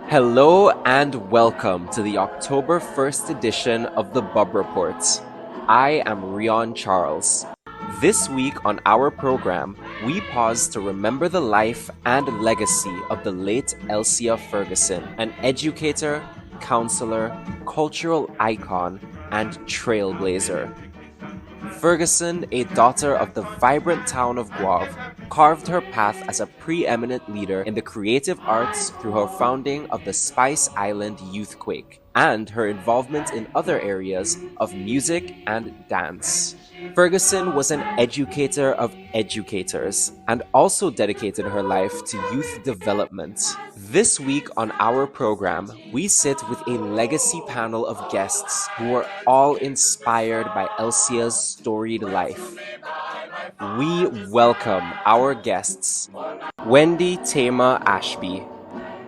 Hello and welcome to the October 1st edition of the Bubb Report. I am Rion Charles. This week on our program, we pause to remember the life and legacy of the late Elsia Ferguson, an educator, counselor, cultural icon, and trailblazer. Ferguson, a daughter of the vibrant town of Guave, carved her path as a preeminent leader in the creative arts through her founding of the Spice Island Youthquake and her involvement in other areas of music and dance. Ferguson was an educator of educators and also dedicated her life to youth development. This week on our program, we sit with a legacy panel of guests who are all inspired by Elsia's storied life. We welcome our guests, Wendy Tama Ashby,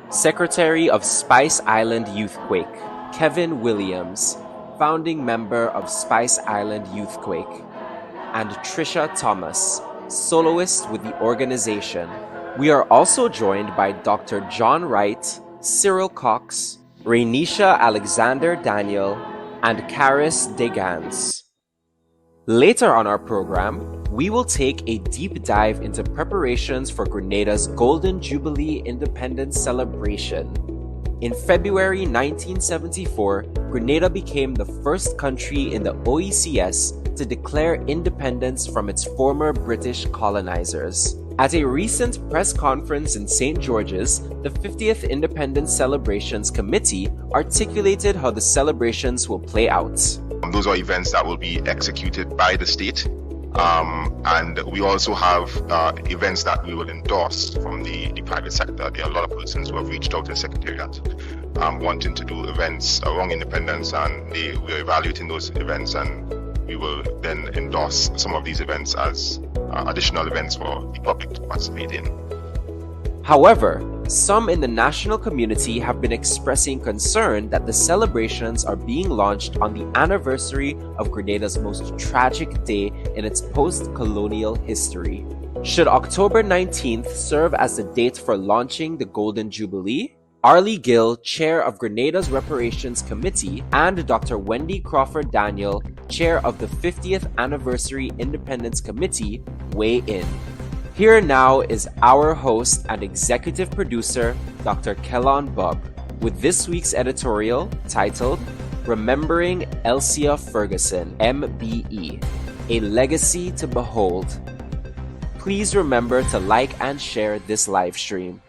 Secretary of Spice Island Youthquake, Kevin Williams, founding member of Spice Island Youthquake, and Trisha Thomas, soloist with the organization. We are also joined by Dr. John Wright, Cyril Cox, Rainisha Alexander Daniel, and Karis Degans. Later on our program, we will take a deep dive into preparations for Grenada's Golden Jubilee Independence Celebration. In February 1974, Grenada became the first country in the OECS to declare independence from its former British colonizers. At a recent press conference in St. George's, the 50th Independence Celebrations Committee articulated how the celebrations will play out. Those are events that will be executed by the state. And we also have events that we will endorse from the private sector. There are a lot of persons who have reached out to the Secretariat wanting to do events around independence, and we're evaluating those events, and we will then endorse some of these events as additional events for the public to participate in. However, some in the national community have been expressing concern that the celebrations are being launched on the anniversary of Grenada's most tragic day in its post-colonial history. Should October 19th serve as the date for launching the Golden Jubilee? Arlie Gill, chair of Grenada's Reparations Committee, and Dr. Wendy Crawford Daniel, chair of the 50th Anniversary Independence Committee, weigh in. Here now is our host and executive producer, Dr. Kellon Bubb, with this week's editorial titled Remembering Elsia Ferguson, MBE, A Legacy to Behold. Please remember to like and share this live stream.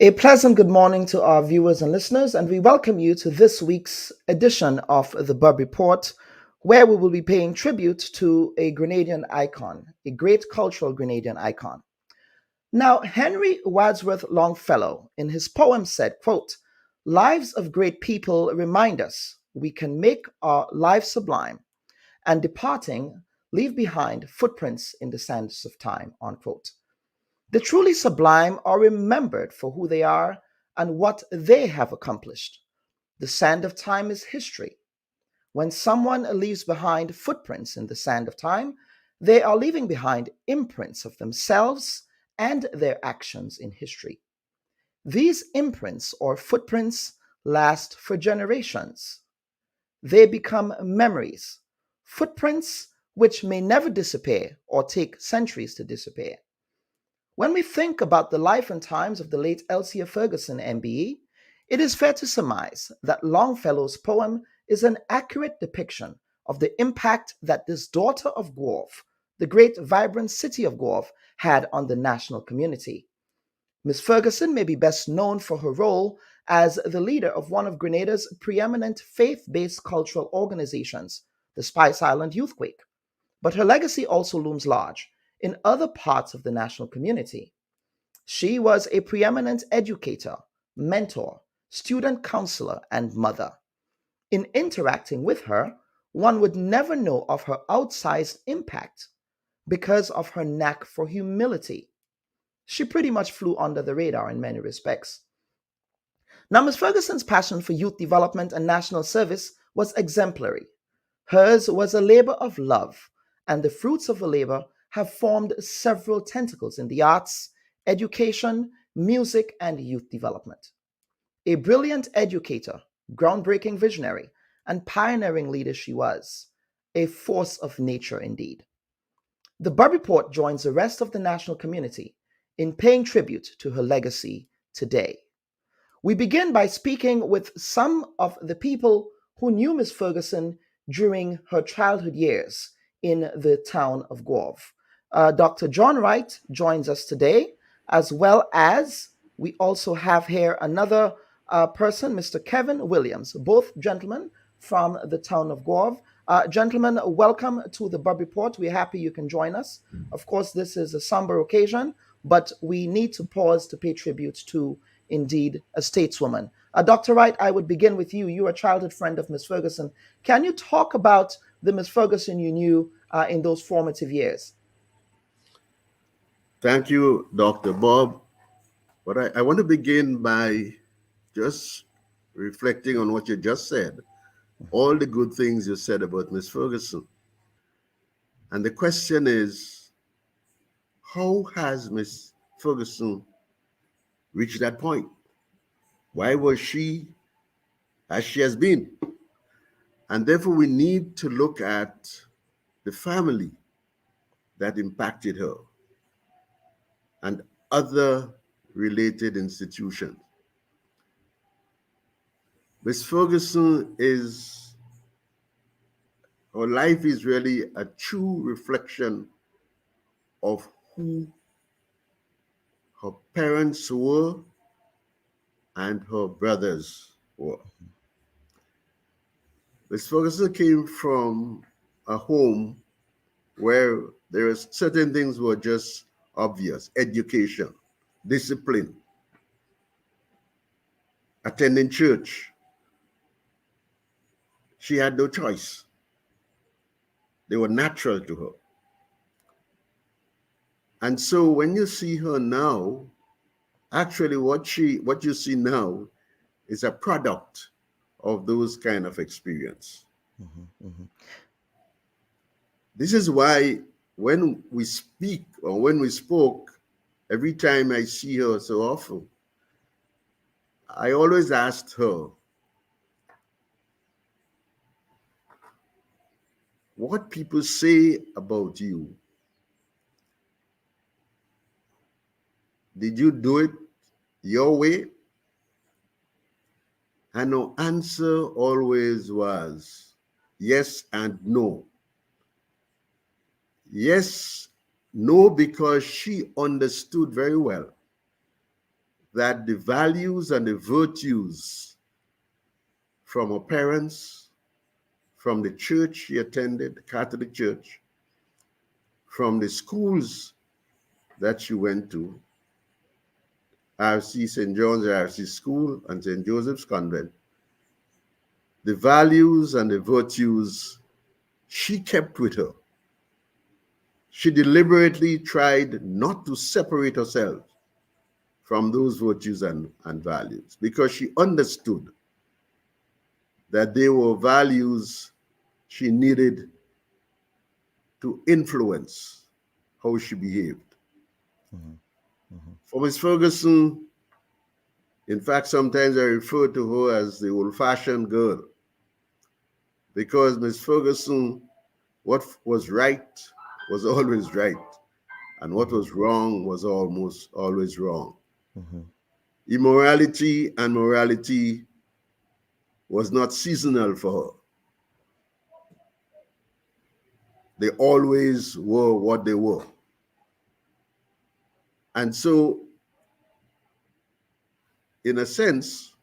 A pleasant good morning to our viewers and listeners, and we welcome you to this week's edition of the Bubb Report, where we will be paying tribute to a Grenadian icon, a great cultural Grenadian icon. Now, Henry Wadsworth Longfellow, in his poem said, quote, "Lives of great people remind us we can make our lives sublime, and departing, leave behind footprints in the sands of time," unquote. The truly sublime are remembered for who they are and what they have accomplished. The sand of time is history. When someone leaves behind footprints in the sand of time, they are leaving behind imprints of themselves and their actions in history. These imprints or footprints last for generations. They become memories, footprints which may never disappear or take centuries to disappear. When we think about the life and times of the late Elsia Ferguson, MBE, it is fair to surmise that Longfellow's poem is an accurate depiction of the impact that this daughter of Guelph, the great vibrant city of Guelph, had on the national community. Miss Ferguson may be best known for her role as the leader of one of Grenada's preeminent faith-based cultural organizations, the Spice Island Youthquake. But her legacy also looms large in other parts of the national community. She was a preeminent educator, mentor, student counselor, and mother. In interacting with her, one would never know of her outsized impact because of her knack for humility. She pretty much flew under the radar in many respects. Now, Ms. Ferguson's passion for youth development and national service was exemplary. Hers was a labor of love, and the fruits of her labor have formed several tentacles in the arts, education, music, and youth development. A brilliant educator, groundbreaking visionary, and pioneering leader she was, a force of nature indeed. The Bubb Report joins the rest of the national community in paying tribute to her legacy today. We begin by speaking with some of the people who knew Miss Ferguson during her childhood years in the town of Guelph. Dr. John Wright joins us today, as well as we also have here another person, Mr. Kevin Williams, both gentlemen from the town of Guelph. Gentlemen, welcome to the Bubb Report. We're happy you can join us. Of course, this is a somber occasion, but we need to pause to pay tribute to, indeed, a stateswoman. Dr. Wright, I would begin with you. You are a childhood friend of Miss Ferguson. Can you talk about the Miss Ferguson you knew in those formative years? Thank you, Dr. Bob. But I want to begin by just reflecting on what you just said, all the good things you said about Miss Ferguson. And the question is, how has Miss Ferguson reached that point? Why was she as she has been? And therefore, we need to look at the family that impacted her and other related institutions. Miss Ferguson her life is really a true reflection of who her parents were and her brothers were. Miss Ferguson came from a home where there are certain things were just obvious: education, discipline, attending church. She had no choice. They were natural to her. And so when you see her now, actually what you see now is a product of those kind of experience. Mm-hmm, mm-hmm. This is why when we speak or when we spoke, every time I see her so often, I always asked her, what people say about you, did you do it your way? And her answer always was yes and no. Yes, no, because she understood very well that the values and the virtues from her parents, from the church she attended, the Catholic Church, from the schools that she went to, RC St. John's RC School and St. Joseph's Convent, the values and the virtues she kept with her. She deliberately tried not to separate herself from those virtues and values because she understood that they were values she needed to influence how she behaved. For Ms. Ferguson, in fact, sometimes I refer to her as the old-fashioned girl because Ms. Ferguson, what was right was always right, and what was wrong was almost always wrong. Immorality and morality was not seasonal for her. They always were what they were. And so, in a sense,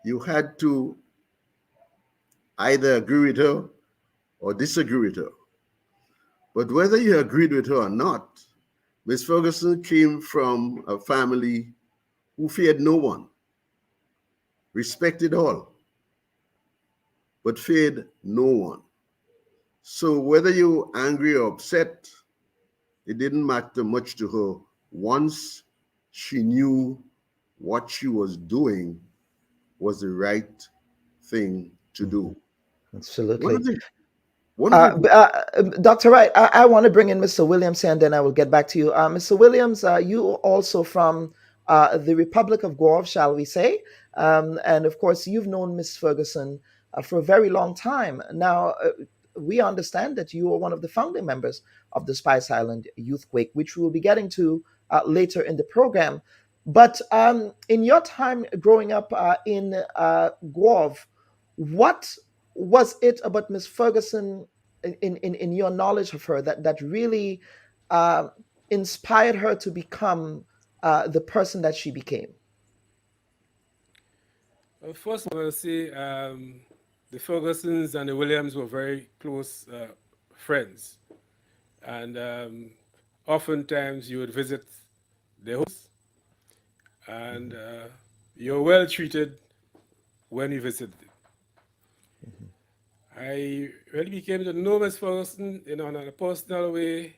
you had to either agree with her or disagree with her. But whether you agreed with her or not, Ms. Ferguson came from a family who feared no one, respected all, but feared no one. So whether you were angry or upset, it didn't matter much to her once she knew what she was doing was the right thing to do. Absolutely. Dr. Wright, I want to bring in Mr. Williams here, and then I will get back to you. Mr. Williams, you are also from the Republic of Guam, shall we say. And of course, you've known Ms. Ferguson for a very long time. Now, we understand that you are one of the founding members of the Spice Island Youthquake, which we will be getting to later in the program. But in your time growing up in Guam, what was it about Ms. Ferguson in your knowledge of her that really inspired her to become the person that she became? Well, first, I will say the Fergusons and the Williams were very close friends. And oftentimes you would visit their house, and you're well treated when you visited them. I really became to know Ms. Ferguson in a personal way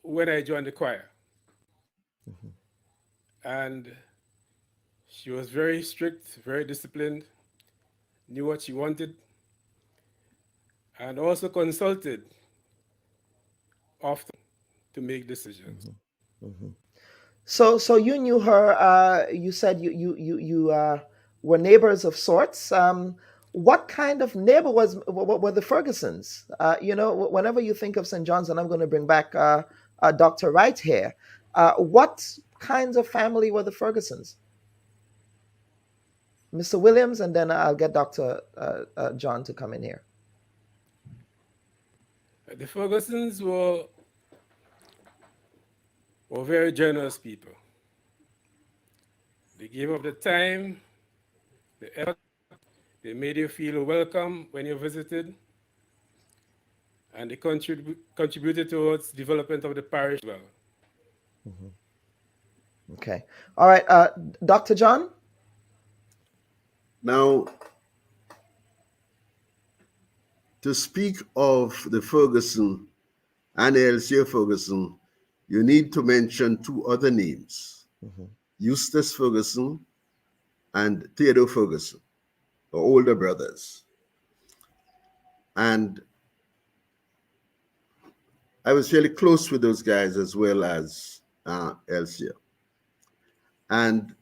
when I joined the choir. And she was very strict, very disciplined, knew what she wanted, and also consulted often to make decisions. So you knew her. You said you were neighbors of sorts. What kind of neighbor were the Fergusons? Whenever you think of St. John's, and I'm going to bring back Dr. Wright here, what kinds of family were the Fergusons? Mr. Williams, and then I'll get Dr. John to come in here. The Fergusons were very generous people. They gave up the time, the effort. They made you feel welcome when you visited, and they contributed towards development of the parish as well. Okay. All right. Dr. John? Now, to speak of the Ferguson and Elsia Ferguson, you need to mention two other names, Eustace Ferguson and Theodore Ferguson, the older brothers. And I was fairly close with those guys as well as Elsia. And,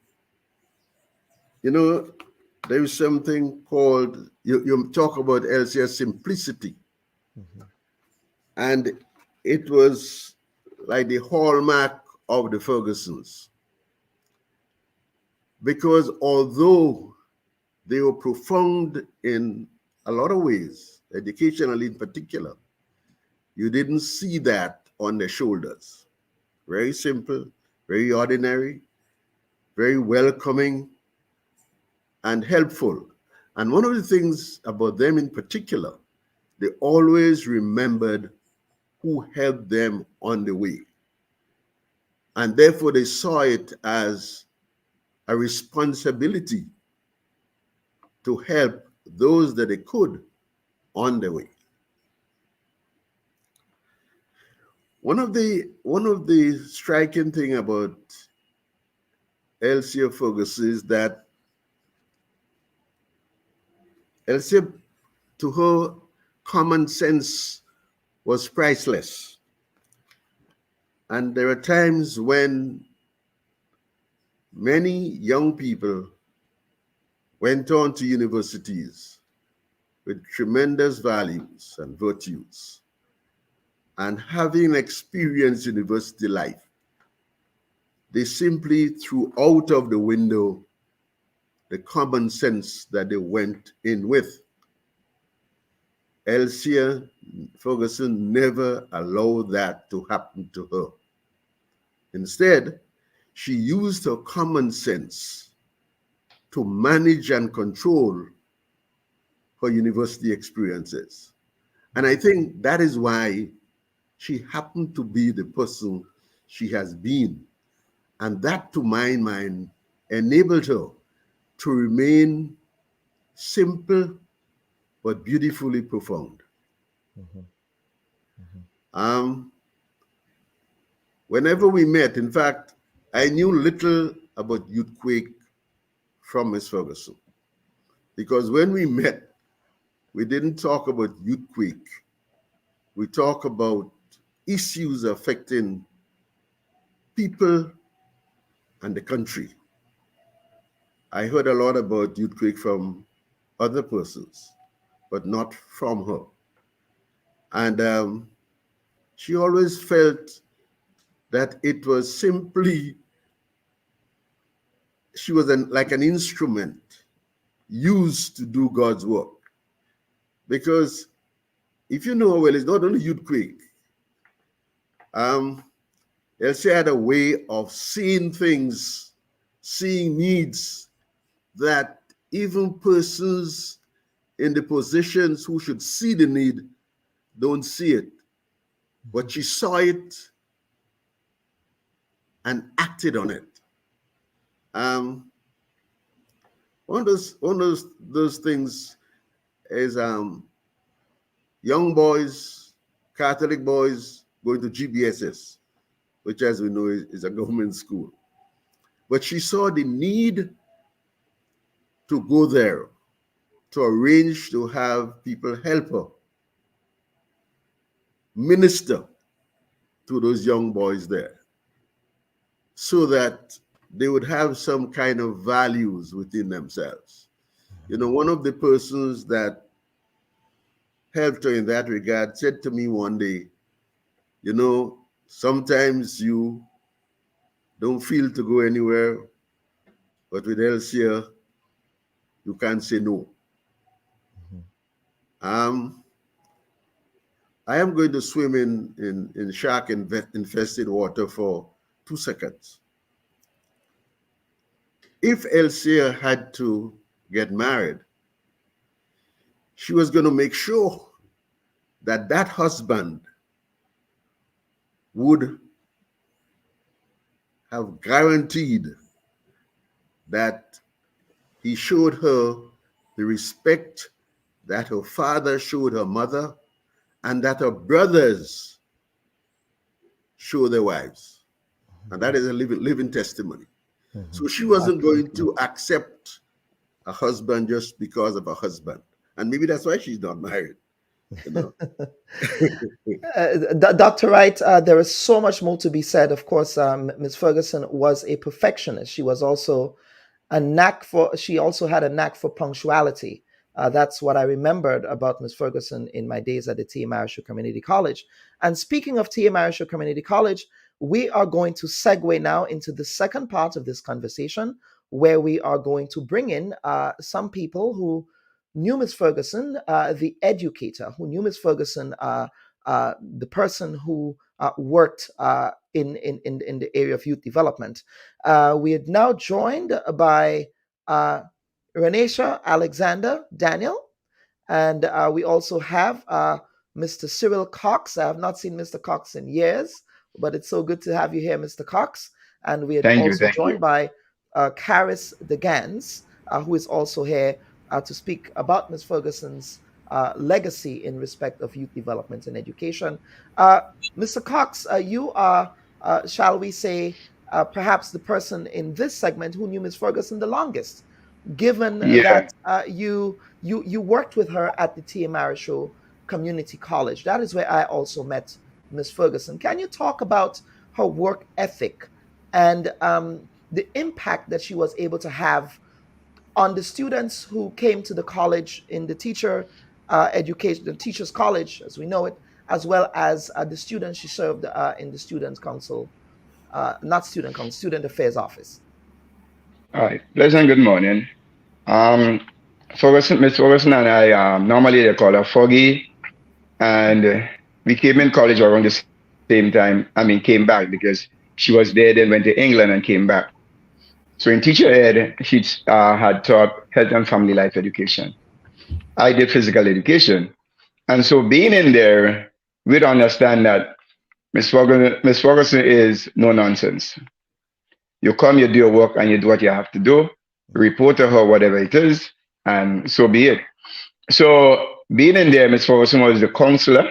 there is something called, you talk about Elsia's simplicity. And it was like the hallmark of the Fergusons. Because although they were profound in a lot of ways, educationally in particular, you didn't see that on their shoulders. Very simple, very ordinary, very welcoming, and helpful. And one of the things about them in particular, they always remembered who helped them on the way. And therefore, they saw it as a responsibility to help those that they could on the way. One of the striking thing about Elsia Ferguson is that Elsia, to her, common sense was priceless. And there are times when many young people went on to universities with tremendous values and virtues, and having experienced university life, they simply threw out of the window the common sense that they went in with. Elsia Ferguson never allowed that to happen to her. Instead, she used her common sense to manage and control her university experiences. And I think that is why she happened to be the person she has been. And that, to my mind, enabled her to remain simple but beautifully profound. Whenever we met, in fact, I knew little about Youthquake from Ms. Ferguson, because when we met, we didn't talk about Youthquake. We talk about issues affecting people and the country. I heard a lot about Youthquake from other persons, but not from her. And she always felt that it was simply, she was like an instrument used to do God's work. Because if you know well, it's not only Youthquake. Elsia had a way of seeing things, seeing needs that even persons in the positions who should see the need don't see it. But she saw it and acted on it. One of those things is young boys, Catholic boys, going to GBSS, which, as we know, is a government school. But she saw the need to go there, to arrange to have people help her minister to those young boys there, so that they would have some kind of values within themselves. You know, one of the persons that helped her in that regard said to me one day, you know, sometimes you don't feel to go anywhere, but with Elsia, you can't say no. I am going to swim in shark-infested water for 2 seconds. If Elsia had to get married, she was going to make sure that that husband would have guaranteed that he showed her the respect that her father showed her mother, and that her brothers show their wives. And that is a living testimony. So she wasn't going to accept a husband just because of a husband. And maybe that's why she's not married. You know? Dr. Wright, there is so much more to be said. Of course, Ms. Ferguson was a perfectionist. She was also she also had a knack for punctuality. That's what I remembered about Ms. Ferguson in my days at the T.M. Arisho Community College. And speaking of T.M. Arisho Community College, we are going to segue now into the second part of this conversation, where we are going to bring in some people who knew Ms. Ferguson, the educator, who knew Ms. Ferguson the person who worked in the area of youth development. We are now joined by Renisha Alexander Daniel, and we also have Mr. Cyril Cox. I have not seen Mr. Cox in years, but it's so good to have you here, Mr. Cox. And we are also joined by Caris DeGans, who is also here to speak about Ms. Ferguson's legacy in respect of youth development and education. Mr. Cox, you are, shall we say, perhaps the person in this segment who knew Ms. Ferguson the longest, given that you worked with her at the T.A. Marichaud Community College. That is where I also met Ms. Ferguson. Can you talk about her work ethic and the impact that she was able to have on the students who came to the college in the teacher education, the Teachers College, as we know it, as well as the students she served in the Student Council, not Student Council, Student Affairs Office? All right. Pleasant good morning. Ferguson, Miss Ferguson and I, normally they call her Foggy, and we came in college around the same time. I mean, came back because she was there, then went to England and came back. So in teacher ed, she had taught health and family life education. I did physical education. And so being in there, we'd understand that Miss Ferguson is no nonsense. You come, you do your work, and you do what you have to do, report to her, whatever it is, and so be it. So being in there, Miss Ferguson was the counselor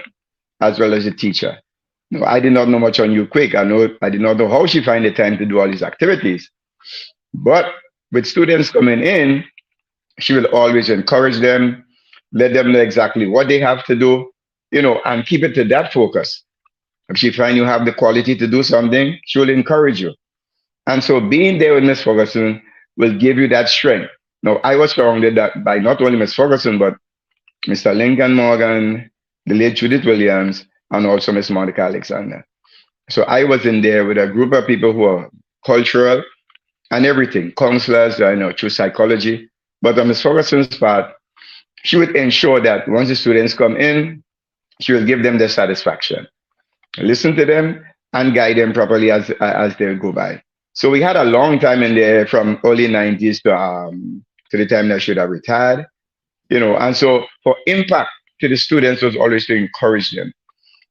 as well as the teacher. No, I did not know much on Youthquake. I did not know how she find the time to do all these activities. But with students coming in, she will always encourage them, let them know exactly what they have to do, and keep it to that focus. If she find you have the quality to do something, she will encourage you. And so being there with Miss Ferguson will give you that strength. Now, I was surrounded by not only Miss Ferguson, but Mr. Lincoln Morgan, the late Judith Williams, and also Miss Monica Alexander. So I was in there with a group of people who are cultural and everything, counselors, through psychology. But on Miss Ferguson's part, she would ensure that once the students come in, she will give them the satisfaction, listen to them, and guide them properly as they go by. So we had a long time in there from early 90s to the time that she would have retired, and so for impact to the students was always to encourage them.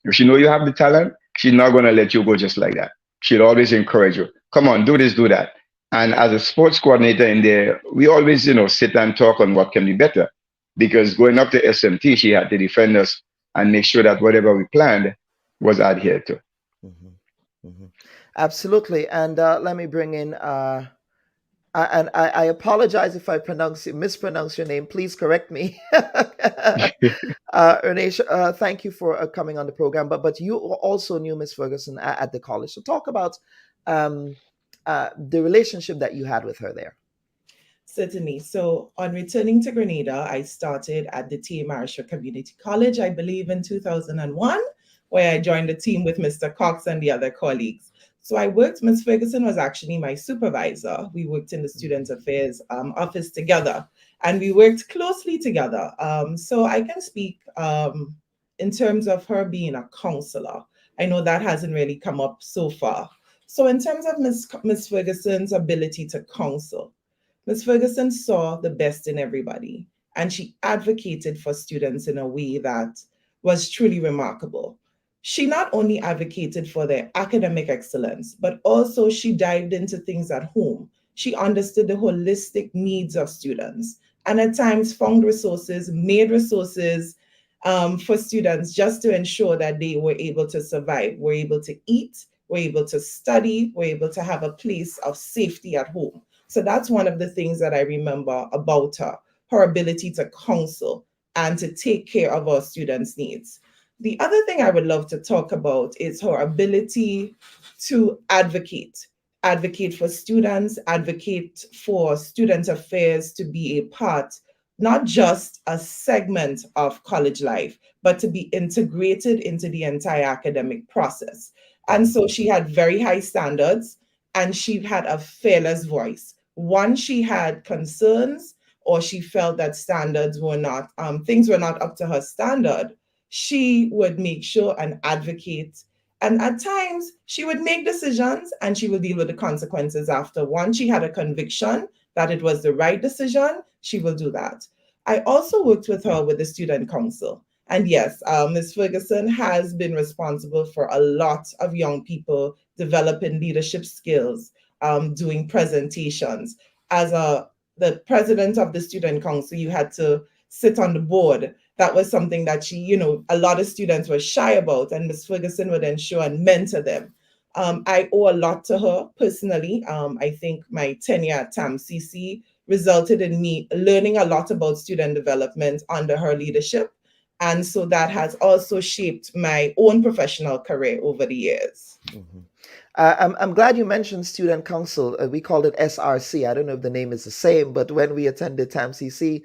If she know you have the talent, she's not going to let you go just like that. She'll always encourage you. Come on, do this, do that. And as a sports coordinator in there, we always, sit and talk on what can be better. Because going up to SMT, she had to defend us and make sure that whatever we planned was adhered to. Mm-hmm. Mm-hmm. Absolutely. And let me bring in, and I apologize if I mispronounce your name. Please correct me. Renisha, thank you for coming on the program. But you also knew Miss Ferguson at the college. So talk about the relationship that you had with her there. Certainly. So on returning to Grenada, I started at the T.A. Marichaud Community College, I believe in 2001, where I joined the team with Mr. Cox and the other colleagues. So Miss Ferguson was actually my supervisor. We worked in the Student Affairs office together, and we worked closely together. So I can speak in terms of her being a counselor. I know that hasn't really come up so far. So in terms of Miss Ferguson's ability to counsel, Ms. Ferguson saw the best in everybody, and she advocated for students in a way that was truly remarkable. She not only advocated for their academic excellence, but also she dived into things at home. She understood the holistic needs of students, and at times found resources, made resources for students just to ensure that they were able to survive, were able to eat, were able to study, were able to have a place of safety at home. So that's one of the things that I remember about her ability to counsel and to take care of our students' needs. The other thing I would love to talk about is her ability to advocate for students, advocate for student affairs to be a part, not just a segment of college life, but to be integrated into the entire academic process. And so she had very high standards, and she had a fearless voice. Once she had concerns or she felt that standards were not, things were not up to her standard, she would make sure and advocate. And at times, she would make decisions and she would deal with the consequences after. Once she had a conviction that it was the right decision, she will do that. I also worked with her with the student council. And yes, Ms. Ferguson has been responsible for a lot of young people developing leadership skills, doing presentations. As the president of the student council, you had to sit on the board. That was something that she, a lot of students were shy about, and Ms. Ferguson would ensure and mentor them. I owe a lot to her personally. I think my tenure at TAMCC resulted in me learning a lot about student development under her leadership. And so that has also shaped my own professional career over the years. Mm-hmm. I'm glad you mentioned student council. We called it SRC. I don't know if the name is the same, but when we attended TAMCC,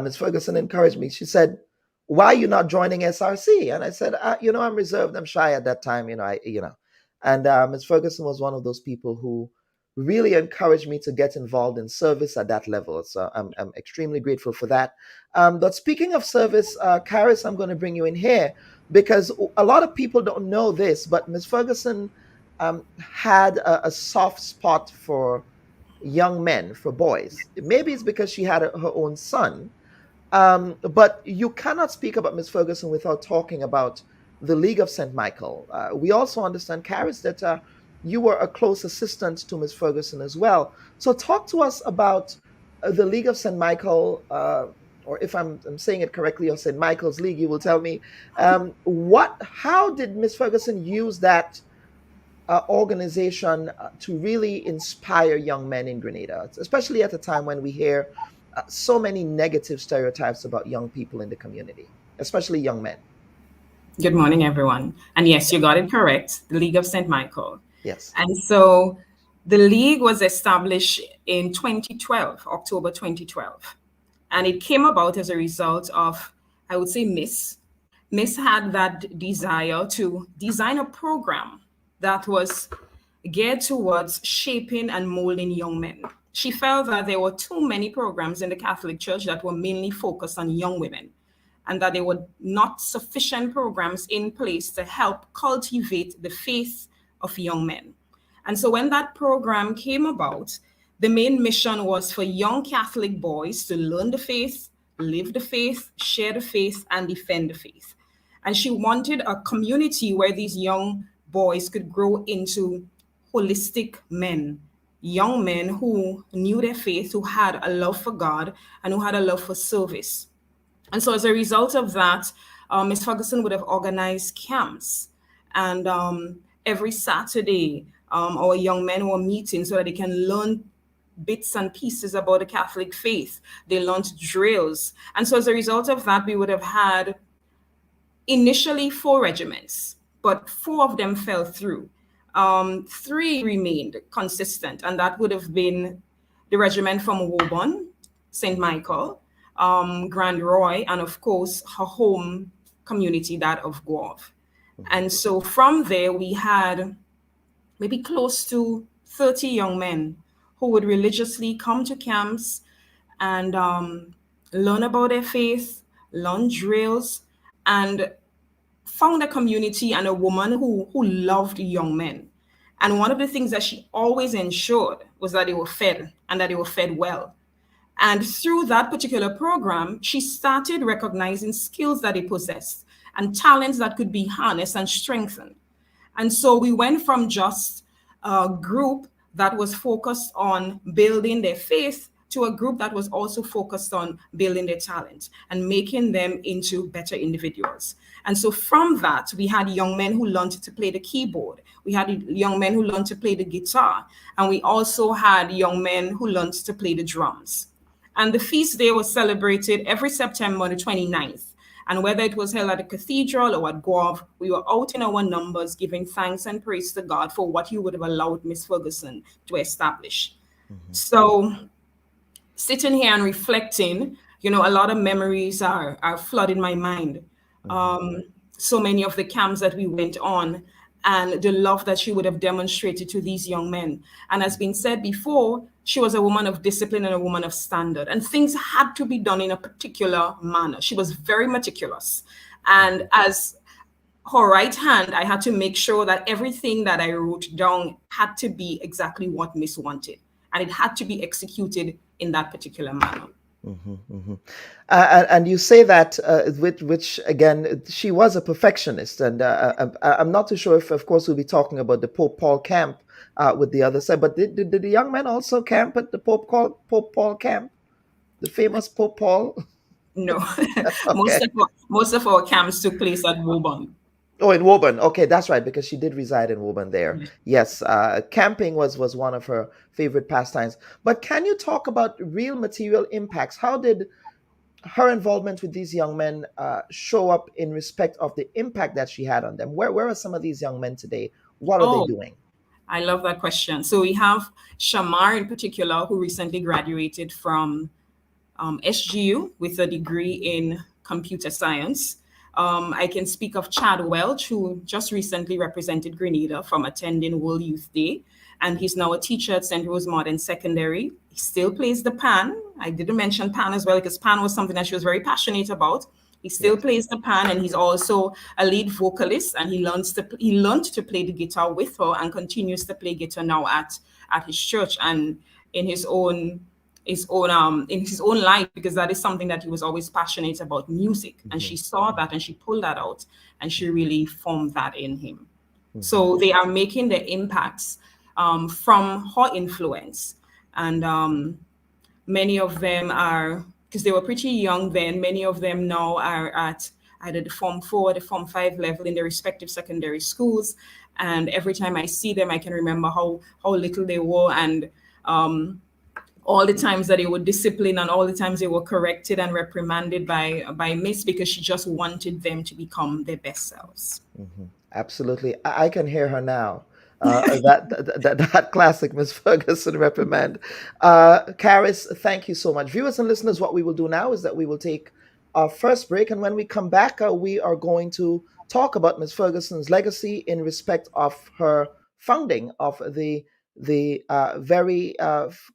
Ms. Ferguson encouraged me. She said, "Why are you not joining SRC?" And I said, I'm reserved. I'm shy at that time. And Ms. Ferguson was one of those people who really encouraged me to get involved in service at that level. So I'm extremely grateful for that. But speaking of service, Karis, I'm going to bring you in here because a lot of people don't know this, but Ms. Ferguson had a soft spot for young men, for boys. Maybe it's because she had her own son. But you cannot speak about Ms. Ferguson without talking about the League of St. Michael. We also understand, Karis, that you were a close assistant to Ms. Ferguson as well. So talk to us about the League of St. Michael, or if I'm saying it correctly, or St. Michael's League, you will tell me. How did Ms. Ferguson use that organization to really inspire young men in Grenada, especially at a time when we hear so many negative stereotypes about young people in the community, especially young men? Good morning, everyone. And yes, you got it correct, the League of St. Michael. Yes. And so the League was established in 2012, October 2012. And it came about as a result of, I would say, Miss had that desire to design a program that was geared towards shaping and molding young men. She felt that there were too many programs in the Catholic Church that were mainly focused on young women, and that there were not sufficient programs in place to help cultivate the faith of young men. And so when that program came about, the main mission was for young Catholic boys to learn the faith, live the faith, share the faith, and defend the faith. And she wanted a community where these young boys could grow into holistic men, young men who knew their faith, who had a love for God, and who had a love for service. And so as a result of that, Ms. Ferguson would have organized camps. And every Saturday, our young men were meeting so that they can learn bits and pieces about the Catholic faith. They learned drills. And so as a result of that, we would have had initially 4 regiments, but 4 of them fell through. 3 remained consistent, and that would have been the regiment from Woburn, St. Michael, Grand Roy, and of course, her home community, that of Guelph. And so from there, we had maybe close to 30 young men who would religiously come to camps and learn about their faith, learn drills, and found a community and a woman who loved young men. And one of the things that she always ensured was that they were fed, and that they were fed well. And through that particular program, she started recognizing skills that they possessed and talents that could be harnessed and strengthened. And so we went from just a group that was focused on building their faith to a group that was also focused on building their talent and making them into better individuals. And so from that, we had young men who learned to play the keyboard. We had young men who learned to play the guitar. And we also had young men who learned to play the drums. And the feast day was celebrated every September the 29th. And whether it was held at the cathedral or at Guelph, we were out in our numbers giving thanks and praise to God for what he would have allowed Miss Ferguson to establish. Mm-hmm. So sitting here and reflecting, a lot of memories are flooding my mind. Mm-hmm. So many of the camps that we went on and the love that she would have demonstrated to these young men. And as been said before, she was a woman of discipline and a woman of standard, and things had to be done in a particular manner. She was very meticulous. And as her right hand, I had to make sure that everything that I wrote down had to be exactly what Miss wanted. And it had to be executed in that particular manner. And you say that, which again, she was a perfectionist. And I'm not too sure if, of course, we'll be talking about the Pope Paul camp with the other side. But did the young men also camp at the Pope Paul camp? The famous Pope Paul? No, Okay. most of our camps took place at Woburn. Oh, in Woburn. Okay, that's right, because she did reside in Woburn there. Yes, camping was one of her favorite pastimes. But can you talk about real material impacts? How did her involvement with these young men show up in respect of the impact that she had on them? Where are some of these young men today? What are they doing? I love that question. So we have Shamar in particular, who recently graduated from SGU with a degree in computer science. I can speak of Chad Welch, who just recently represented Grenada from attending World Youth Day. And he's now a teacher at St. Rose Modern Secondary. He still plays the pan. I didn't mention pan as well, because pan was something that she was very passionate about. He still plays the pan, and he's also a lead vocalist, and he learned to play the guitar with her and continues to play guitar now at his church and in his own life, because that is something that he was always passionate about, music. And she saw that and she pulled that out and she really formed that in him. So they are making the impacts from her influence. And many of them are, because they were pretty young then, many of them now are at either the Form 4 or the Form 5 level in their respective secondary schools. And every time I see them, I can remember how little they were, and all the times that they were disciplined and all the times they were corrected and reprimanded by Miss, because she just wanted them to become their best selves. Absolutely. I can hear her now. That classic Miss Ferguson reprimand. Karis, thank you so much. Viewers and listeners, what we will do now is that we will take our first break. And when we come back, we are going to talk about Miss Ferguson's legacy in respect of her founding of the very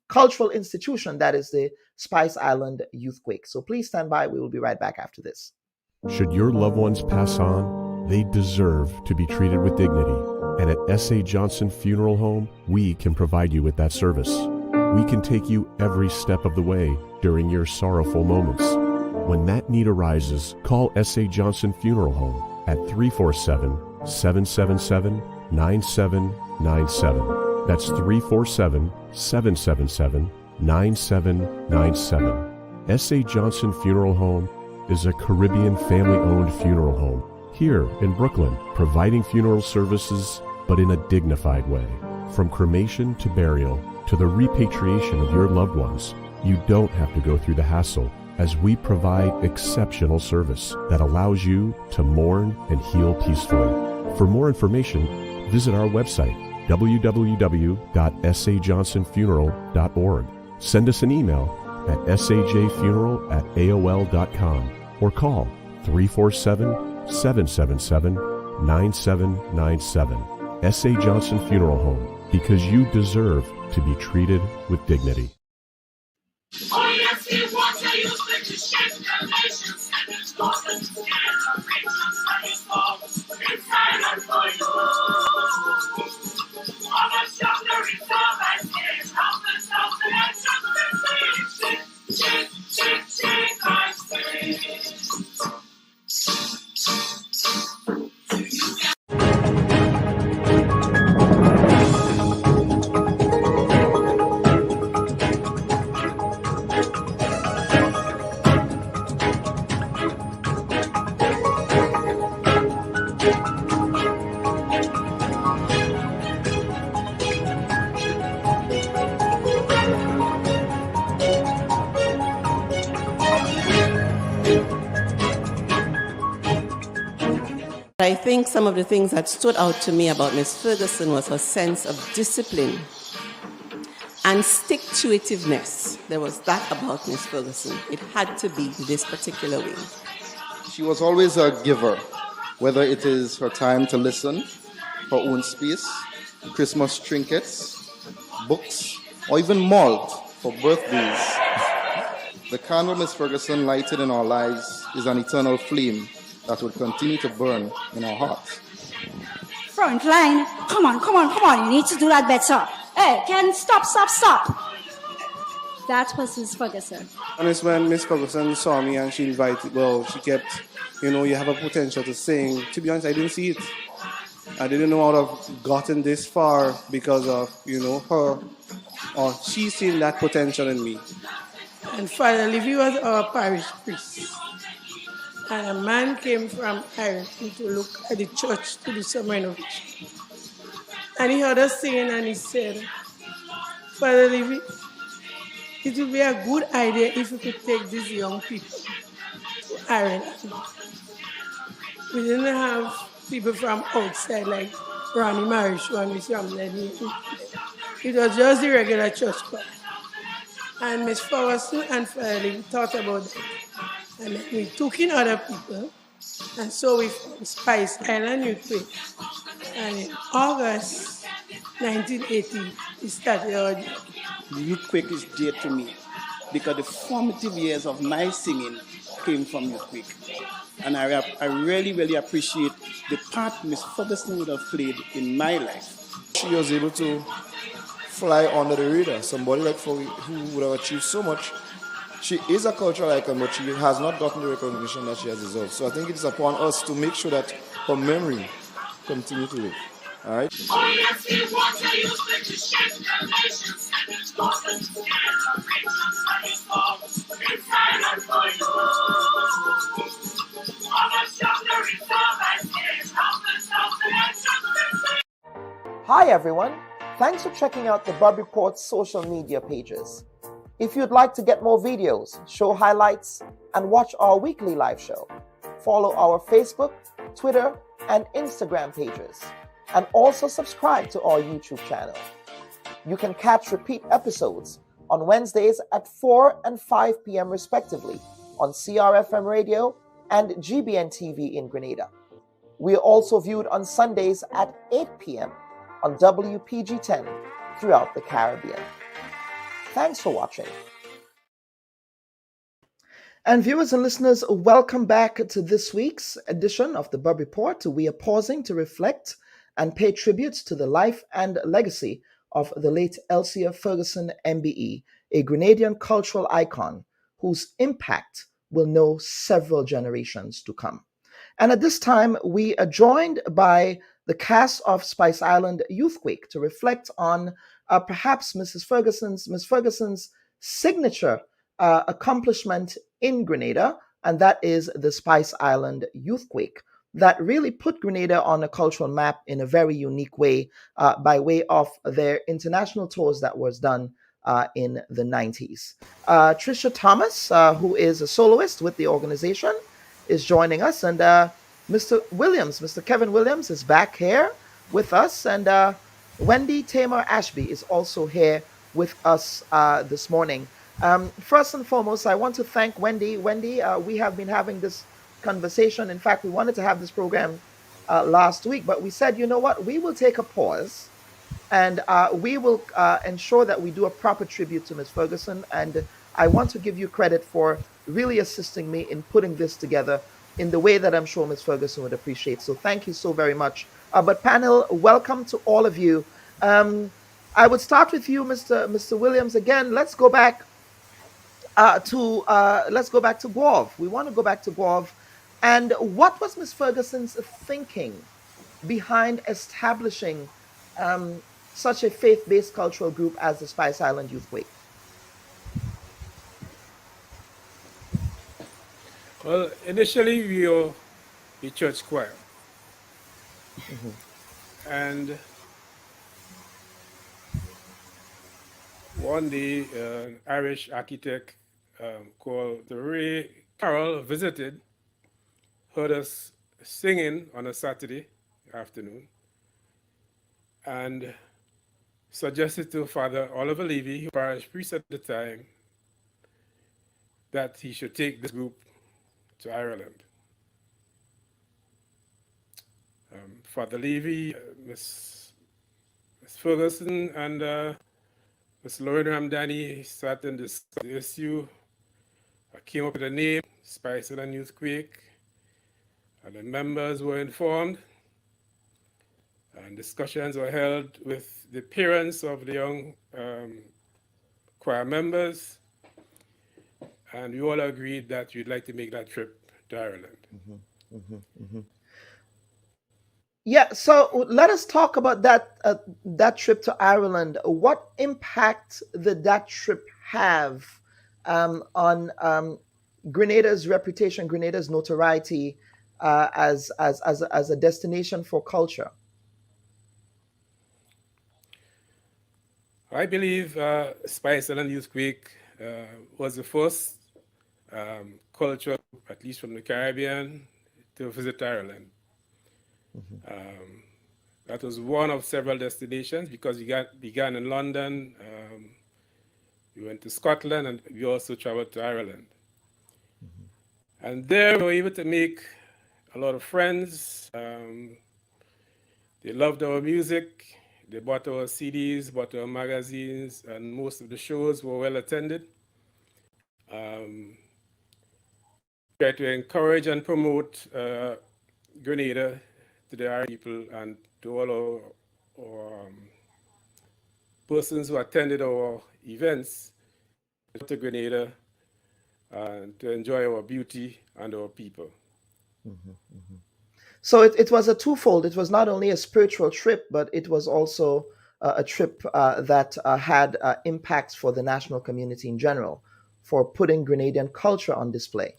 cultural institution that is the Spice Island Youthquake. So please stand by. We will be right back after this. Should your loved ones pass on, they deserve to be treated with dignity. And at S.A. Johnson Funeral Home, we can provide you with that service. We can take you every step of the way during your sorrowful moments. When that need arises, call S.A. Johnson Funeral Home at 347-777-9797. That's 347-777-9797. S.A. Johnson Funeral Home is a Caribbean family-owned funeral home here in Brooklyn, providing funeral services, but in a dignified way. From cremation to burial to the repatriation of your loved ones, you don't have to go through the hassle, as we provide exceptional service that allows you to mourn and heal peacefully. For more information, visit our website, www.sajohnsonfuneral.org. Send us an email at sajfuneral@aol.com or call 347-777-9797. S.A. Johnson Funeral Home, because you deserve to be treated with dignity. Oh yes, we want to use it to shape the nations and it's golden generations that is all inside and for you. All the shelter is all I say, help us out and shake, I say. I think some of the things that stood out to me about Miss Ferguson was her sense of discipline and stick-to-itiveness. There was that about Miss Ferguson. It had to be this particular way. She was always a giver, whether it is her time to listen, her own space, Christmas trinkets, books, or even malt for birthdays. The candle Miss Ferguson lighted in our lives is an eternal flame that will continue to burn in our hearts. Frontline, come on, you need to do that better. Hey, Ken, stop. That was Miss Ferguson. And it's when Miss Ferguson saw me and she kept, you have a potential to sing. To be honest, I didn't see it. I didn't know I would have gotten this far because of, her, or she seen that potential in me. And Father Livy was our parish priest. And a man came from Ireland to look at the church to do some renovation. And he heard us singing and he said, Father Livy, it would be a good idea if we could take these young people to Ireland. We didn't have people from outside like Ronnie Marisho and Miss Ramley. It was just the regular church choir. And Miss Ferguson and Father Livy thought about that. And then we took in other people, and so we formed Spice Island Youthquake. And in August 1980, we started our journey. Youthquake is dear to me because the formative years of my singing came from Youthquake. And I really, really appreciate the part Miss Ferguson would have played in my life. She was able to fly under the radar. Somebody like Foggy who would have achieved so much. She is a cultural icon, but she has not gotten the recognition that she has deserved. So I think it is upon us to make sure that her memory continue to live. All right? Oh, yes, we want to use it to shape the nations and its government generations and its homes in silence for you. Hi everyone, thanks for checking out the Bubb Report's social media pages. If you'd like to get more videos, show highlights, and watch our weekly live show, follow our Facebook, Twitter, and Instagram pages, and also subscribe to our YouTube channel. You can catch repeat episodes on Wednesdays at 4 and 5 p.m. respectively on CRFM Radio and GBN TV in Grenada. We are also viewed on Sundays at 8 p.m. on WPG10 throughout the Caribbean. Thanks for watching. And viewers and listeners, welcome back to this week's edition of the Bubb Report. We are pausing to reflect and pay tribute to the life and legacy of the late Elsia Ferguson, MBE, a Grenadian cultural icon whose impact will know several generations to come. And at this time, we are joined by the cast of Spice Island Youthquake to reflect on perhaps Miss Ferguson's signature accomplishment in Grenada, and that is the Spice Island Youthquake that really put Grenada on a cultural map in a very unique way by way of their international tours that was done in the 90s. Trisha Thomas, who is a soloist with the organization, is joining us, and Mr. Kevin Williams is back here with us, and Wendy Tamar Ashby is also here with us this morning. First and foremost, I want to thank Wendy. Wendy, we have been having this conversation. In fact, we wanted to have this program last week, but we said, you know what, we will take a pause and we will ensure that we do a proper tribute to Ms. Ferguson. And I want to give you credit for really assisting me in putting this together in the way that I'm sure Ms. Ferguson would appreciate. So thank you so very much. But panel, welcome to all of you. I would start with you, Mr. Williams. Again, let's go back to Guav. We want to go back to Guav. And what was Ms. Ferguson's thinking behind establishing such a faith-based cultural group as the Spice Island Youthquake? Well, initially we were the church choir. And one day, an Irish architect called Ray Carroll visited, heard us singing on a Saturday afternoon, and suggested to Father Oliver Levy, parish priest at the time, that he should take this group to Ireland. Father Levy, Miss Ferguson, and Miss Lauren Ramdani sat in this issue. I came up with a name, Spice Island Youthquake. And the members were informed, and discussions were held with the parents of the young choir members, and we all agreed that we'd like to make that trip to Ireland. Yeah, so let us talk about that trip to Ireland. What impact did that trip have on Grenada's reputation, Grenada's notoriety as a destination for culture? I believe Spice Island Youthquake was the first culture, at least from the Caribbean, to visit Ireland. That was one of several destinations because we began in London, we went to Scotland, and we also traveled to Ireland. And there we were able to make a lot of friends. They loved our music. They bought our CDs, bought our magazines, and most of the shows were well attended. Try to encourage and promote Grenada to the Irish people and to all our persons who attended our events to Grenada and to enjoy our beauty and our people. So it was a twofold. It was not only a spiritual trip, but it was also a trip that had impacts for the national community in general, for putting Grenadian culture on display.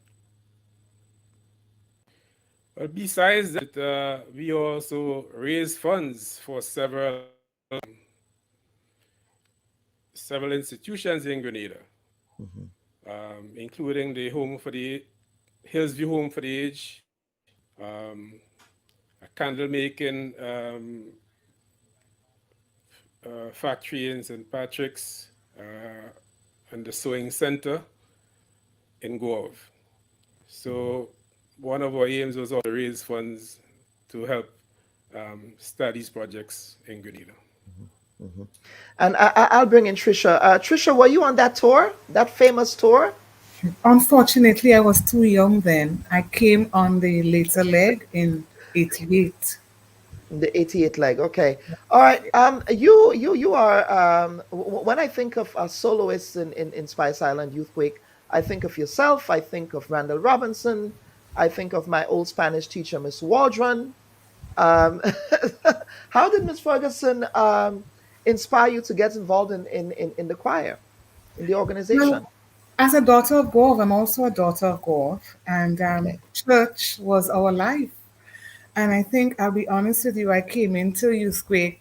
Well, besides that, we also raised funds for several institutions in Grenada, including the Hillsview Home for the Aged, a candle making factory in St. Patrick's, and the sewing center in Guelph. So one of our aims was to raise funds to help start these projects in Grenada. And I'll bring in Trisha. Trisha, were you on that tour, that famous tour? Unfortunately, I was too young then. I came on the later leg in 88. The 88 leg, okay. All right. You are, when I think of soloists in Spice Island Youthquake, I think of yourself, I think of Randall Robinson, I think of my old Spanish teacher, Miss Waldron. How did Miss Ferguson inspire you to get involved in the choir, in the organization? Well, as a daughter of Guelph, I'm also a daughter of Guelph, and church was our life. And I think, I'll be honest with you, I came into Youthquake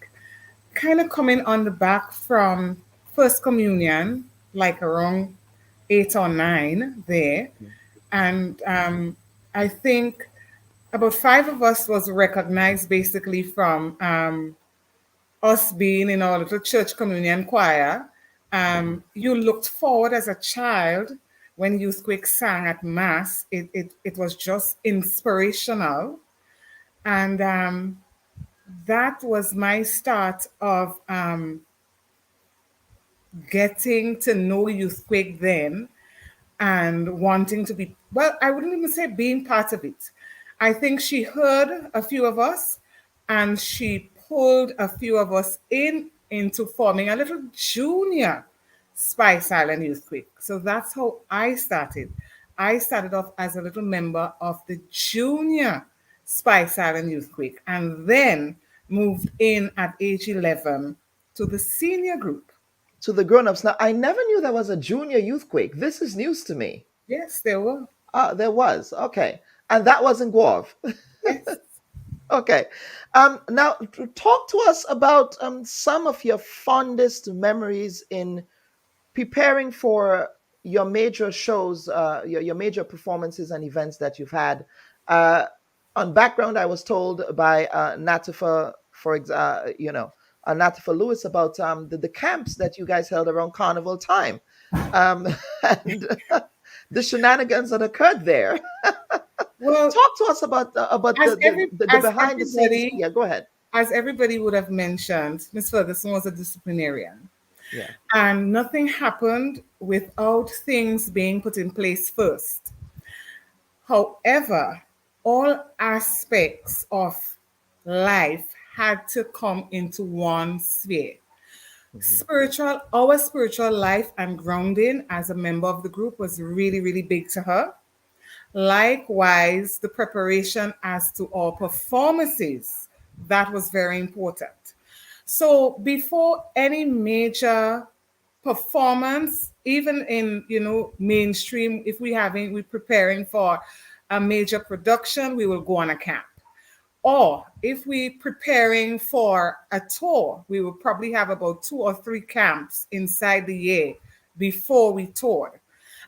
kind of coming on the back from First Communion, like around 8 or 9 there. And I think about 5 of us was recognized basically from us being in our little church communion choir. You looked forward as a child when Youthquake sang at Mass. It was just inspirational. And that was my start of getting to know Youthquake then and wanting to be, well, I wouldn't even say being part of it. I think she heard a few of us and she pulled a few of us into forming a little junior Spice Island Youthquake. So that's how I started. I started off as a little member of the junior Spice Island Youthquake, and then moved in at age 11 to the senior group. To the grown-ups. Now, I never knew there was a junior Youthquake. This is news to me. Yes, there were. There was. Okay. And that was in Guelph. Yes. Okay. Now, talk to us about some of your fondest memories in preparing for your major shows, your major performances and events that you've had. On background, I was told by Natifa, Natifa Lewis about the camps that you guys held around Carnival time, and the shenanigans that occurred there. Well, talk to us about the behind the scenes. Yeah, go ahead. As everybody would have mentioned, Ms. Ferguson was a disciplinarian. Yeah. And nothing happened without things being put in place first. However, all aspects of life had to come into one sphere. Our spiritual life and grounding as a member of the group was really, really big to her. Likewise, the preparation as to our performances, that was very important. So before any major performance, even in mainstream, if we're preparing for a major production, we will go on a camp. Or if we're preparing for a tour, we will probably have about 2 or 3 camps inside the year before we toured.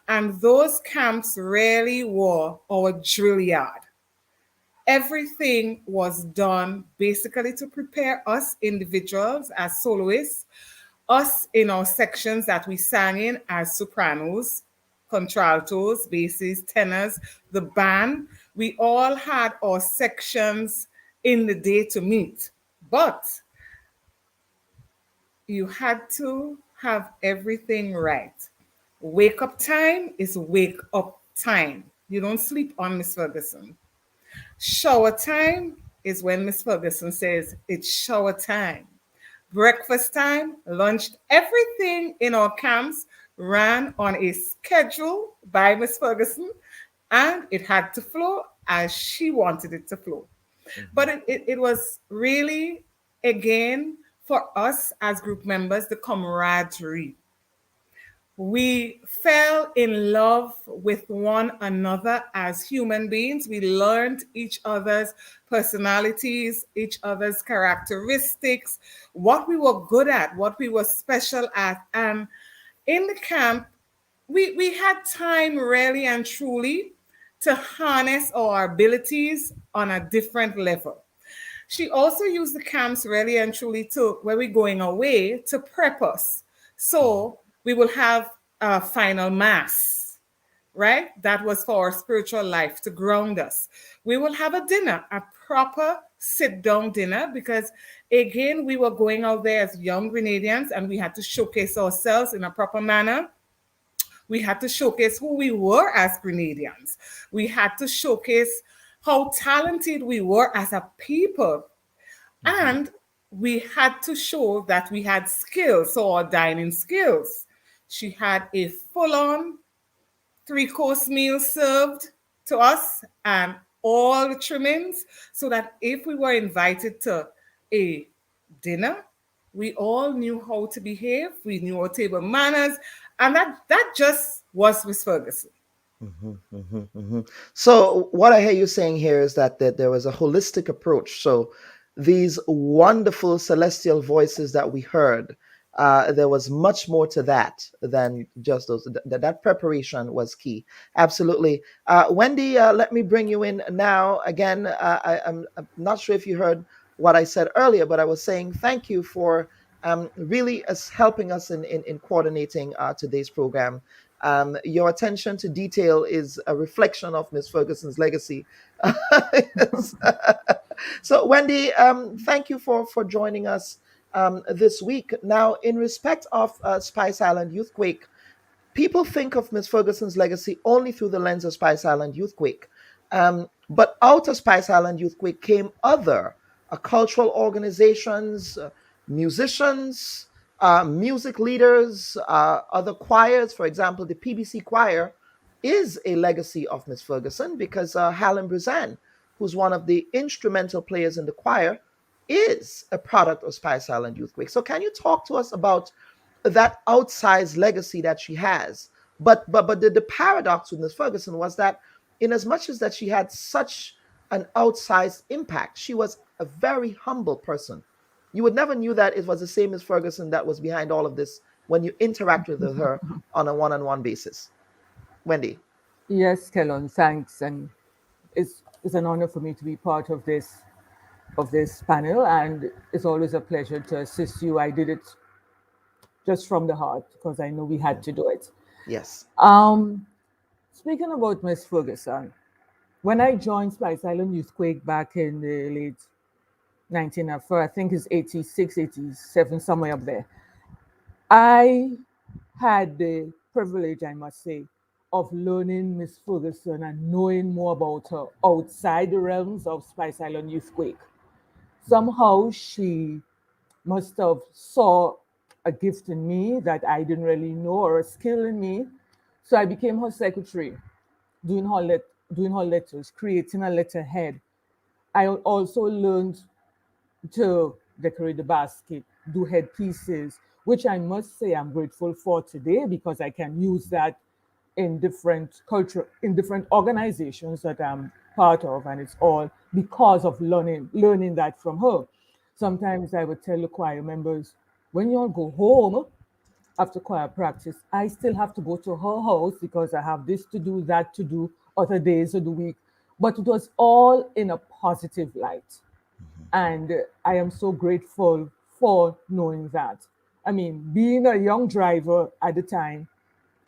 And those camps really were our drill yard. Everything was done basically to prepare us individuals as soloists, us in our sections that we sang in as sopranos, contraltos, basses, tenors, the band. We all had our sections in the day to meet. But you had to have everything right. Wake up time is wake up time. You don't sleep on Miss Ferguson. Shower time is when Miss Ferguson says it's shower time. Breakfast time, lunch, everything in our camps ran on a schedule by Miss Ferguson, and it had to flow as she wanted it to flow. But it was really, again, for us as group members, the camaraderie. We fell in love with one another as human beings. We learned each other's personalities, each other's characteristics, what we were good at, what we were special at. And in the camp, we had time really and truly to harness our abilities on a different level. She also used the camps really and truly to, where we're going away, to prep us. So we will have a final mass, right? That was for our spiritual life to ground us. We will have a dinner, a proper sit-down dinner, because again, we were going out there as young Grenadians and we had to showcase ourselves in a proper manner. We had to showcase who we were as Grenadians. We had to showcase how talented we were as a people. And we had to show that we had skills, so our dining skills. She had a full-on 3-course meal served to us and all the trimmings, so that if we were invited to a dinner, we all knew how to behave. We knew our table manners, and that just was Miss Ferguson. So what I hear you saying here is that there was a holistic approach. So these wonderful celestial voices that we heard, there was much more to that than just those. That preparation was key. Absolutely. Wendy, let me bring you in now. Again, I'm not sure if you heard what I said earlier, but I was saying thank you for really helping us in coordinating today's program. Your attention to detail is a reflection of Miss Ferguson's legacy. Yes. So, Wendy, thank you for joining us this week. Now, in respect of Spice Island Youthquake, people think of Miss Ferguson's legacy only through the lens of Spice Island Youthquake. But out of Spice Island Youthquake came other cultural organizations, musicians, music leaders, other choirs. For example, the PBC choir is a legacy of Miss Ferguson because Helen Brizan, who's one of the instrumental players in the choir, is a product of Spice Island Youthquake. So can you talk to us about that outsized legacy that she has? But the paradox with Miss Ferguson was that in as much as that she had such an outsized impact, she was a very humble person. You would never knew that it was the same Miss Ferguson that was behind all of this when you interacted with her on a one-on-one basis. Wendy. Yes, Kellon, thanks. And it's an honor for me to be part of this panel, and it's always a pleasure to assist you. I did it just from the heart because I know we had to do it. Yes. Speaking about Miss Ferguson, when I joined Spice Island Youthquake back in the late 1994, I think it's 86, 87, somewhere up there, I had the privilege, I must say, of learning Miss Ferguson and knowing more about her outside the realms of Spice Island Youthquake. Somehow she must have saw a gift in me that I didn't really know, or a skill in me. So I became her secretary, doing her letters, creating a letterhead. I also learned to decorate the basket, do headpieces, which I must say I'm grateful for today, because I can use that in different organizations that I'm part of, and it's all because of learning that from her. Sometimes I would tell the choir members, when you all go home after choir practice, I still have to go to her house because I have this to do, that to do, other days of the week. But it was all in a positive light. And I am so grateful for knowing that. I mean, being a young driver at the time,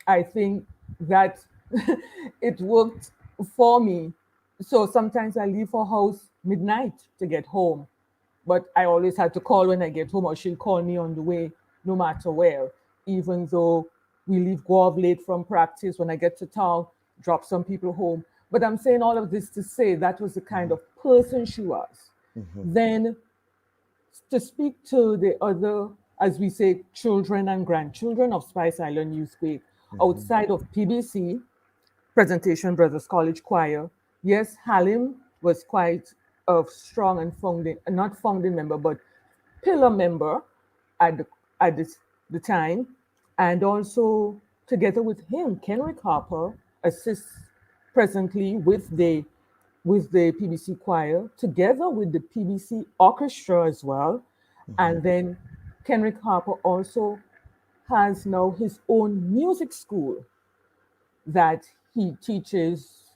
I think that it worked for me. So sometimes I leave her house midnight to get home, but I always had to call when I get home, or she'll call me on the way, no matter where. Even though we go off late from practice, when I get to town, drop some people home. But I'm saying all of this to say that was the kind of person she was. Then to speak to the other, as we say, children and grandchildren of Spice Island Youthquake, outside of PBC, Presentation Brothers College Choir, yes, Halim was quite a strong and not founding member, but pillar member at the time. And also together with him, Kenrick Harper assists presently with the PBC choir, together with the PBC orchestra as well. And then Kenrick Harper also has now his own music school that he teaches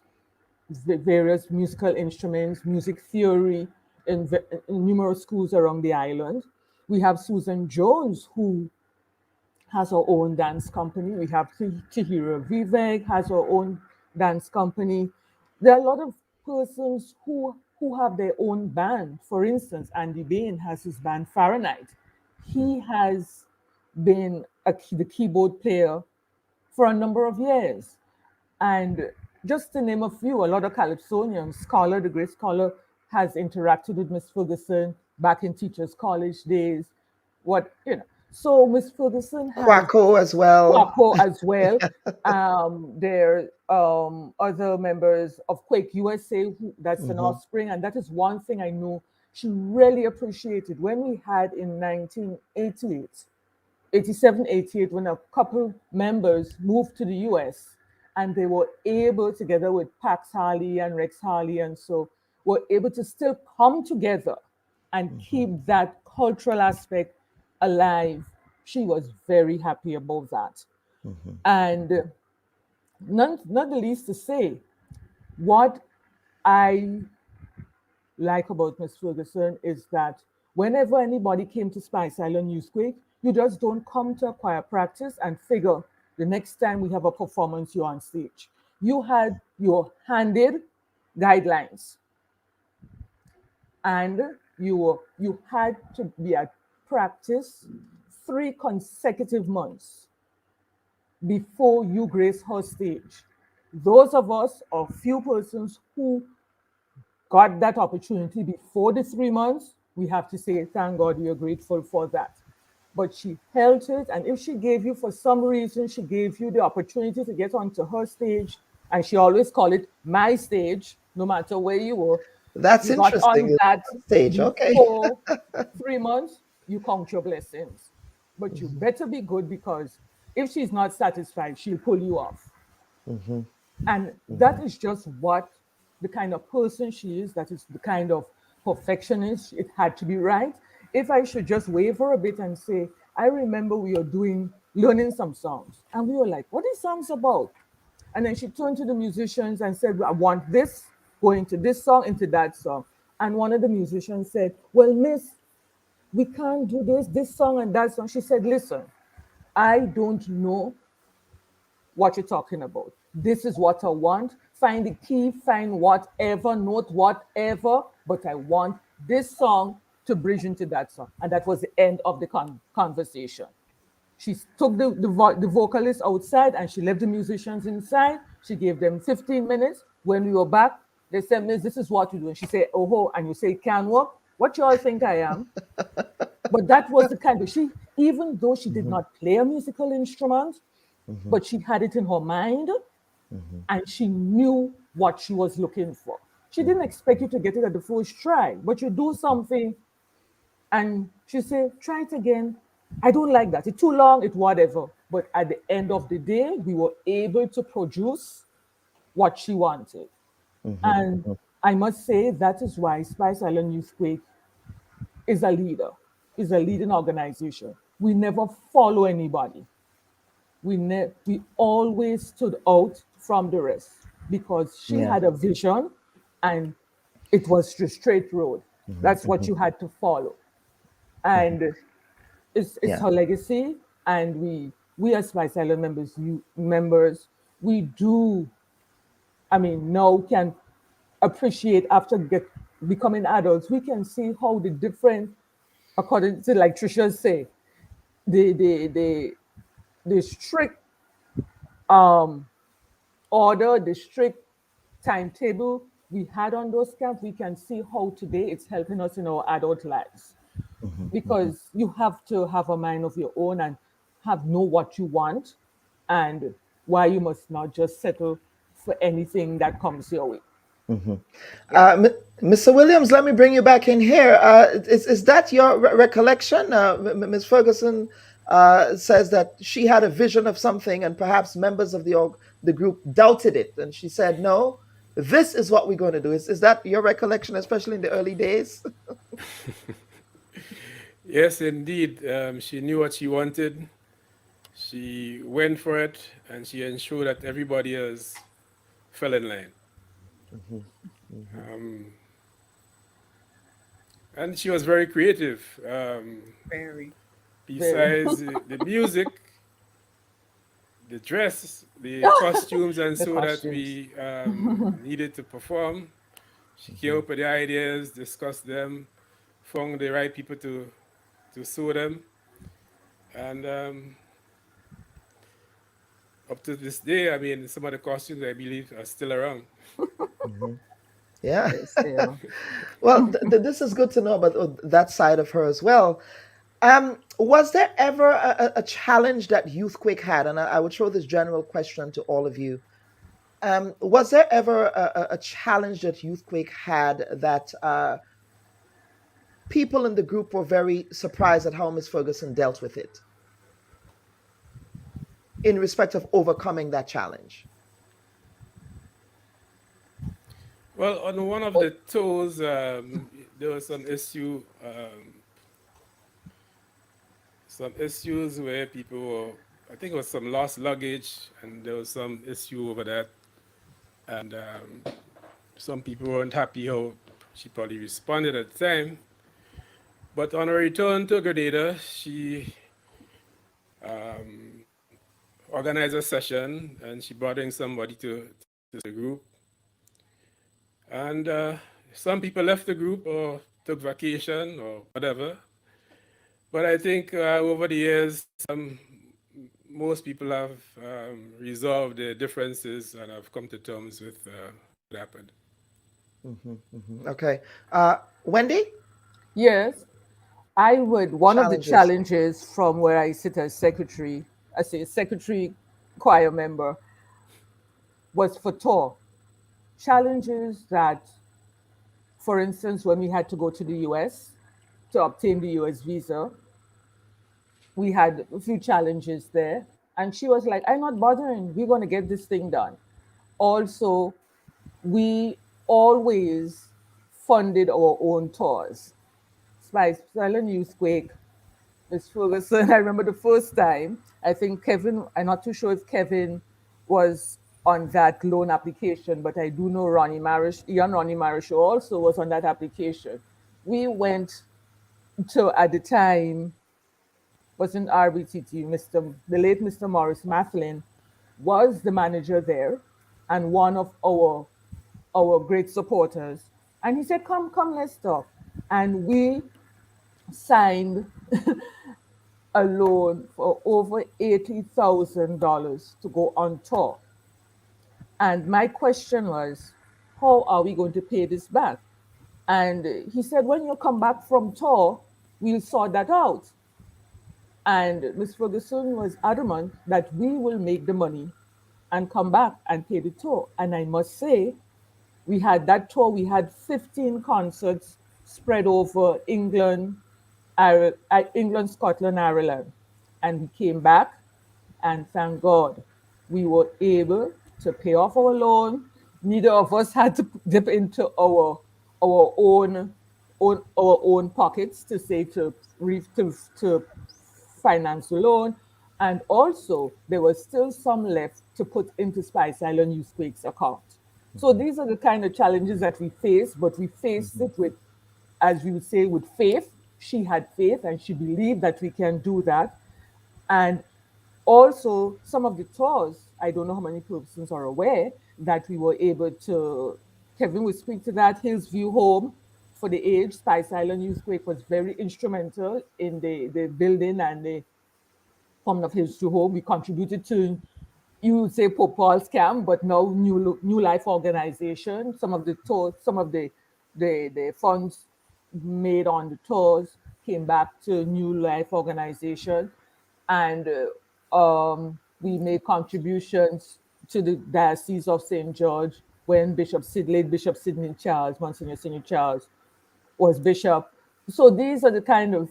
the various musical instruments, music theory in numerous schools around the island. We have Susan Jones, who has her own dance company. We have Chihira Vivek has her own dance company. There are a lot of persons who have their own band. For instance, Andy Bain has his band Fahrenheit. He has been the keyboard player for a number of years. And just to name a few, a lot of Calypsonians, Scholar, the great Scholar, has interacted with Miss Ferguson back in Teachers College days. So Miss Ferguson has Quaco as well. Quaco as well. There other members of Quake USA, that's an offspring, and that is one thing I know she really appreciated when we had in 1988, 87, 88, when a couple members moved to the US, and they were able, together with Pax Harley and Rex Harley, and so were able to still come together and keep that cultural aspect alive. She was very happy about that. And not the least to say, what I like about Miss Ferguson is that whenever anybody came to Spice Island Youthquake, you just don't come to a choir practice and figure the next time we have a performance, you're on stage. You had your handed guidelines, and you had to be at practice 3 consecutive months before you grace her stage. Those of us, or few persons who got that opportunity before the 3 months, we have to say, thank God, we are grateful for that. But she held it, and if she gave you, for some reason, she gave you the opportunity to get onto her stage, and she always called it my stage, no matter where you were. That's you interesting. Got on that stage, okay. For 3 months, you count your blessings. But you better be good, because if she's not satisfied, she'll pull you off. And that is just what the kind of person she is. That is the kind of perfectionist. It had to be right. If I should just waver a bit and say, I remember we were learning some songs, and we were like, what is songs about? And then she turned to the musicians and said, I want this, go into this song, into that song. And one of the musicians said, well, miss, we can't do this song and that song. She said, listen, I don't know what you're talking about. This is what I want. Find the key, find whatever, note whatever, but I want this song to bridge into that song. And that was the end of the conversation. She took the vocalists outside and she left the musicians inside. She gave them 15 minutes. When we were back, they said, Miss, this is what you do. And she said, oh, ho, and you say, it can work. What you all think I am? But that was the kind of, even though she did not play a musical instrument, but she had it in her mind and she knew what she was looking for. She didn't expect you to get it at the first try, but you do something and she said, try it again. I don't like that. It's too long, it's whatever. But at the end of the day, we were able to produce what she wanted. And I must say that is why Spice Island Youthquake is a leader, is a leading organization. We never follow anybody. We always stood out from the rest because she had a vision and it was the straight road. That's what you had to follow. And it's her legacy. And we as Spice Island members, we do, now can appreciate after becoming adults, we can see how the different, according to like Tricia say, the strict order, the strict timetable we had on those camps, we can see how today it's helping us in our adult lives. Because you have to have a mind of your own and know what you want and why you must not just settle for anything that comes your way. Mr. Williams, let me bring you back in here. Is that your recollection? Ms. Ferguson says that she had a vision of something and perhaps members of the group doubted it. And she said, no, this is what we're going to do. Is that your recollection, especially in the early days? Yes, indeed. She knew what she wanted. She went for it, and she ensured that everybody else fell in line. And she was very creative. Very. Besides the music, the dress, the costumes, and so that we needed to perform, she came up with the ideas, discussed them, found the right people to sew them, and up to this day, some of the costumes I believe are still around. Yeah. Well, this is good to know about that side of her as well. Was there ever a challenge that Youthquake had? And I would throw this general question to all of you. Was there ever a challenge that Youthquake had that people in the group were very surprised at how Ms. Ferguson dealt with it in respect of overcoming that challenge? Well, on one of the tours, there was some issues where people were, I think it was some lost luggage, and there was some issue over that. And some people weren't happy how she probably responded at the time. But on her return to Grenada, she organized a session and she brought in somebody to the group. And some people left the group or took vacation or whatever. But I think over the years, most people have resolved their differences and have come to terms with what happened. Okay. Wendy? Yes. One of the challenges from where I sit as secretary choir member, was for tour. Challenges that, for instance, when we had to go to the US to obtain the US visa, we had a few challenges there. And she was like, I'm not bothering, we're going to get this thing done. Also, we always funded our own tours. Spice Island Youthquake, Ms. Ferguson, I remember the first time, I think Kevin, I'm not too sure if Kevin was on that loan application, but I do know Ronnie Marish also was on that application. We went to, at the time, wasn't RBTT, the late Mr. Morris Mathlin was the manager there and one of our great supporters. And he said, come, let's talk. And we signed a loan for over $80,000 to go on tour. And my question was, how are we going to pay this back? And he said, when you come back from tour, we'll sort that out. And Ms. Ferguson was adamant that we will make the money and come back and pay the tour. And I must say, we had that tour, we had 15 concerts spread over England, England, Scotland, Ireland. And we came back, and thank God, we were able to pay off our loan. Neither of us had to dip into our own pockets to say to finance the loan. And also, there was still some left to put into Spice Island Youthquake's account. So these are the kind of challenges that we face, but we faced it with, as we would say, with faith. She had faith and she believed that we can do that. And also, some of the tours, I don't know how many persons are aware, that we were able to, Kevin will speak to that, Hills View Home for the Aged, Spice Island Youthquake was very instrumental in the building and the forming of Hills View Home. We contributed to, you would say, Pope Paul's Camp, but now New Life Organization. Some of the tours, some of the funds made on the tours came back to New Life Organization. And we made contributions to the Diocese of St. George when Bishop Sidney Charles, Monsignor Sidney Charles, was bishop. So these are the kind of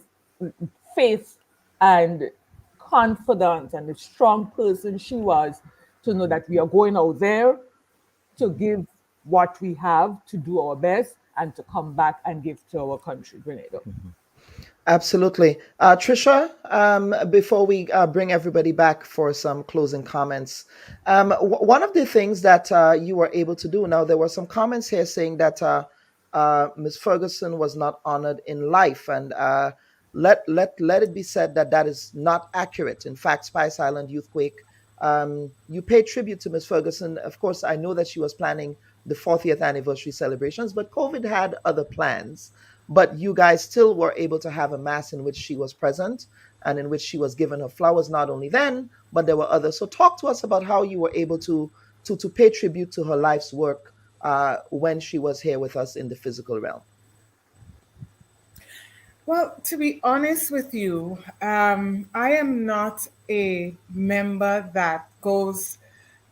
faith and confidence and the strong person she was to know that we are going out there to give what we have, to do our best, and to come back and give to our country, Grenada. Absolutely. Trisha, before we bring everybody back for some closing comments, one of the things that you were able to do, now there were some comments here saying that Ms. Ferguson was not honored in life, and let it be said that that is not accurate. In fact, Spice Island Youthquake, you paid tribute to Ms. Ferguson. Of course, I know that she was planning the 40th anniversary celebrations, but COVID had other plans. But you guys still were able to have a mass in which she was present and in which she was given her flowers, not only then, but there were others. So talk to us about how you were able to pay tribute to her life's work when she was here with us in the physical realm. Well, to be honest with you, I am not a member that goes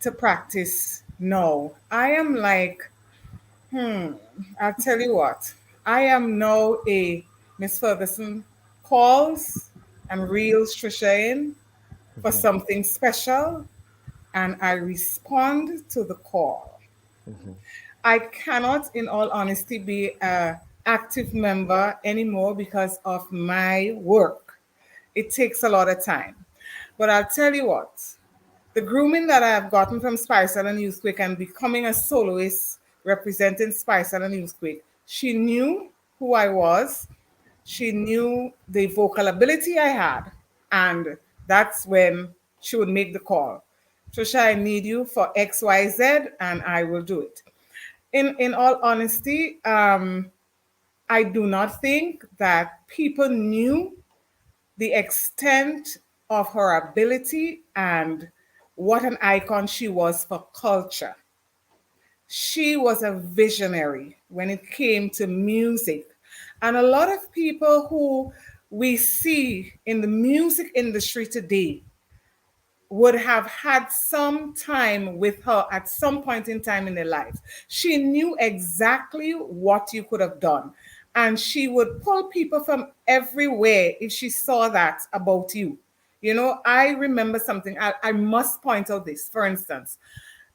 to practice. No, I am like, I'll tell you what. I am now a Miss Ferguson calls and reels Trisha in for something special, and I respond to the call. I cannot, in all honesty, be an active member anymore because of my work. It takes a lot of time. But I'll tell you what, the grooming that I have gotten from Spice Island Youthquake and becoming a soloist representing Spice Island Youthquake, she knew who I was. She knew the vocal ability I had. And that's when she would make the call. Trisha, I need you for X, Y, Z, and I will do it. In all honesty, I do not think that people knew the extent of her ability and what an icon she was for culture. She was a visionary when it came to music. And a lot of people who we see in the music industry today would have had some time with her at some point in time in their lives. She knew exactly what you could have done. And she would pull people from everywhere if she saw that about you. You know, I remember something. I must point out this, for instance.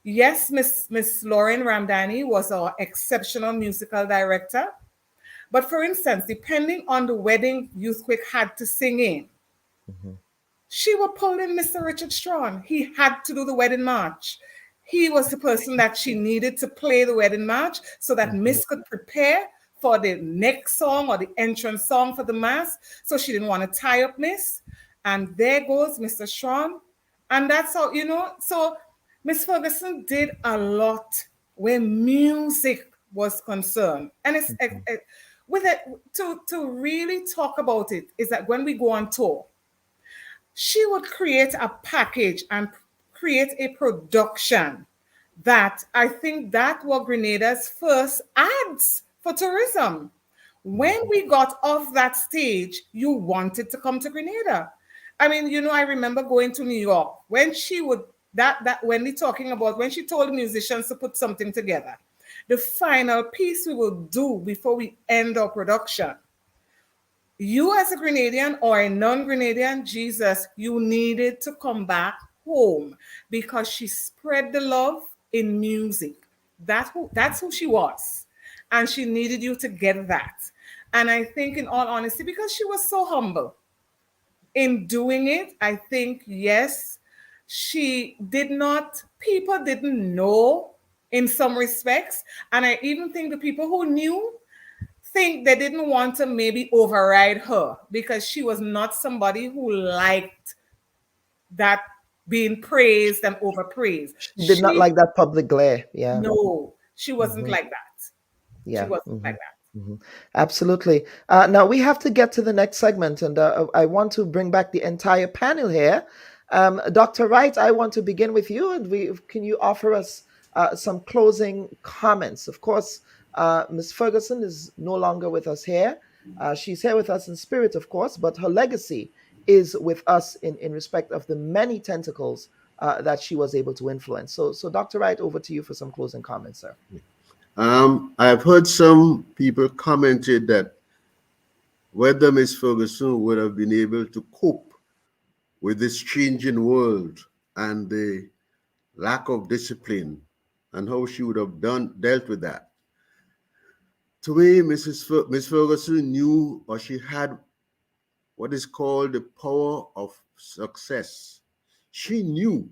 Yes, Miss Lauren Ramdani was our exceptional musical director. But for instance, depending on the wedding Youthquake had to sing in, she would pull in Mr. Richard Strawn. He had to do the wedding march. He was the person that she needed to play the wedding march so that Miss could prepare for the next song or the entrance song for the mass. So she didn't want to tie up Miss. And there goes Mr. Strawn. And that's how, you know, so Miss Ferguson did a lot where music was concerned. And it's with it to really talk about it is that when we go on tour, she would create a package and create a production that I think that were Grenada's first ads for tourism. When we got off that stage, you wanted to come to Grenada. I mean, you know, I remember going to New York when she would that when we talking about when she told the musicians to put something together. The final piece we will do before we end our production. You as a Grenadian or a non-Grenadian, Jesus, you needed to come back home because she spread the love in music. That's who she was. And she needed you to get that. And I think in all honesty, because she was so humble in doing it, I think, yes, people didn't know in some respects. And I even think the people who knew think they didn't want to maybe override her because she was not somebody who liked that being praised and overpraised. She did not like that public glare. Yeah. No, she wasn't like that. Yeah. She wasn't like that. Absolutely. Now we have to get to the next segment, and I want to bring back the entire panel here. Dr. Wright, I want to begin with you, and can you offer us some closing comments? Of course, Ms. Ferguson is no longer with us here. She's here with us in spirit, of course, but her legacy is with us in respect of the many tentacles that she was able to influence. So Dr. Wright, over to you for some closing comments, sir. I've heard some people commented that whether Miss Ferguson would have been able to cope with this changing world and the lack of discipline and how she would have dealt with that. To me, Miss Ferguson knew, or she had, what is called the power of success. She knew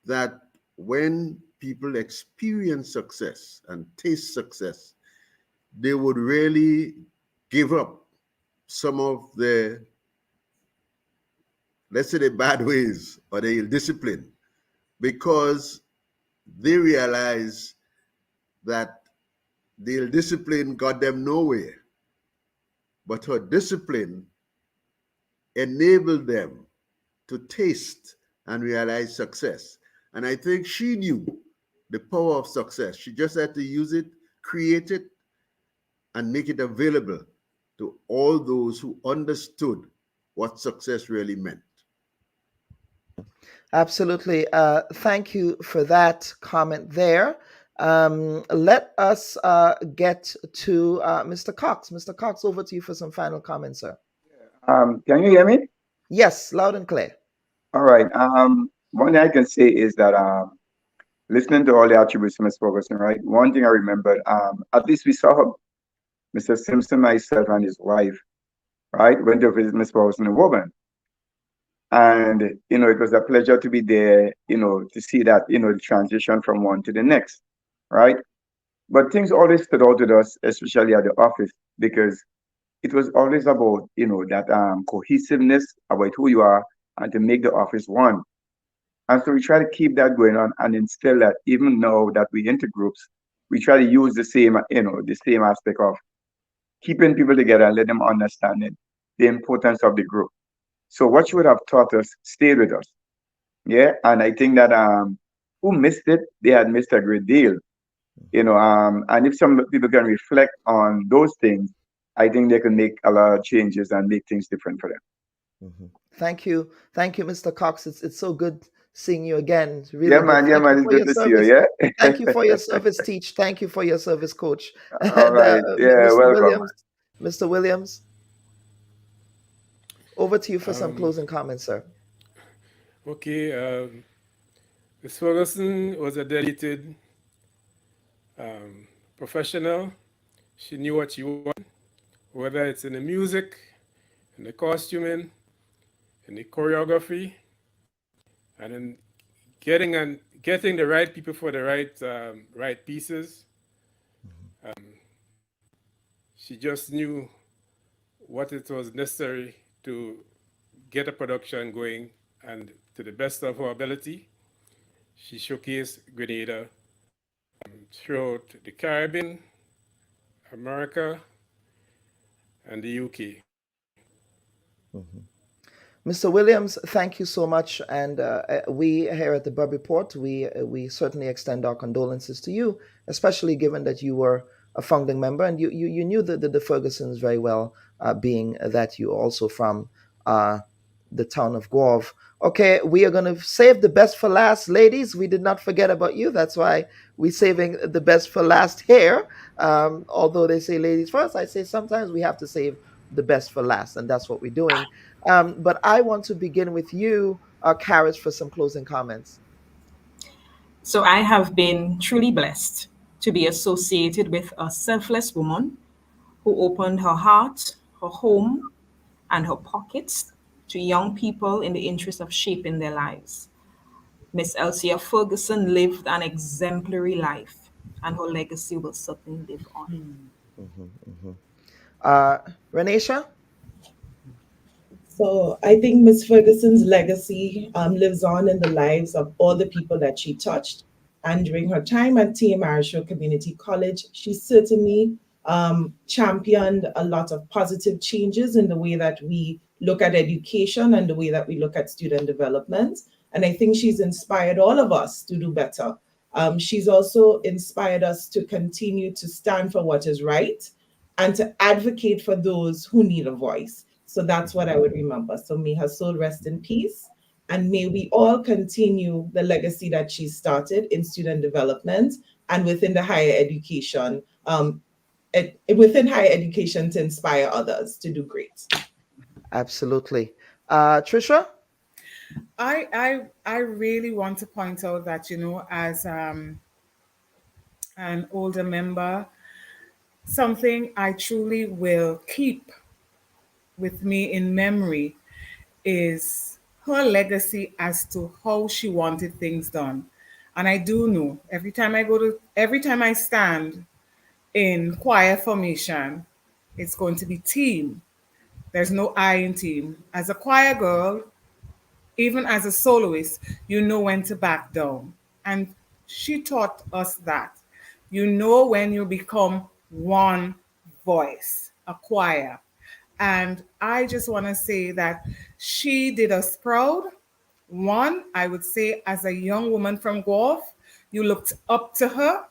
that when people experience success and taste success, they would really give up some of the, let's say, the bad ways or the discipline, because they realize that the discipline got them nowhere. But her discipline enabled them to taste and realize success. And I think she knew the power of success. She just had to use it, create it, and make it available to all those who understood what success really meant. Absolutely. Thank you for that comment there. Let us get to Mr. Cox. Mr. Cox, over to you for some final comments, sir. Can you hear me? Yes, loud and clear. All right. One thing I can say is that listening to all the attributes of Ms. Ferguson, right? One thing I remembered, at least we saw her, Mr. Simpson, myself, and his wife, right, went to visit Ms. Ferguson in Woburn. And, it was a pleasure to be there, to see that, the transition from one to the next, right? But things always stood out with us, especially at the office, because it was always about, that cohesiveness about who you are and to make the office one. And so we try to keep that going on and instill that even now that we enter groups, we try to use the same, the same aspect of keeping people together and let them understand it, the importance of the group. So what you would have taught us stayed with us. Yeah. And I think that who missed it, they had missed a great deal. And if some people can reflect on those things, I think they can make a lot of changes and make things different for them. Thank you, Mr. Cox. It's so good seeing you again. It's really yeah, man. It's good to see you. Yeah. Thank you for your service, Teach. Thank you for your service, Coach. All right. Yeah, welcome. Mr. Williams, over to you for some closing comments, sir. Okay. Ms. Ferguson was a dedicated professional. She knew what she wanted, whether it's in the music, in the costuming, in the choreography, and in getting the right people for the right pieces. She just knew what it was necessary to get a production going, and to the best of her ability, she showcased Grenada throughout the Caribbean, America, and the UK. Mr. Williams, thank you so much. And we here at the Bubb Report, we certainly extend our condolences to you, especially given that you were a founding member and you knew the Fergusons very well, being that you also from the town of Guelph. Okay, we are going to save the best for last, ladies. We did not forget about you. That's why we're saving the best for last here. Although they say ladies first, I say sometimes we have to save the best for last, and that's what we're doing. But I want to begin with you, Karis, for some closing comments. So I have been truly blessed to be associated with a selfless woman who opened her heart, her home, and her pockets to young people in the interest of shaping their lives. Miss Elsia Ferguson lived an exemplary life, and her legacy will certainly live on. Renisha? So I think Miss Ferguson's legacy lives on in the lives of all the people that she touched. And during her time at T.A. Marshall Community College, she certainly championed a lot of positive changes in the way that we look at education and the way that we look at student development. And I think she's inspired all of us to do better. She's also inspired us to continue to stand for what is right and to advocate for those who need a voice. So that's what I would remember. So may her soul rest in peace. And may we all continue the legacy that she started in student development and within the higher education, within higher education to inspire others to do great. Absolutely. Trisha? I really want to point out that, as an older member, something I truly will keep with me in memory is her legacy as to how she wanted things done. And I do know every time I stand in choir formation, it's going to be team. There's no I in team. As a choir girl, even as a soloist, you know when to back down. And she taught us that. You know when you become one voice, a choir. And I just want to say that she did us proud. One, I would say, as a young woman from Guelph, you looked up to her.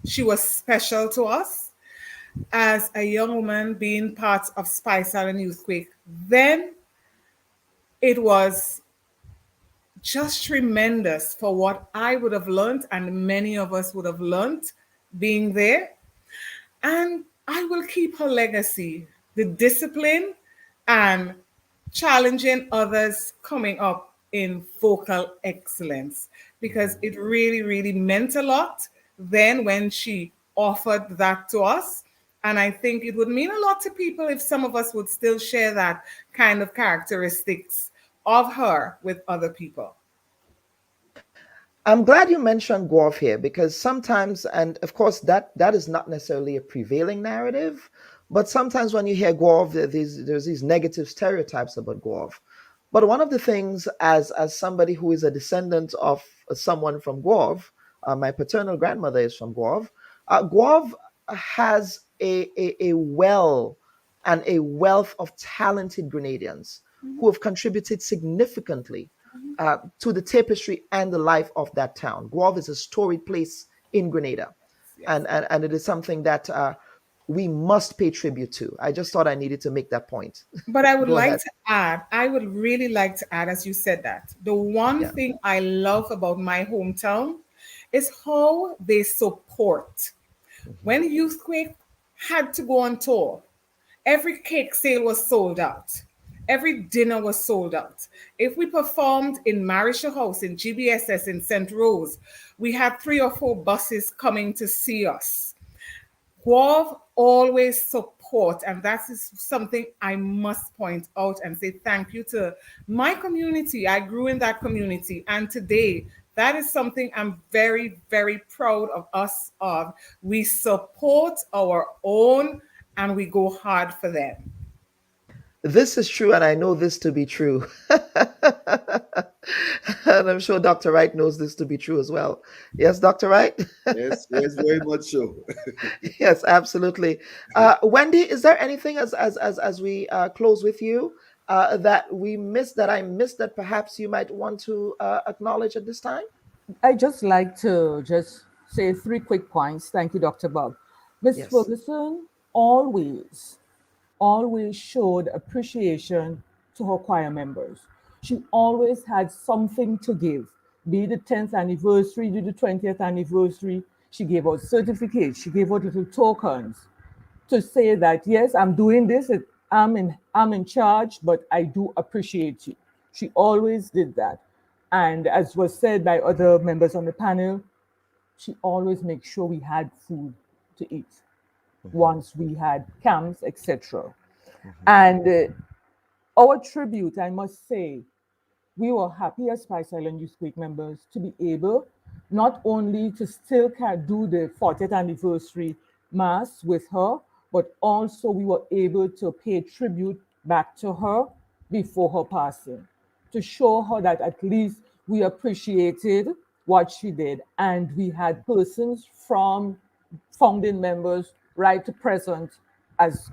She was special to us. As a young woman being part of Spice Island Youthquake, then it was just tremendous for what I would have learned and many of us would have learned being there. And I will keep her legacy, the discipline and challenging others coming up in vocal excellence, because it really, really meant a lot then when she offered that to us. And I think it would mean a lot to people if some of us would still share that kind of characteristics of her with other people. I'm glad you mentioned Guelph here, because sometimes, and of course that is not necessarily a prevailing narrative, but sometimes when you hear Guelph, there's these negative stereotypes about Guelph. But one of the things, as somebody who is a descendant of someone from Guelph, my paternal grandmother is from Guelph. Guelph has a well and a wealth of talented Grenadians who have contributed significantly to the tapestry and the life of that town. Guelph is a storied place in Grenada, and it is something that we must pay tribute to. I just thought I needed to make that point. But I would I would really like to add, as you said that, the one thing I love about my hometown is how they support. When Youthquake had to go on tour, every cake sale was sold out. Every dinner was sold out. If we performed in Marisha House, in GBSS, in St. Rose, we had 3 or 4 buses coming to see us. Guelph always support, and that is something I must point out and say thank you to my community. I grew in that community, and today that is something I'm very, very proud of us of. We support our own and we go hard for them. This is true, and I know this to be true. And I'm sure Dr. Wright knows this to be true as well. Yes, Dr. Wright? Yes, very much so. Yes, absolutely. Wendy, is there anything as we close with you that we missed, that I missed, that perhaps you might want to acknowledge at this time? I just like to just say 3 quick points. Thank you, Dr. Bob. Ms. Ferguson always showed appreciation to her choir members. She always had something to give, be it the 10th anniversary, be the 20th anniversary. She gave out certificates, she gave out little tokens to say that, yes, I'm doing this, I'm in charge, but I do appreciate you. She always did that. And as was said by other members on the panel, she always made sure we had food to eat once we had camps, etc. And our tribute, I must say, we were happy as Spice Island Youthquake members to be able not only to still do the 40th anniversary mass with her, but also we were able to pay tribute back to her before her passing, to show her that at least we appreciated what she did. And we had persons from founding members right to present, as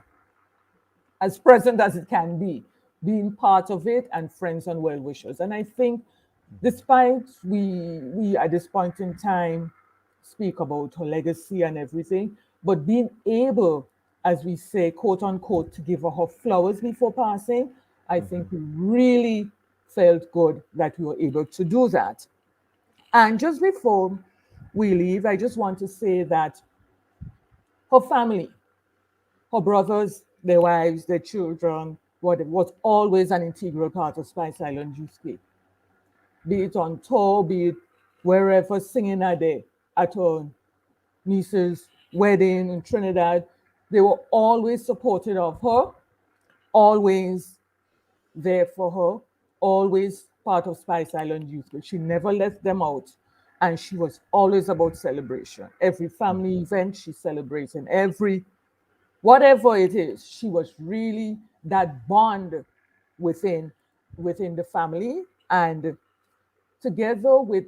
present as it can be, being part of it, and friends and well-wishers. And I think despite we at this point in time speak about her legacy and everything, but being able, as we say, quote unquote, to give her flowers before passing, I think we really felt good that we were able to do that. And just before we leave, I just want to say that her family, her brothers, their wives, their children, was always an integral part of Spice Island Youthquake. Be it on tour, be it wherever, singing at her niece's wedding in Trinidad, they were always supportive of her, always there for her, always part of Spice Island Youthquake. She never left them out, and she was always about celebration. Every family event she celebrated, whatever it is, she was really that bond within the family. And together with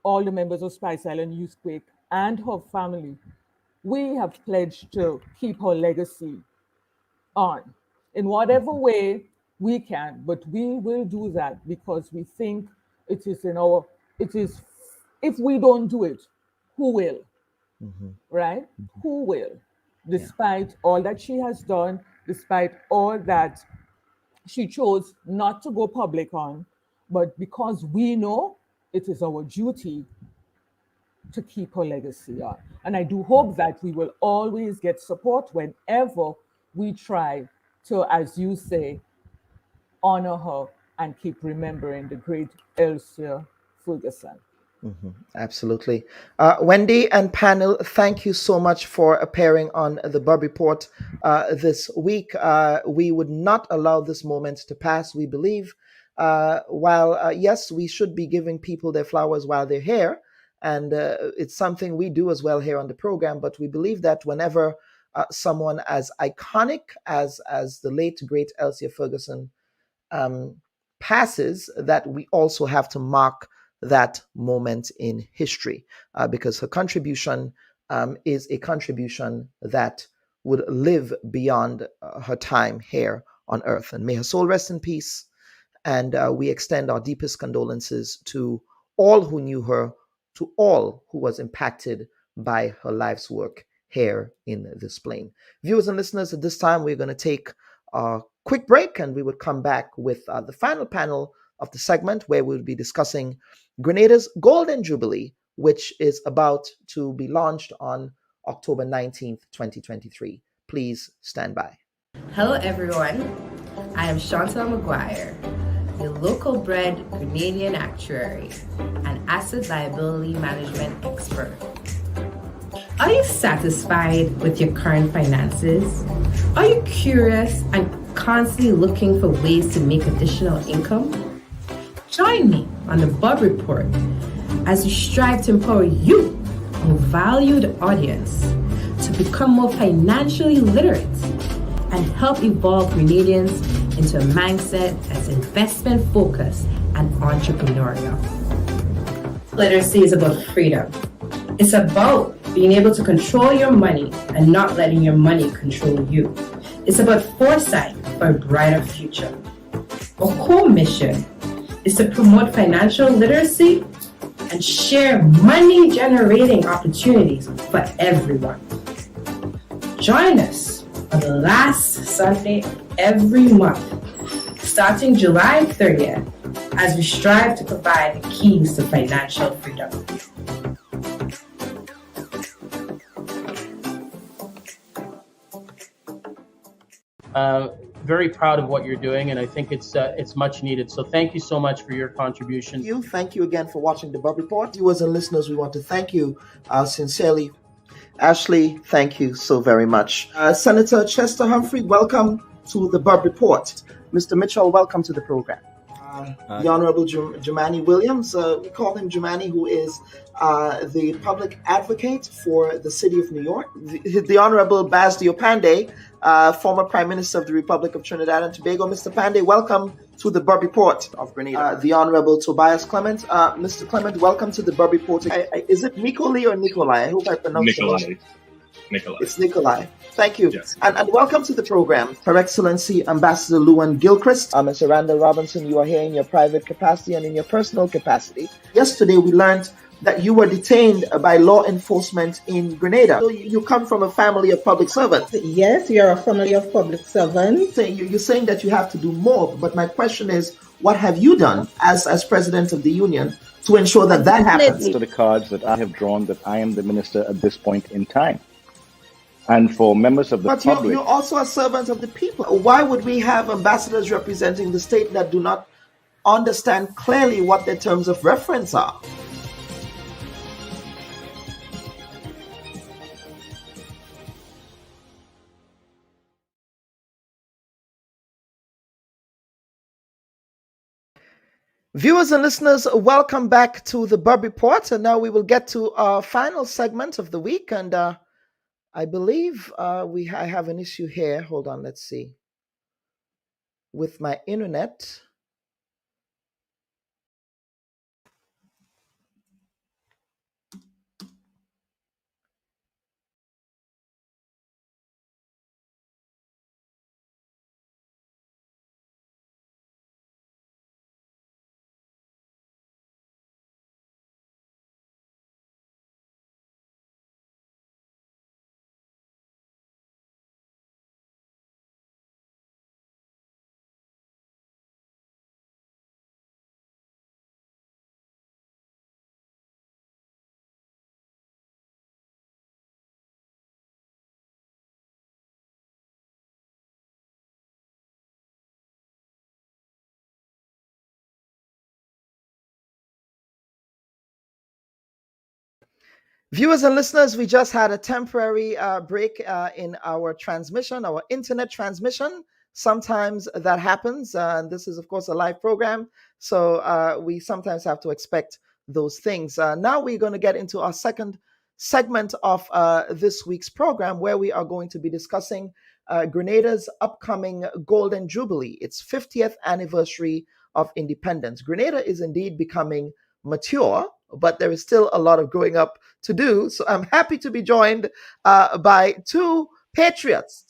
all the members of Spice Island Youthquake and her family, we have pledged to keep her legacy on in whatever way we can, but we will do that because we think it is if we don't do it, who will? Right? Who will? Despite all that she has done, despite all that she chose not to go public on, but because we know it is our duty to keep her legacy on. And I do hope that we will always get support whenever we try to, as you say, honor her and keep remembering the great Elsia Ferguson. Absolutely. Wendy and panel, thank you so much for appearing on the Bubb Report this week. We would not allow this moment to pass, we believe. While, yes, we should be giving people their flowers while they're here, and it's something we do as well here on the program, but we believe that whenever someone as iconic as the late, great Elsia Ferguson passes, that we also have to mark that moment in history, because her contribution is a contribution that would live beyond her time here on earth. And may her soul rest in peace. And we extend our deepest condolences to all who knew her, to all who was impacted by her life's work here in this plane. Viewers and listeners, at this time, we're going to take a quick break, and we would come back with the final panel of the segment, where we'll be discussing Grenada's Golden Jubilee, which is about to be launched on October 19th, 2023. Please stand by. Hello, everyone. I am Chantal McGuire, your local bred Grenadian actuary and asset liability management expert. Are you satisfied with your current finances? Are you curious and constantly looking for ways to make additional income? Join me on the Bubb Report as we strive to empower you, our valued audience, to become more financially literate and help evolve Grenadians into a mindset that's investment focused and entrepreneurial. Literacy is about freedom. It's about being able to control your money and not letting your money control you. It's about foresight for a brighter future. Our core mission is to promote financial literacy and share money-generating opportunities for everyone. Join us on the last Sunday every month, starting July 30th, as we strive to provide the keys to financial freedom. Very proud of what you're doing, and I think it's much needed. So thank you so much for your contribution. Thank you again for watching the Bubb Report. Viewers and listeners, we want to thank you sincerely. Ashley, thank you so very much. Senator Chester Humphrey, welcome to the Bubb Report. Mr. Mitchell, welcome to the program. The Honorable Jumani Williams, we call him Jumani, who is the public advocate for the city of New York. The Honorable Baz Diopande, former Prime Minister of the Republic of Trinidad and Tobago. Mr. Pandey, welcome to the Bubb Report of Grenada. The Honorable Tobias Clement. Mr. Clement, welcome to the Bubb Report. Is it Nikoli or Nikolai? I hope I pronounced it right. Nikolai. It's Nikolai. Thank you. Yes. And welcome to the program, Her Excellency Ambassador Luan Gilchrist. Ms. Randall Robinson, you are here in your private capacity and in your personal capacity. Yesterday, we learned that you were detained by law enforcement in Grenada. So you come from a family of public servants. Yes, we are a family of public servants. So you're saying that you have to do more, but my question is, what have you done as President of the Union to ensure that that happens? To the cards that I have drawn, that I am the minister at this point in time. And for members of the public... But you're also a servant of the people. Why would we have ambassadors representing the state that do not understand clearly what their terms of reference are? Viewers and listeners, welcome back to the Bubb Report. And now we will get to our final segment of the week. And I believe I have an issue here. Hold on, let's see. With my internet. Viewers and listeners, we just had a temporary break in our transmission, our internet transmission. Sometimes that happens. And this is, of course, a live program. So we sometimes have to expect those things. Now we're going to get into our second segment of this week's program, where we are going to be discussing Grenada's upcoming Golden Jubilee, its 50th anniversary of independence. Grenada is indeed becoming mature, but there is still a lot of growing up to do. So I'm happy to be joined by two patriots,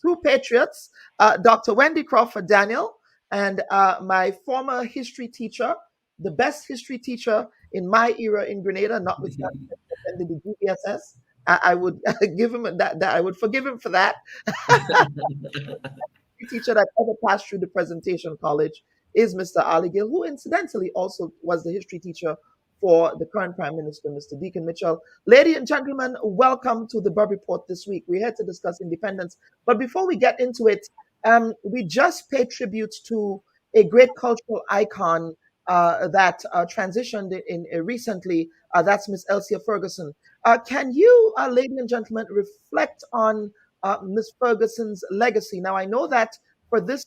Dr. Wendy Crawford Daniel and my former history teacher, the best history teacher in my era in Grenada, notwithstanding the GBSS. I would give him that. I would forgive him for that. Teacher that ever passed through the Presentation College is Mr. Ali Gill, who incidentally also was the history teacher for the current Prime Minister, Mr. Deacon Mitchell. Ladies and gentlemen, welcome to the Bubb Report this week. We're here to discuss independence. But before we get into it, we just paid tribute to a great cultural icon that transitioned in recently. That's Miss Elsia Ferguson. Can you, ladies and gentlemen, reflect on Miss Ferguson's legacy? Now, I know that for the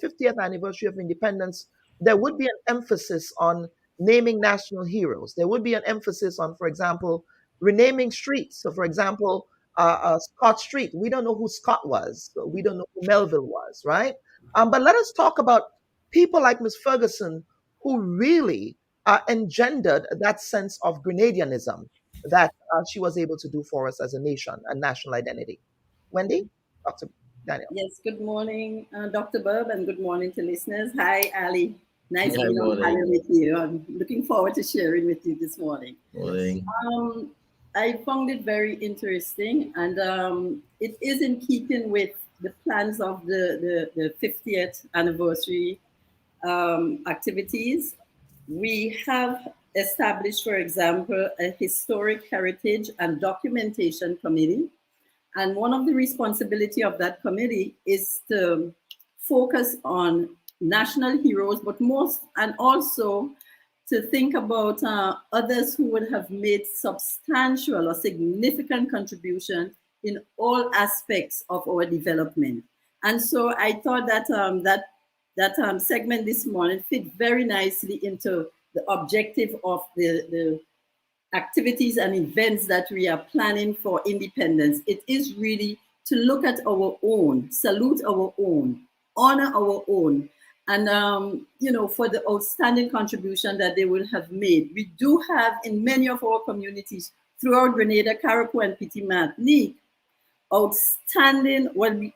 50th anniversary of independence, there would be an emphasis on naming national heroes. There would be an emphasis on, for example, renaming streets. So, for example, Scott Street. We don't know who Scott was. So we don't know who Melville was, right? But let us talk about people like Miss Ferguson, who really engendered that sense of Grenadianism that she was able to do for us as a nation, a national identity. Wendy? Dr. Daniel. Yes, good morning, Dr. Bubb, and good morning to listeners. Hi, Ali. Nice Hi, being on morning. panel with you. I'm looking forward to sharing with you this morning. Morning. I found it very interesting, and it is in keeping with the plans of the 50th anniversary activities. We have established, for example, a historic heritage and documentation committee. And one of the responsibility of that committee is to focus on national heroes, but also to think about others who would have made substantial or significant contribution in all aspects of our development. And so I thought that that segment this morning fit very nicely into the objective of the activities and events that we are planning for independence. It is really to look at our own, salute our own, honor our own, and for the outstanding contribution that they will have made. We do have in many of our communities throughout Grenada, Carriacou, and Petit Martinique, outstanding, we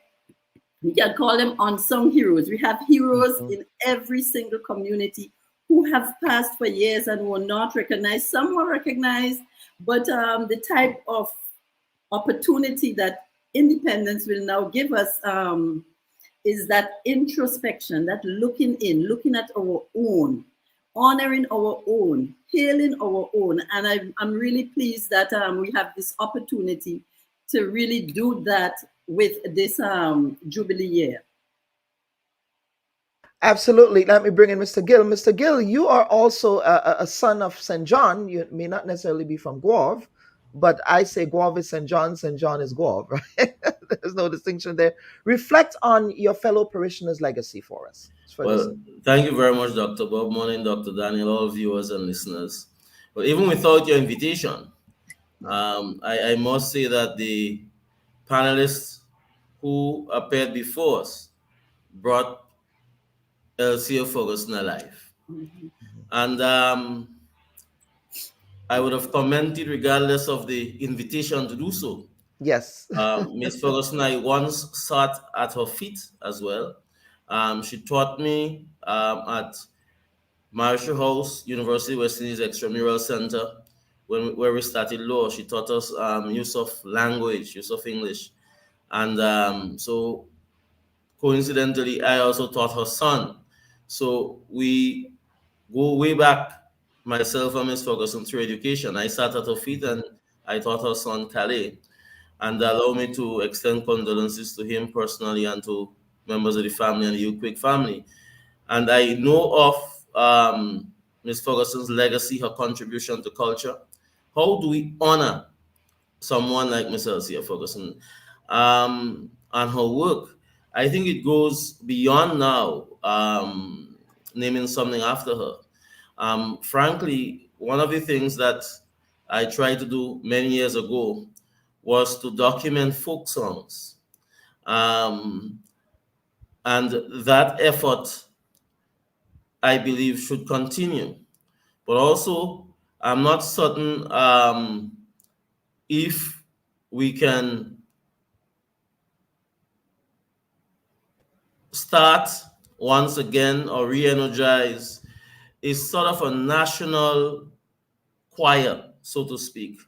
can call them unsung heroes. We have heroes in every single community who have passed for years and were not recognized. Some were recognized, but the type of opportunity that independence will now give us is that introspection, that looking in, looking at our own, honoring our own, hailing our own. And I'm really pleased that we have this opportunity to really do that with this Jubilee year. Absolutely. Let me bring in Mr. Gill. Mr. Gill, you are also a son of St. John. You may not necessarily be from Guave, but I say Guave is St. John is Guave, right? There's no distinction there. Reflect on your fellow parishioners' legacy for us. Well, thank you very much, Dr. Bob. Morning, Dr. Daniel, all viewers and listeners. But even without your invitation, I must say that the panelists who appeared before us brought Elsia Ferguson alive. And I would have commented regardless of the invitation to do so. Yes. Miss Ferguson, I once sat at her feet as well. She taught me at Marshall House, University of West Indies Extramural Center, where we started law. She taught us use of language, use of English. And so coincidentally, I also taught her son. So we go way back, myself and Miss Ferguson, through education. I sat at her feet and I taught her son Calais. And allow me to extend condolences to him personally and to members of the family and the Youthquake family. And I know of Ms. Ferguson's legacy, her contribution to culture. How do we honor someone like Ms. Elsia Ferguson and her work? I think it goes beyond now naming something after her. Frankly, one of the things that I tried to do many years ago was to document folk songs. And that effort, I believe, should continue. But also, I'm not certain if we can start once again or re-energize is sort of a national choir, so to speak.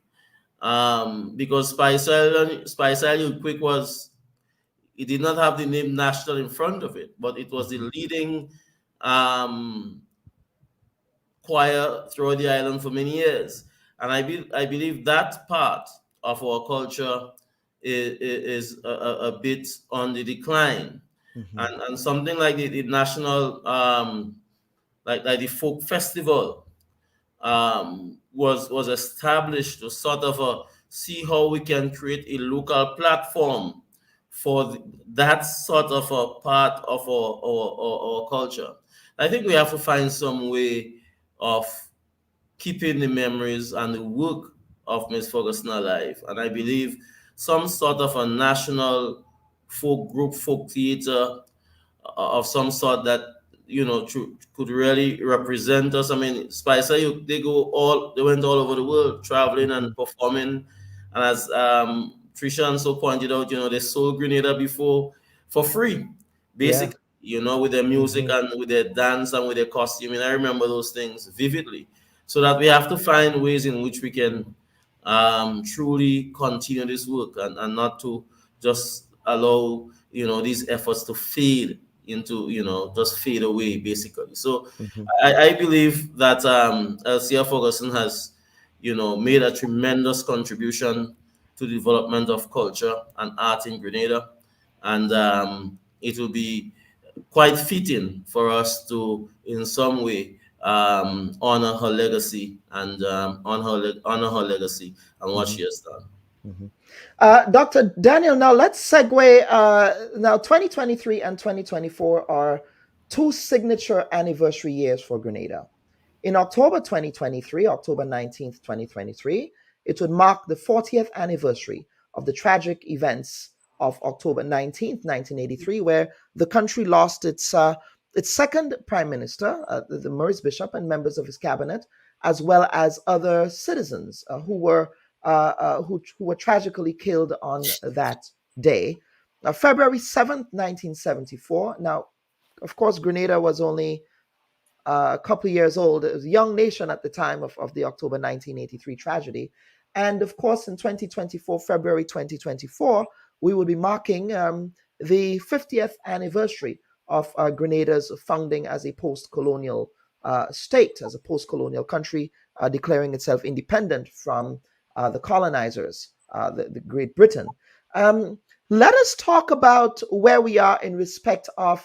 Because Spice Island Youthquake was, it did not have the name national in front of it, but it was the leading choir throughout the island for many years. And I believe that part of our culture is a bit on the decline. And something like the national, like the folk festival was established to sort of see how we can create a local platform for that sort of a part of our culture. I think we have to find some way of keeping the memories and the work of Ms. Ferguson alive. And I believe some sort of a national folk group, folk theater of some sort that, you know, could really represent us. I mean, Spicer, they went all over the world traveling and performing. And as Trisha so pointed out, you know, they sold Grenada before for free. Basically, you know, with their music and with their dance and with their costume. And I remember those things vividly. So that we have to find ways in which we can truly continue this work and not to just allow, you know, these efforts to fade into, you know, just fade away basically. So I believe that Elsia Ferguson has, you know, made a tremendous contribution to the development of culture and art in Grenada, and it will be quite fitting for us to, in some way, honor her legacy and honor her legacy and what she has done. Dr. Daniel, now let's segue. Now, 2023 and 2024 are two signature anniversary years for Grenada. In October 2023, October 19th, 2023, it would mark the 40th anniversary of the tragic events of October 19th, 1983, where the country lost its second prime minister, the Maurice Bishop, and members of his cabinet, as well as other citizens who were tragically killed on that day. Now, February 7th, 1974. Now, of course, Grenada was only a couple of years old. It was a young nation at the time of the October 1983 tragedy. And of course, in 2024, February 2024, we will be marking the 50th anniversary of Grenada's founding as a post-colonial state, as a post-colonial country, declaring itself independent from the colonizers, the Great Britain. Let us talk about where we are in respect of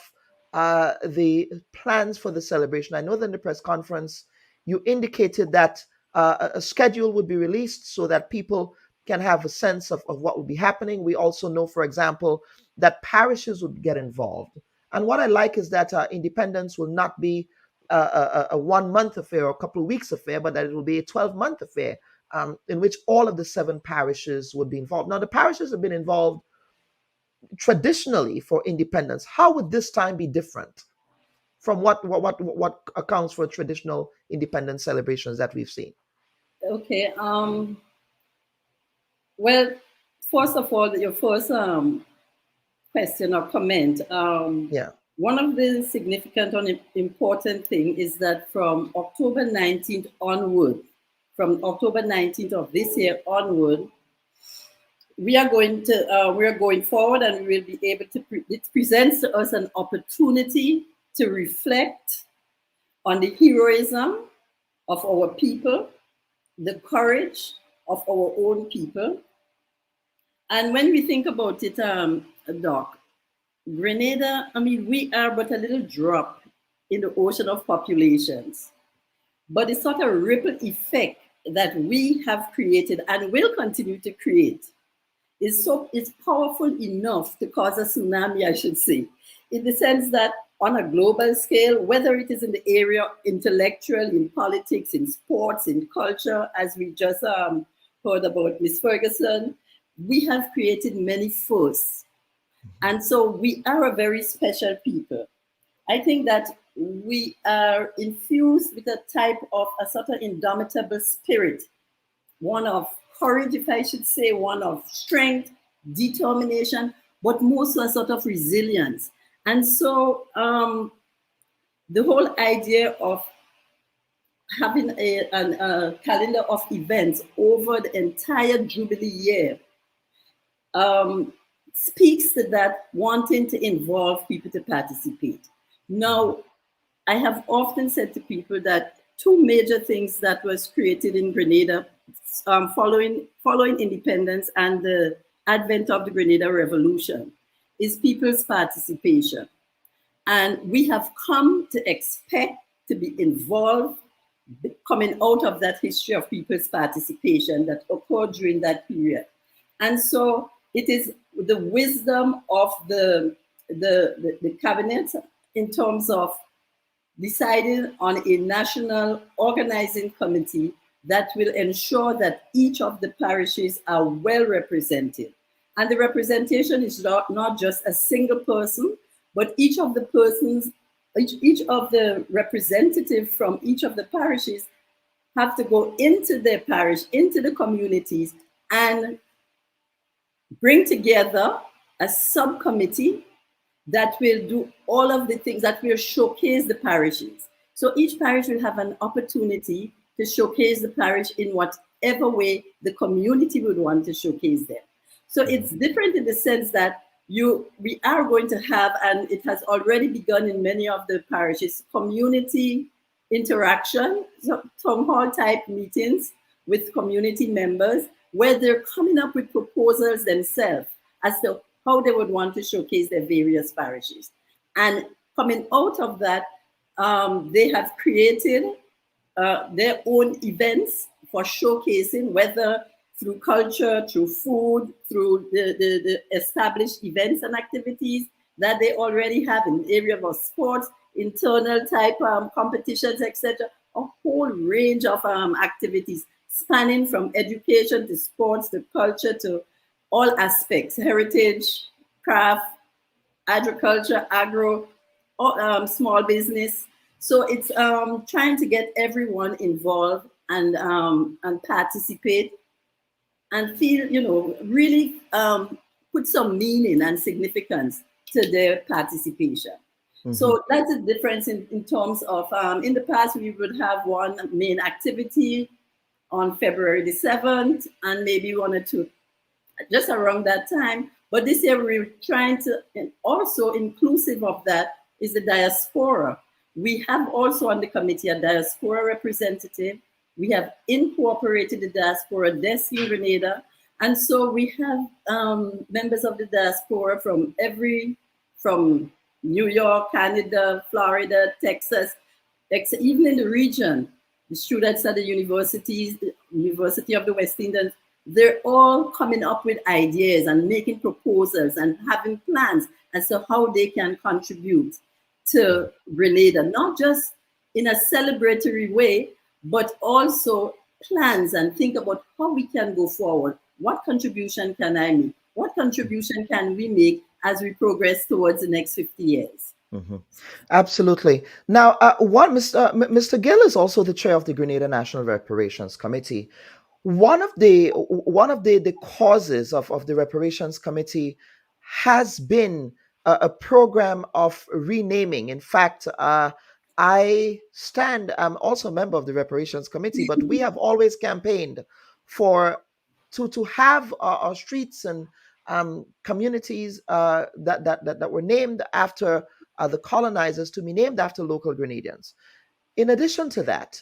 the plans for the celebration. I know that in the press conference, you indicated that a schedule would be released so that people can have a sense of what would be happening. We also know, for example, that parishes would get involved. And what I like is that independence will not be a 1 month affair or a couple of weeks affair, but that it will be a 12-month affair in which all of the 7 parishes would be involved. Now, the parishes have been involved traditionally for independence. How would this time be different from what accounts for traditional independence celebrations that we've seen? Okay. Well, first of all, your first question or comment. One of the significant and important thing is that from October 19th onward, from October 19th of this year onward, we are going forward, and we will be able to, it presents to us an opportunity to reflect on the heroism of our people, the courage of our own people. And when we think about it, Doc, Grenada, I mean, we are but a little drop in the ocean of populations, but it's sort of ripple effect that we have created and will continue to create is powerful enough to cause a tsunami, I should say, in the sense that on a global scale, whether it is in the area intellectual, in politics, in sports, in culture, as we just heard about Ms. Ferguson, we have created many firsts. And so we are a very special people. I think that we are infused with a type of a sort of indomitable spirit, one of courage, if I should say, one of strength, determination, but more so a sort of resilience. And so the whole idea of having a calendar of events over the entire Jubilee year speaks to that wanting to involve people to participate. Now, I have often said to people that 2 major things that was created in Grenada following independence and the advent of the Grenada Revolution is people's participation. And we have come to expect to be involved coming out of that history of people's participation that occurred during that period. And so it is the wisdom of the cabinet in terms of deciding on a national organizing committee that will ensure that each of the parishes are well represented. And the representation is not just a single person, but each of the persons, each of the representatives from each of the parishes have to go into their parish, into the communities, and bring together a subcommittee that will do all of the things that will showcase the parishes. So each parish will have an opportunity to showcase the parish in whatever way the community would want to showcase them. So it's different in the sense that we are going to have, and it has already begun in many of the parishes, community interaction, so town hall type meetings with community members where they're coming up with proposals themselves as to how they would want to showcase their various parishes. And coming out of that, they have created their own events for showcasing, whether through culture, through food, through the established events and activities that they already have in the area of sports, internal type competitions, etc. A whole range of activities spanning from education to sports to culture to all aspects, heritage, craft, agriculture, agro, small business. So it's trying to get everyone involved and participate and feel, really put some meaning and significance to their participation. So that's a difference in terms of, in the past, we would have one main activity on February the 7th and maybe one or two just around that time. But this year we're trying to, and also inclusive of that is the diaspora. We have also on the committee a diaspora representative. We have incorporated the diaspora desk in Grenada. And so we have members of the diaspora from New York, Canada, Florida, Texas, even in the region. The students at the universities, the University of the West Indies, they're all coming up with ideas and making proposals and having plans as to how they can contribute to Grenada, not just in a celebratory way, but also plans and think about how we can go forward. What contribution can I make? What contribution can we make as we progress towards the next 50 years? Absolutely. Now, Mr. Gill is also the chair of the Grenada National Reparations Committee. One of the causes of the Reparations Committee has been a program of renaming. In fact, I'm also a member of the Reparations Committee, but we have always campaigned to have our streets and communities that were named after the colonizers to be named after local Grenadians. In addition to that,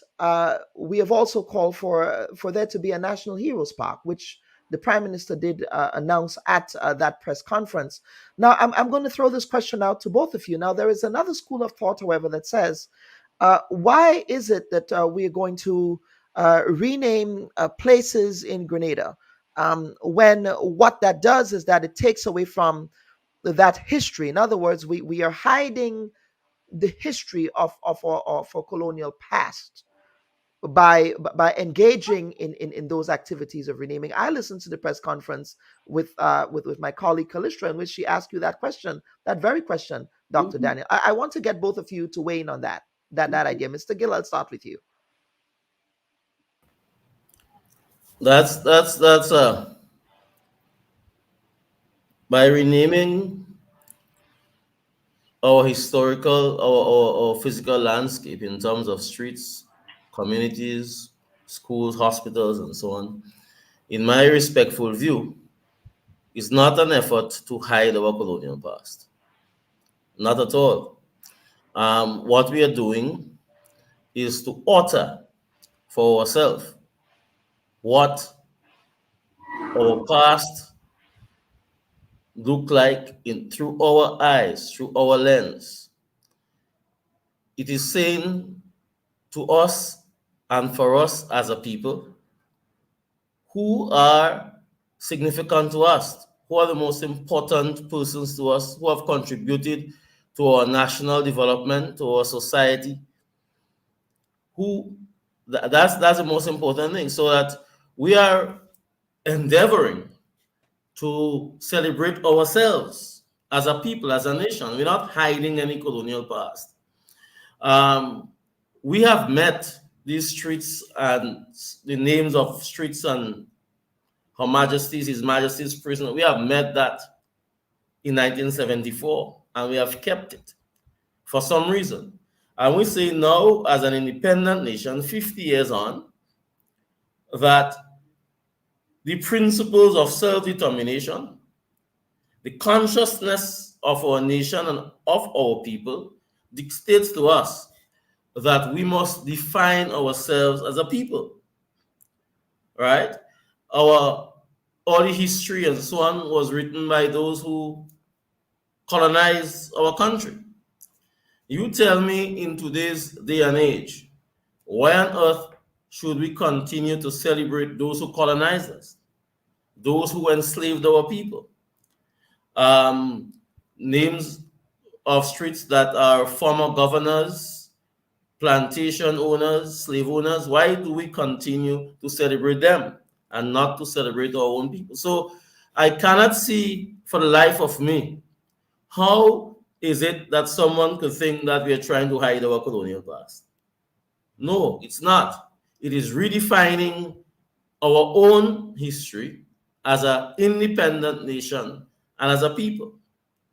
we have also called for there to be a National Heroes Park, which the Prime Minister did announce at that press conference. Now, I'm going to throw this question out to both of you. Now, there is another school of thought, however, that says, why is it that we are going to rename places in Grenada when what that does is that it takes away from that history? In other words, we are hiding the history of our colonial past by engaging in those activities of renaming. I listened to the press conference with my colleague Kalistra, in which she asked you that very question, Dr. Daniel. I want to get both of you to weigh in on that idea. Mr. Gill, I'll start with you. That's by renaming our historical, our physical landscape in terms of streets, communities, schools, hospitals, and so on, in my respectful view, is not an effort to hide our colonial past. Not at all. What we are doing is to alter for ourselves what our past look like through our eyes, through our lens. It is saying to us and for us as a people who are significant to us, who are the most important persons to us, who have contributed to our national development, to our society, that's the most important thing, so that we are endeavoring to celebrate ourselves as a people, as a nation. We're not hiding any colonial past. We have met these streets and the names of streets and Her Majesty's, His Majesty's prison. We have met that in 1974. and we have kept it for some reason. And we say now, as an independent nation, 50 years on, that the principles of self-determination, the consciousness of our nation and of our people dictates to us that we must define ourselves as a people, right? Our early history and so on was written by those who colonized our country. You tell me, in today's day and age, why on earth should we continue to celebrate those who colonized us, those who enslaved our people? Names of streets that are former governors, plantation owners, slave owners, why do we continue to celebrate them and not to celebrate our own people? So I cannot see for the life of me, how is it that someone could think that we are trying to hide our colonial past? No, it's not. It is redefining our own history as an independent nation and as a people.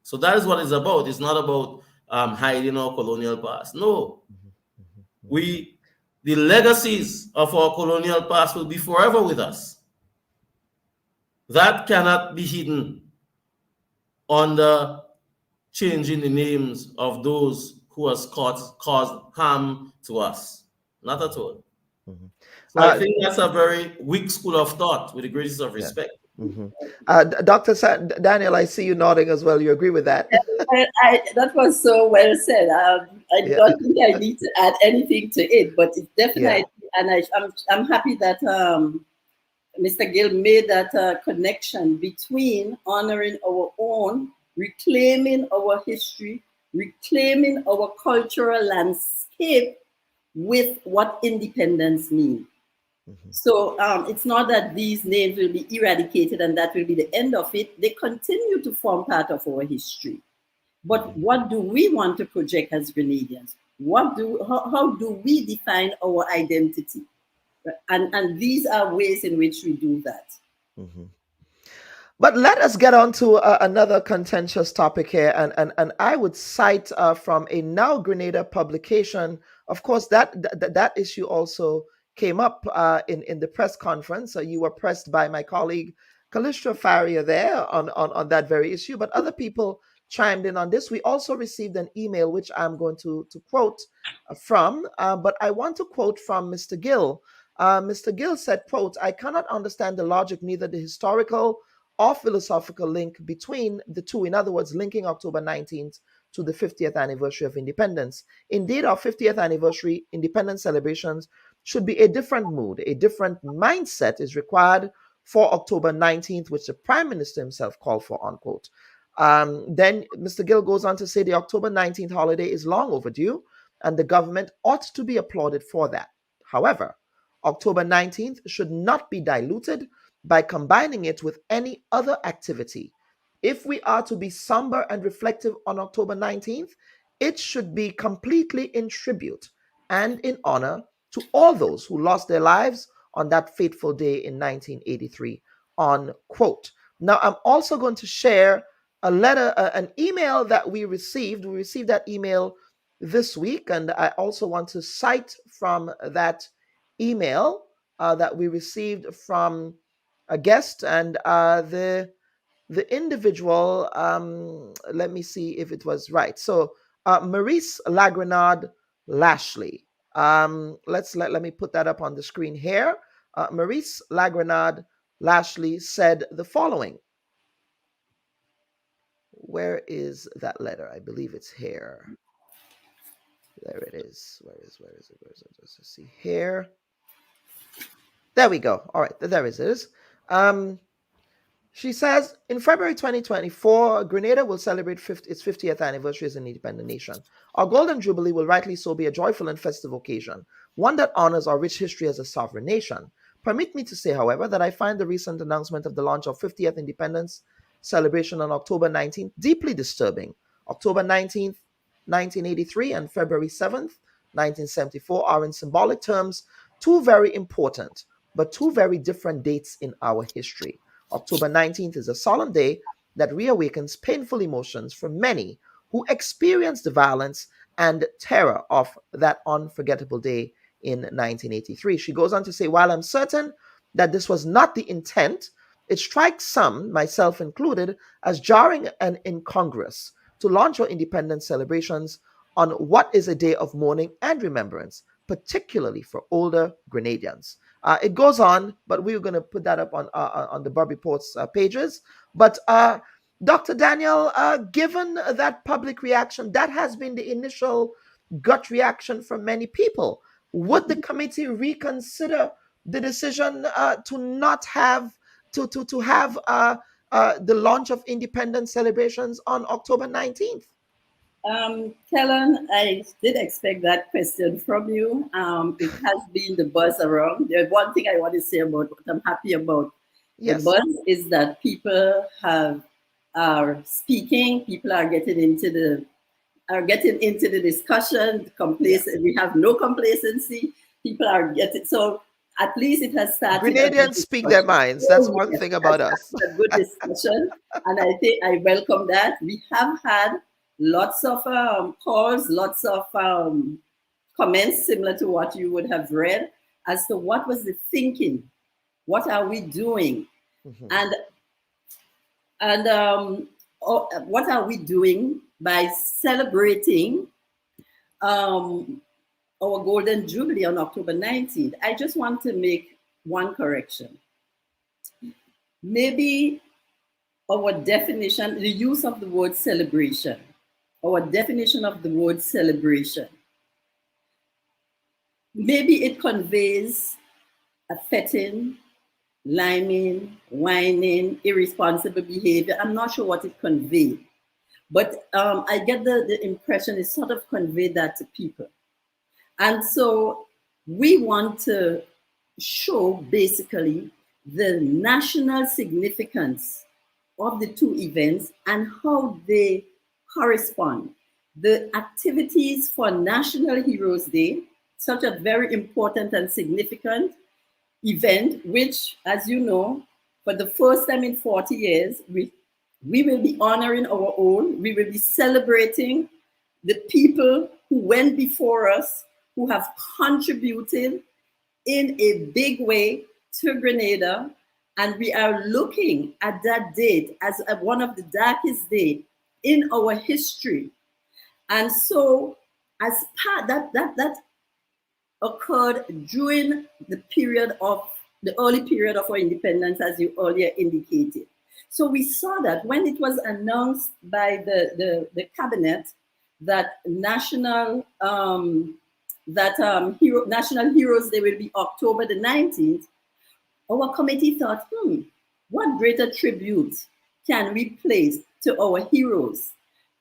So that is what it's about. It's not about hiding our colonial past. No. The legacies of our colonial past will be forever with us. That cannot be hidden under changing the names of those who has caused harm to us. Not at all. So I think that's a very weak school of thought, with the greatest of respect. Dr. Daniel, I see you nodding as well. You agree with that? That was so well said. I don't think I need to add anything to it, but it's definitely, and I'm happy that Mr. Gill made that connection between honoring our own, reclaiming our history, reclaiming our cultural landscape with what independence means. So it's not that these names will be eradicated and that will be the end of it. They continue to form part of our history. But what do we want to project as Grenadians? How do we define our identity? And these are ways in which we do that. But let us get on to another contentious topic here. And I would cite from a Now Grenada publication. Of course, that issue also came up in the press conference. So you were pressed by my colleague Callistra Faria there on that very issue, but other people chimed in on this. We also received an email, which I'm going to quote from, but I want to quote from Mr. Gill. Mr. Gill said, quote, "I cannot understand the logic, neither the historical or philosophical link between the two. In other words, linking October 19th to the 50th anniversary of independence. Indeed, our 50th anniversary independence celebrations should be a different mood, a different mindset is required for October 19th, which the Prime Minister himself called for," unquote. Then Mr. Gill goes on to say the October 19th holiday is long overdue and the government ought to be applauded for that. However, October 19th should not be diluted by combining it with any other activity. If we are to be somber and reflective on October 19th, it should be completely in tribute and in honor to all those who lost their lives on that fateful day in 1983, unquote. Now, I'm also going to share a letter, an email that we received. We received that email this week, and I also want to cite from that email that we received from a guest, and the individual, let me see if it was right. So Maurice Lagrenade Lashley. Let me put that up on the screen here. Maurice Lagrenade Lashley said the following. Where is that letter? I believe it's here. There it is. Where is it? Let's see here. There we go. All right, there it is. She says, in February 2024, Grenada will celebrate its 50th anniversary as an independent nation. Our Golden Jubilee will rightly so be a joyful and festive occasion, one that honors our rich history as a sovereign nation. Permit me to say, however, that I find the recent announcement of the launch of 50th independence celebration on October 19th deeply disturbing. October 19th, 1983 and February 7th, 1974 are in symbolic terms two very important, but two very different dates in our history. October 19th is a solemn day that reawakens painful emotions for many who experienced the violence and terror of that unforgettable day in 1983. She goes on to say, while I'm certain that this was not the intent, it strikes some, myself included, as jarring and incongruous to launch our independence celebrations on what is a day of mourning and remembrance, particularly for older Grenadians. It goes on, but we were going to put that up on the Bubb Report's pages. But Dr. Daniel, given that public reaction, that has been the initial gut reaction from many people. Would the committee reconsider the decision to not have to have the launch of independence celebrations on October 19th? Kellen, I did expect that question from you. It has been the buzz around. There's one thing I want to say about what I'm happy about. Yes. The buzz is that people are speaking, people are getting into the discussion. We have no complacency. People are getting, so at least it has started. Grenadians speak their minds. That's one thing about us. A good discussion, and I think I welcome that. We have had lots of calls, lots of comments similar to what you would have read as to what was the thinking, what are we doing, and what are we doing by celebrating our Golden Jubilee on October 19th. I just want to make one correction. Maybe our definition, the use of the word celebration, our definition of the word celebration, maybe it conveys a fetting, liming, whining, irresponsible behavior. I'm not sure what it conveyed, but I get the impression it sort of conveyed that to people. And so we want to show basically the national significance of the two events and how they correspond. The activities for National Heroes Day, such a very important and significant event, which, as you know, for the first time in 40 years, we will be honoring our own. We will be celebrating the people who went before us, who have contributed in a big way to Grenada. And we are looking at that date as one of the darkest days in our history. And so as part that occurred during the early period of our independence, as you earlier indicated. So we saw that when it was announced by the cabinet that National Heroes Day will be October the 19th, our committee thought, what greater tribute can we place to our heroes,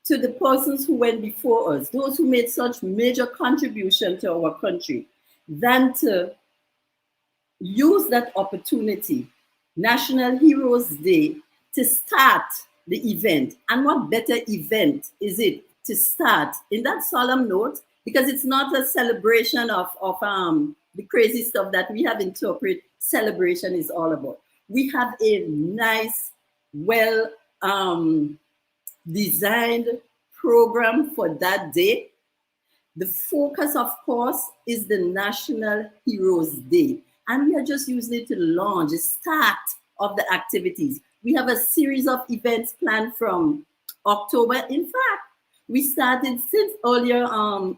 to the persons who went before us, those who made such major contribution to our country, than to use that opportunity, National Heroes Day, to start the event. And what better event is it to start in that solemn note? Because it's not a celebration of the crazy stuff that we have interpreted celebration is all about. We have a nice, well designed program for that day. The focus, of course, is the National Heroes Day. And we are just using it to launch the start of the activities. We have a series of events planned from October. In fact, we started since earlier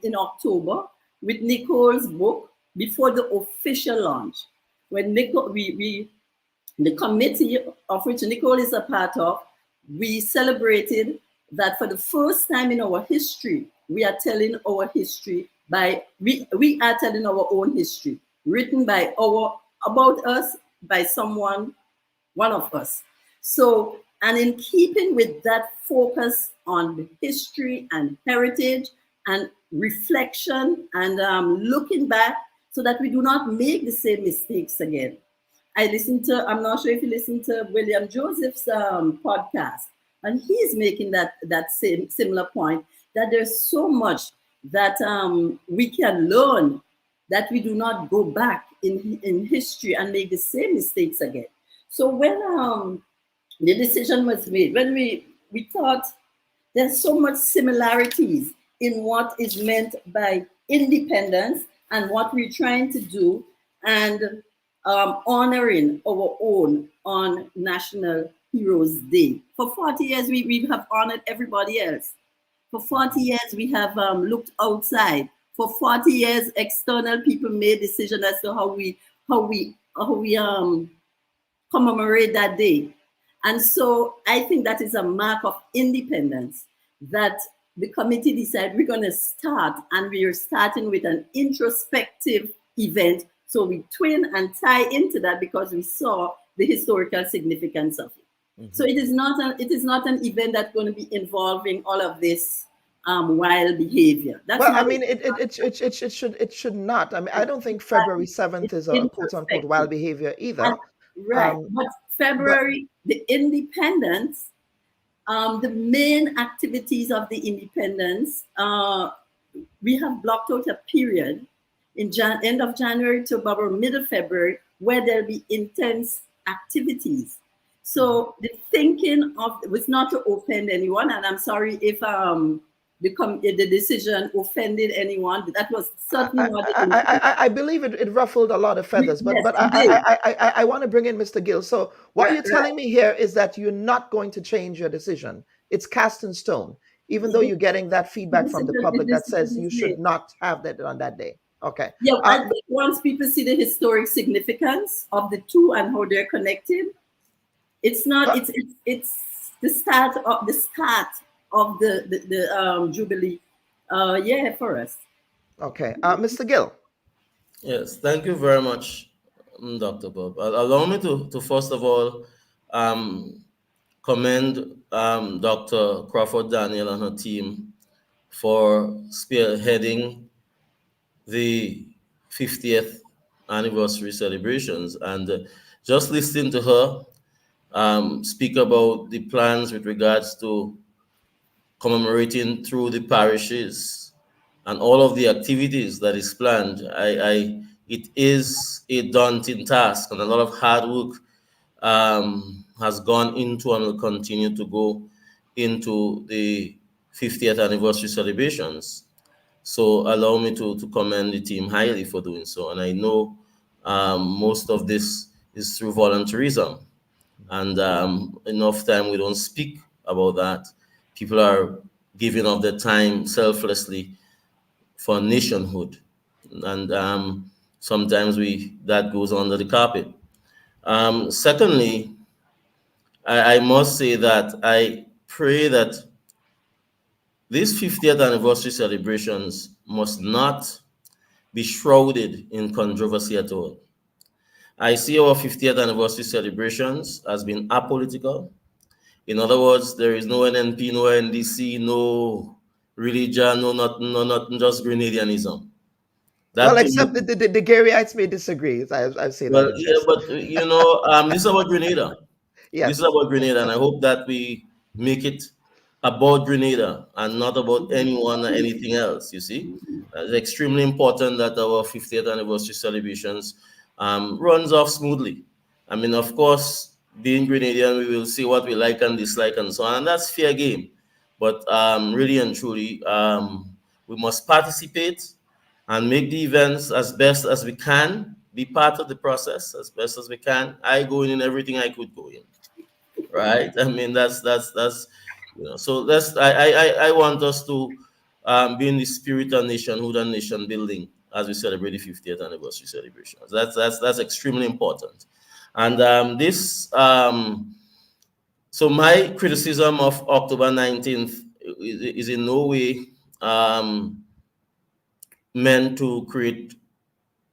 in October with Nicole's book before the official launch. When Nicole, the committee of which Nicole is a part of, we celebrated that for the first time in our history, we are telling our history we are telling our own history, written by about us by someone, one of us. So, and in keeping with that focus on history and heritage and reflection and looking back so that we do not make the same mistakes again. I'm not sure if you listened to William Joseph's podcast, and he's making that same similar point, that there's so much that we can learn, that we do not go back in history and make the same mistakes again. So when the decision was made, when we thought There's so much similarities in what is meant by independence and what we're trying to do, and honoring our own on National Heroes Day. For 40 years, we have honored everybody else. For 40 years, we have looked outside. For 40 years, external people made decisions as to how we commemorate that day. And so I think that is a mark of independence, that the committee decided we're going to start, and we are starting with an introspective event. So we twin and tie into that because we saw the historical significance of it. So it is not an event that's going to be involving all of this wild behavior. That's well, not I mean, it should not. I mean, I don't think February 7th is a quote unquote wild behavior either. Right, but February, the independence, the main activities of the independence, we have blocked out a period in end of January to about middle February where there'll be intense activities. So the thinking of was not to offend anyone, and I'm sorry if the decision offended anyone. That was certainly not. I believe it ruffled a lot of feathers, but I want to bring in Mr. Gill. So what you're telling me here is that you're not going to change your decision. It's cast in stone, even though you're getting that feedback from the public that says you should not have that on that day. Okay. Yeah, I think once people see the historic significance of the two and how they're connected, it's not. It's the start of the Jubilee year for us. Okay, Mr. Gill. Yes, thank you very much, Dr. Bob. Allow me to first of all commend Dr. Crawford Daniel and her team for spearheading the 50th anniversary celebrations, and just listening to her speak about the plans with regards to commemorating through the parishes and all of the activities that is planned. It is a daunting task, and a lot of hard work has gone into and will continue to go into the 50th anniversary celebrations. So allow me to commend the team highly for doing so. And I know most of this is through volunteerism, and enough time we don't speak about that. People are giving of their time selflessly for nationhood, and sometimes that goes under the carpet. Secondly, I must say that I pray that these 50th anniversary celebrations must not be shrouded in controversy at all. I see our 50th anniversary celebrations as being apolitical. In other words, there is no NNP, no NDC, no religion, no nothing, just Grenadianism. Well, except the Garyites may disagree. I've seen that. Yeah, but this is about Grenada. Yes. This is about Grenada, and I hope that we make it about Grenada and not about anyone or anything else. You see, it's extremely important that our 50th anniversary celebrations runs off smoothly. I mean, of course, being Grenadian, we will see what we like and dislike and so on, and that's fair game. But really and truly, we must participate and make the events as best as we can, be part of the process as best as we can. I go in everything I could go in, right? I mean, that's so I want us to be in the spirit of nationhood and nation building as we celebrate the 50th anniversary celebrations. That's extremely important. And so my criticism of October 19th is in no way meant to create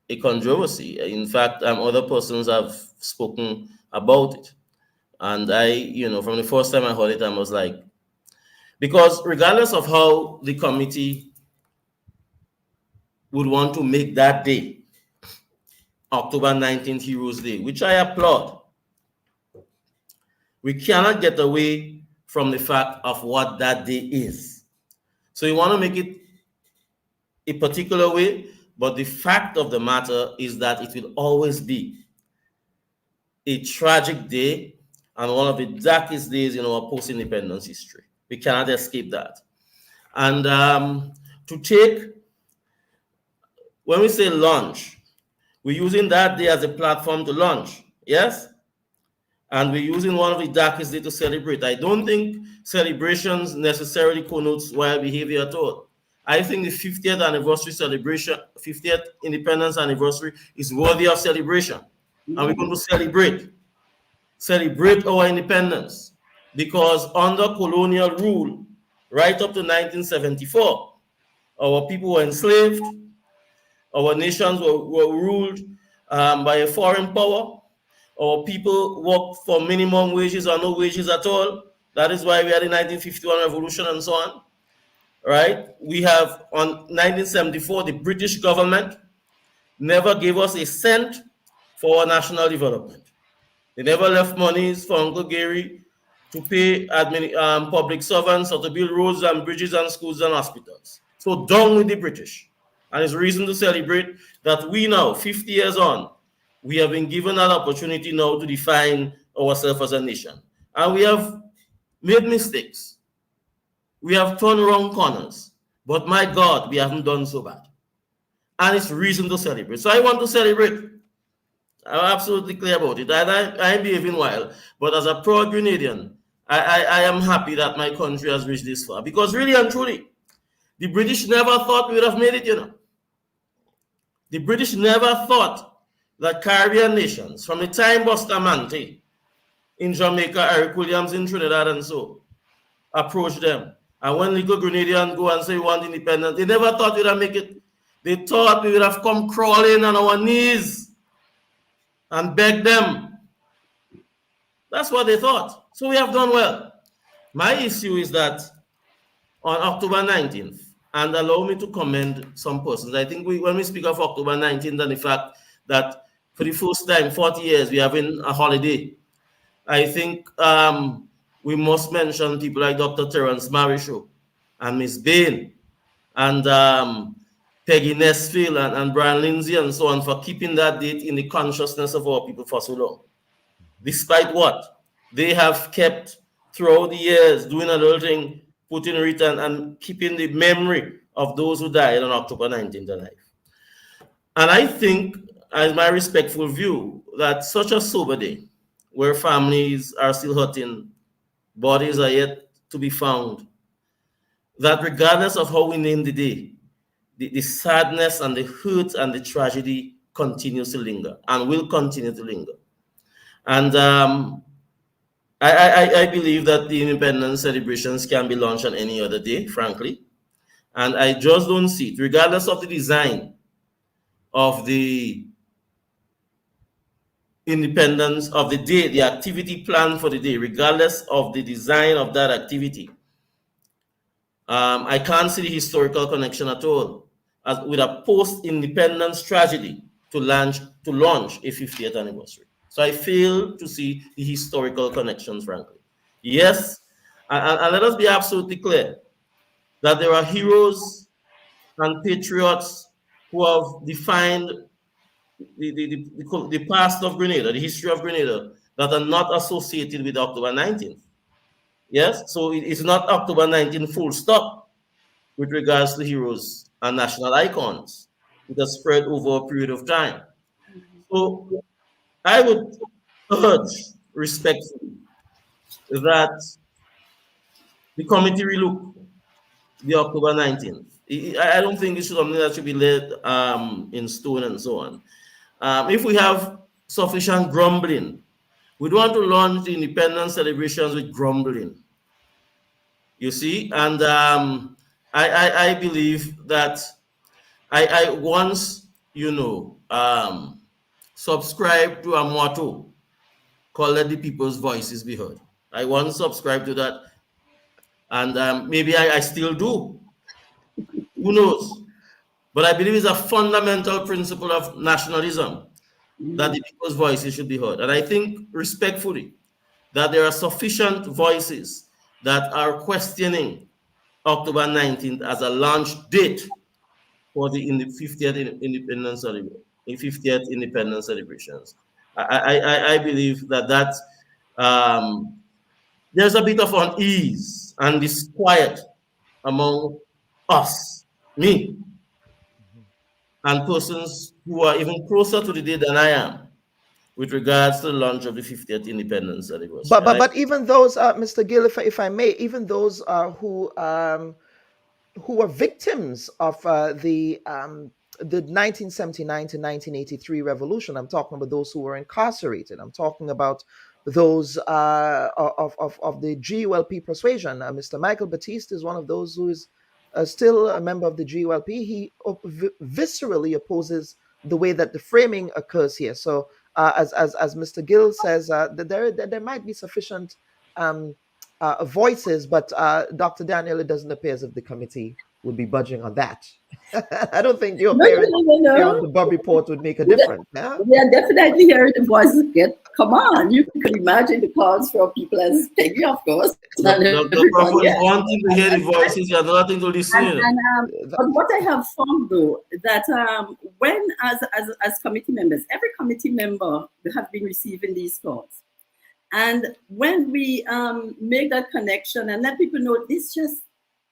a controversy. In fact, other persons have spoken about it. And I, from the first time I heard it, I was like, because regardless of how the committee would want to make that day, October 19th Heroes Day, which I applaud, we cannot get away from the fact of what that day is. So you want to make it a particular way, but the fact of the matter is that it will always be a tragic day and one of the darkest days in our post-independence history. We cannot escape that. And to take, when we say launch, we're using that day as a platform to launch, yes? And we're using one of the darkest days to celebrate. I don't think celebrations necessarily connotes wild behavior at all. I think the 50th anniversary celebration, 50th independence anniversary is worthy of celebration. And we're going to celebrate our independence, because under colonial rule, right up to 1974, our people were enslaved, our nations were ruled by a foreign power, our people worked for minimum wages or no wages at all. That is why we had the 1951 revolution and so on, right? We have, on 1974, the British government never gave us a cent for our national development. They never left monies for Uncle Gary to pay public servants or to build roads and bridges and schools and hospitals. So down with the British. And it's reason to celebrate that we now, 50 years on, we have been given that opportunity now to define ourselves as a nation. And we have made mistakes. We have turned wrong corners. But my God, we haven't done so bad. And it's reason to celebrate. So I want to celebrate. I'm absolutely clear about it. I am behaving wild, but as a proud Grenadian, I am happy that my country has reached this far. Because really and truly, the British never thought we would have made it, you know. The British never thought that Caribbean nations, from the time Bustamante in Jamaica, Eric Williams in Trinidad and so, approached them. And when legal Grenadians go and say we want independence, they never thought we would have made it. They thought we would have come crawling on our knees and beg them. That's what they thought. So we have done well. My issue is that on October 19th, and allow me to commend some persons. I think when we speak of October 19th and the fact that for the first time, 40 years, we're having a holiday, I think we must mention people like Dr. Terence Marisho and Miss Bain and Peggy Nesfield and Brian Lindsay and so on for keeping that date in the consciousness of our people for so long. Despite what they have kept throughout the years, doing a little thing, putting written and keeping the memory of those who died on October 19th alive. And I think, as my respectful view, that such a sober day, where families are still hurting, bodies are yet to be found, that regardless of how we name the day, the sadness and the hurt and the tragedy continues to linger and will continue to linger. And I believe that the independence celebrations can be launched on any other day, frankly. And I just don't see it, regardless of the design of the independence of the day, the activity plan for the day, regardless of the design of that activity. I can't see the historical connection at all as with a post-independence tragedy to launch a 50th anniversary. So I fail to see the historical connections, frankly. Yes, and let us be absolutely clear that there are heroes and patriots who have defined the past of Grenada, the history of Grenada, that are not associated with October 19th. Yes, so it's not October 19th full stop with regards to heroes and national icons. It has spread over a period of time. So I would urge respectfully that the committee relook the October 19th. I don't think it's something that should be laid in stone and so on. If we have sufficient grumbling, we don't want to launch the independence celebrations with grumbling. You see, and I believe that I once, subscribed to a motto called "Let the people's voices be heard." I once subscribed to that, and maybe I still do. Who knows? But I believe it's a fundamental principle of nationalism that the people's voices should be heard. And I think, respectfully, that there are sufficient voices that are questioning October 19th as a launch date for the 50th independence celebration. 50th independence celebrations. I believe that there's a bit of unease and disquiet among us, me, and persons who are even closer to the day than I am with regards to the launch of the 50th independence anniversary. But even those, Mr. Gill, if I may, even those who were victims of the 1979 to 1983 revolution. I'm talking about those who were incarcerated. I'm talking about those of the GULP persuasion. Mr. Michael Batiste is one of those who is still a member of the GULP. He viscerally opposes the way that the framing occurs here. So as Mr. Gill says, there might be sufficient voices, but Dr. Daniel, it doesn't appear as if the committee would be budging on that. I don't think your appearance on the Bubb Report would make a difference. Yeah? We are definitely hearing the voices get. Come on, you can imagine the calls from people as Peggy, of course. One thing to hear the voices, you're not to listen. But what I have found though, that when as committee members, every committee member have been receiving these calls. And when we make that connection and let people know, this just,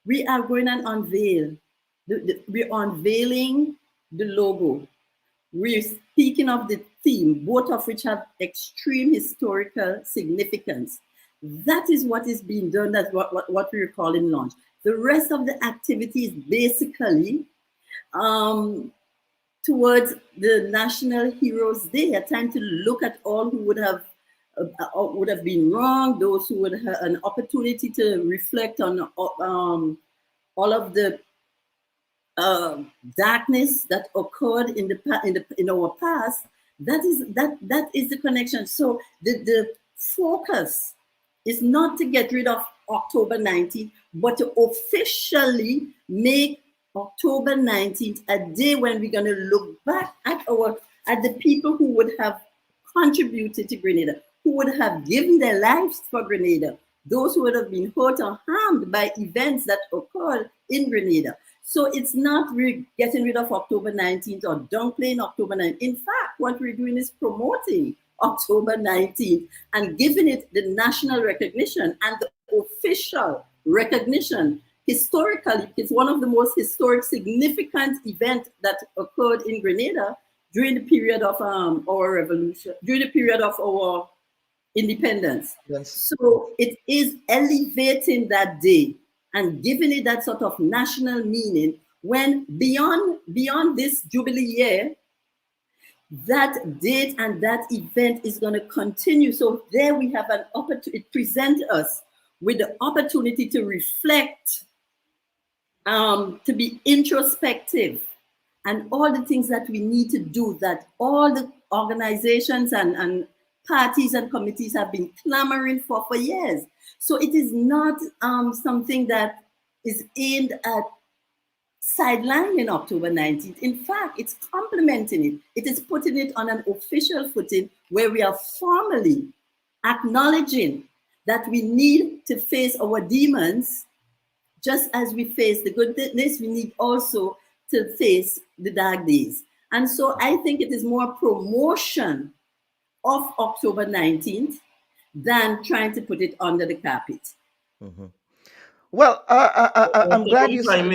we are going to unveil, we're unveiling the logo. We're speaking of the theme, both of which have extreme historical significance. That is what is being done, that's what we're calling launch. The rest of the activities basically towards the National Heroes Day, a time to look at all who would have been wrong, those who would have an opportunity to reflect on all of the darkness that occurred in our past. That is the connection. So the focus is not to get rid of October 19th, but to officially make October 19th a day when we're going to look back at the people who would have contributed to Grenada, who would have given their lives for Grenada, those who would have been hurt or harmed by events that occurred in Grenada. So it's not getting rid of October 19th or downplaying October 19th. In fact, what we're doing is promoting October 19th and giving it the national recognition and the official recognition. Historically, it's one of the most historic, significant events that occurred in Grenada during the period of our revolution, during the period of our independence. Yes. So it is elevating that day and giving it that sort of national meaning when beyond this Jubilee year, that date and that event is going to continue. So there we have an opportunity, it presents us with the opportunity to reflect, to be introspective, and all the things that we need to do, that all the organizations and parties and committees have been clamoring for years. So it is not something that is aimed at sidelining October 19th. In fact, it's complementing it. It is putting it on an official footing where we are formally acknowledging that we need to face our demons. Just as we face the goodness, we need also to face the dark days. And so I think it is more promotion of October 19th than trying to put it under the carpet. Mm-hmm. Well, I'm glad you said.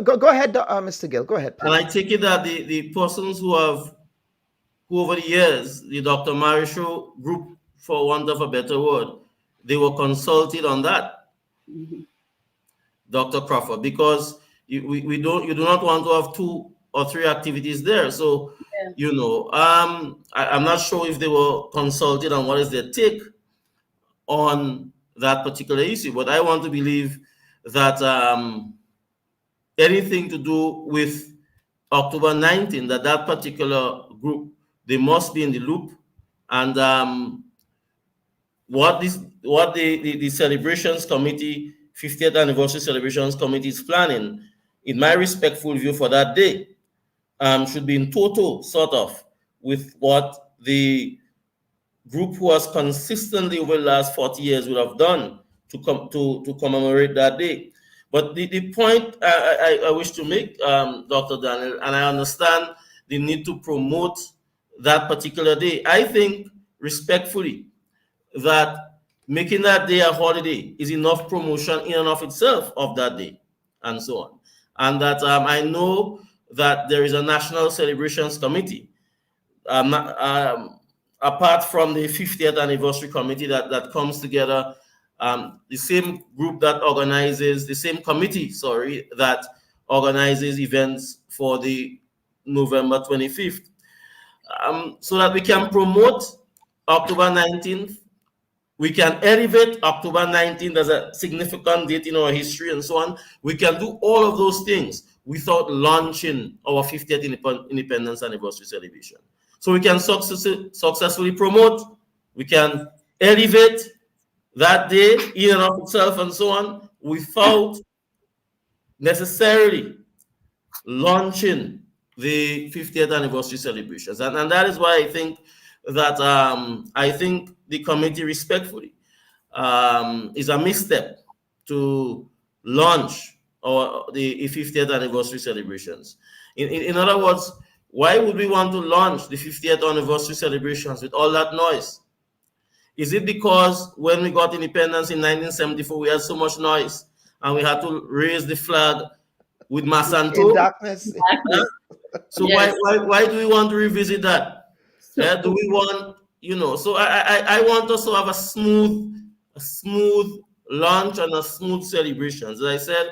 Go ahead, Mr. Gill. Go ahead, please. And I take it that the persons who over the years, the Dr. Marisho group, for want of a better word, they were consulted on that, Dr. Crawford, because you do not want to have 2 or 3 activities there. So, I'm not sure if they were consulted on what is their take on that particular issue, but I want to believe that anything to do with October 19th, that particular group, they must be in the loop. And what the celebrations committee, 50th anniversary celebrations committee is planning, in my respectful view for that day, should be in total sort of with what the group who has consistently over the last 40 years would have done to commemorate that day. But the point I wish to make, Dr. Daniel, and I understand the need to promote that particular day. I think respectfully that making that day a holiday is enough promotion in and of itself of that day, and so on. And that I know that there is a national celebrations committee, apart from the 50th anniversary committee that comes together, the same group that organizes, the same committee, sorry, that organizes events for the November 25th, so that we can promote October 19th. We can elevate October 19th as a significant date in our history and so on. We can do all of those things without launching our 50th independence anniversary celebration. So we can successfully promote, we can elevate that day in and of itself and so on, without necessarily launching the 50th anniversary celebrations. And that is why I think that the committee respectfully is a misstep to launch the 50th anniversary celebrations. In other words, why would we want to launch the 50th anniversary celebrations with all that noise? Is it because when we got independence in 1974, we had so much noise and we had to raise the flag with Masanto? In darkness. So yes. why do we want to revisit that? Do we want, so I want us to have a smooth launch and a smooth celebration. As I said,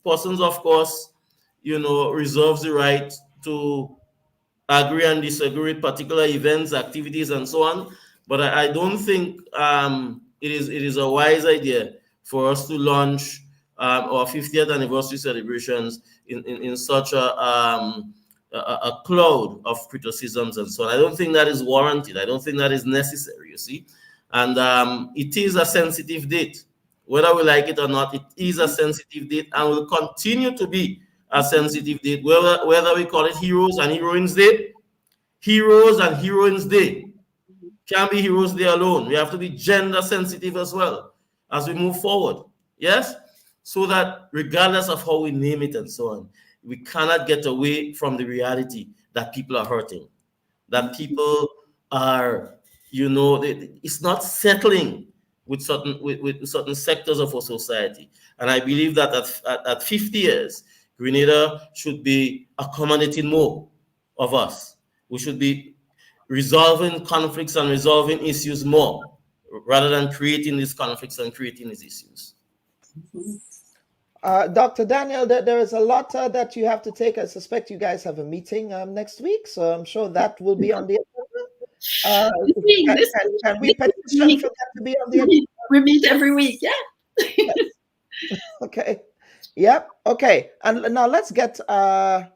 persons, of course, reserves the right to agree and disagree with particular events, activities, and so on. But I don't think it is a wise idea for us to launch our 50th anniversary celebrations in such a cloud of criticisms and so on. I don't think that is warranted. I don't think that is necessary, you see. And it is a sensitive date. Whether we like it or not, it is a sensitive date and will continue to be a sensitive date, whether we call it Heroes and Heroines Day. Heroes and Heroines Day can't be Heroes Day alone. We have to be gender sensitive as well as we move forward. Yes? So that regardless of how we name it and so on, we cannot get away from the reality that people are hurting, that people are, it's not settling with certain sectors of our society. And I believe that at 50 years, Grenada should be accommodating more of us. We should be resolving conflicts and resolving issues more, rather than creating these conflicts and creating these issues. Dr. Daniel, there is a lot that you have to take. I suspect you guys have a meeting next week, so I'm sure that will be on the agenda. Can we petition for that to be on the agenda? We meet every week, yeah. Yes. Okay. Yep. Okay. And now let's get and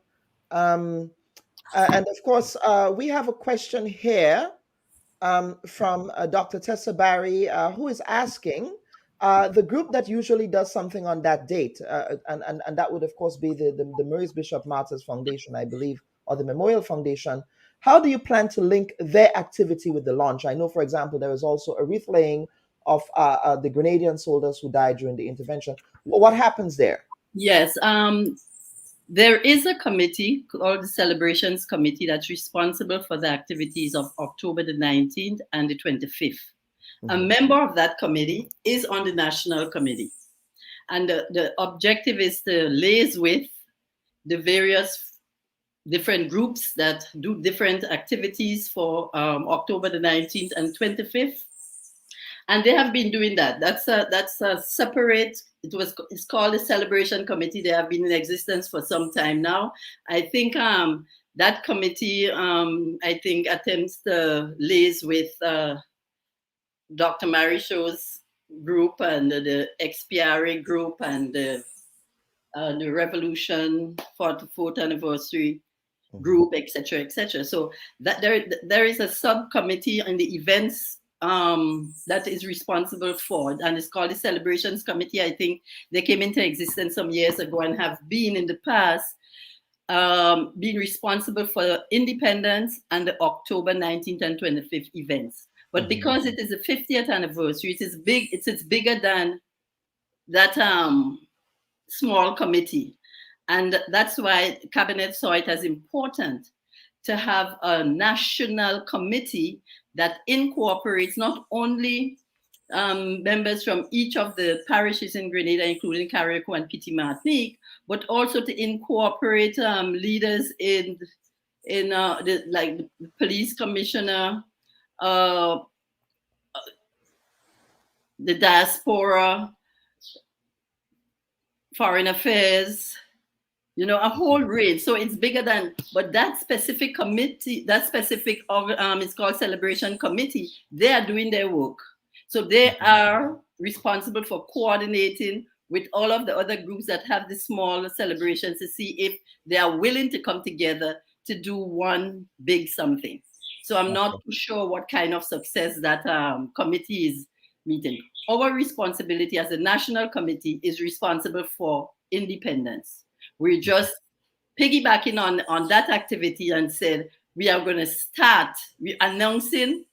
of course we have a question here from Dr. Tessa Barry, who is asking. The group that usually does something on that date, and that would, of course, be the Maurice Bishop Martyrs Foundation, I believe, or the Memorial Foundation. How do you plan to link their activity with the launch? I know, for example, there is also a wreath laying of the Grenadian soldiers who died during the intervention. What happens there? Yes, there is a committee called the Celebrations Committee that's responsible for the activities of October the 19th and the 25th. A member of that committee is on the national committee. And the objective is to liaise with the various different groups that do different activities for October the 19th and 25th. And they have been doing that. That's a separate, it's called the Celebration Committee. They have been in existence for some time now. I think that committee, attempts to liaise with Dr. Marichau's group and the XPRA group and the Revolution 44th anniversary group, etc., etc. So that there is a subcommittee in the events that is responsible for, and it's called the Celebrations Committee. I think they came into existence some years ago and have been in the past been responsible for independence and the October 19th and 25th events. But because it is the 50th anniversary, it is big. It's bigger than that small committee, and that's why Cabinet saw it as important to have a national committee that incorporates not only members from each of the parishes in Grenada, including Carriacou and Petite Martinique, but also to incorporate leaders in like the police commissioner, the diaspora, foreign affairs, a whole range. So it's bigger than, but that specific committee, that specific, it's called Celebration Committee, they are doing their work. So they are responsible for coordinating with all of the other groups that have the small celebrations to see if they are willing to come together to do one big something. So I'm not too sure what kind of success that committee is meeting. Our responsibility as a national committee is responsible for independence. We're just piggybacking on that activity and said, we are going to start, we're announcing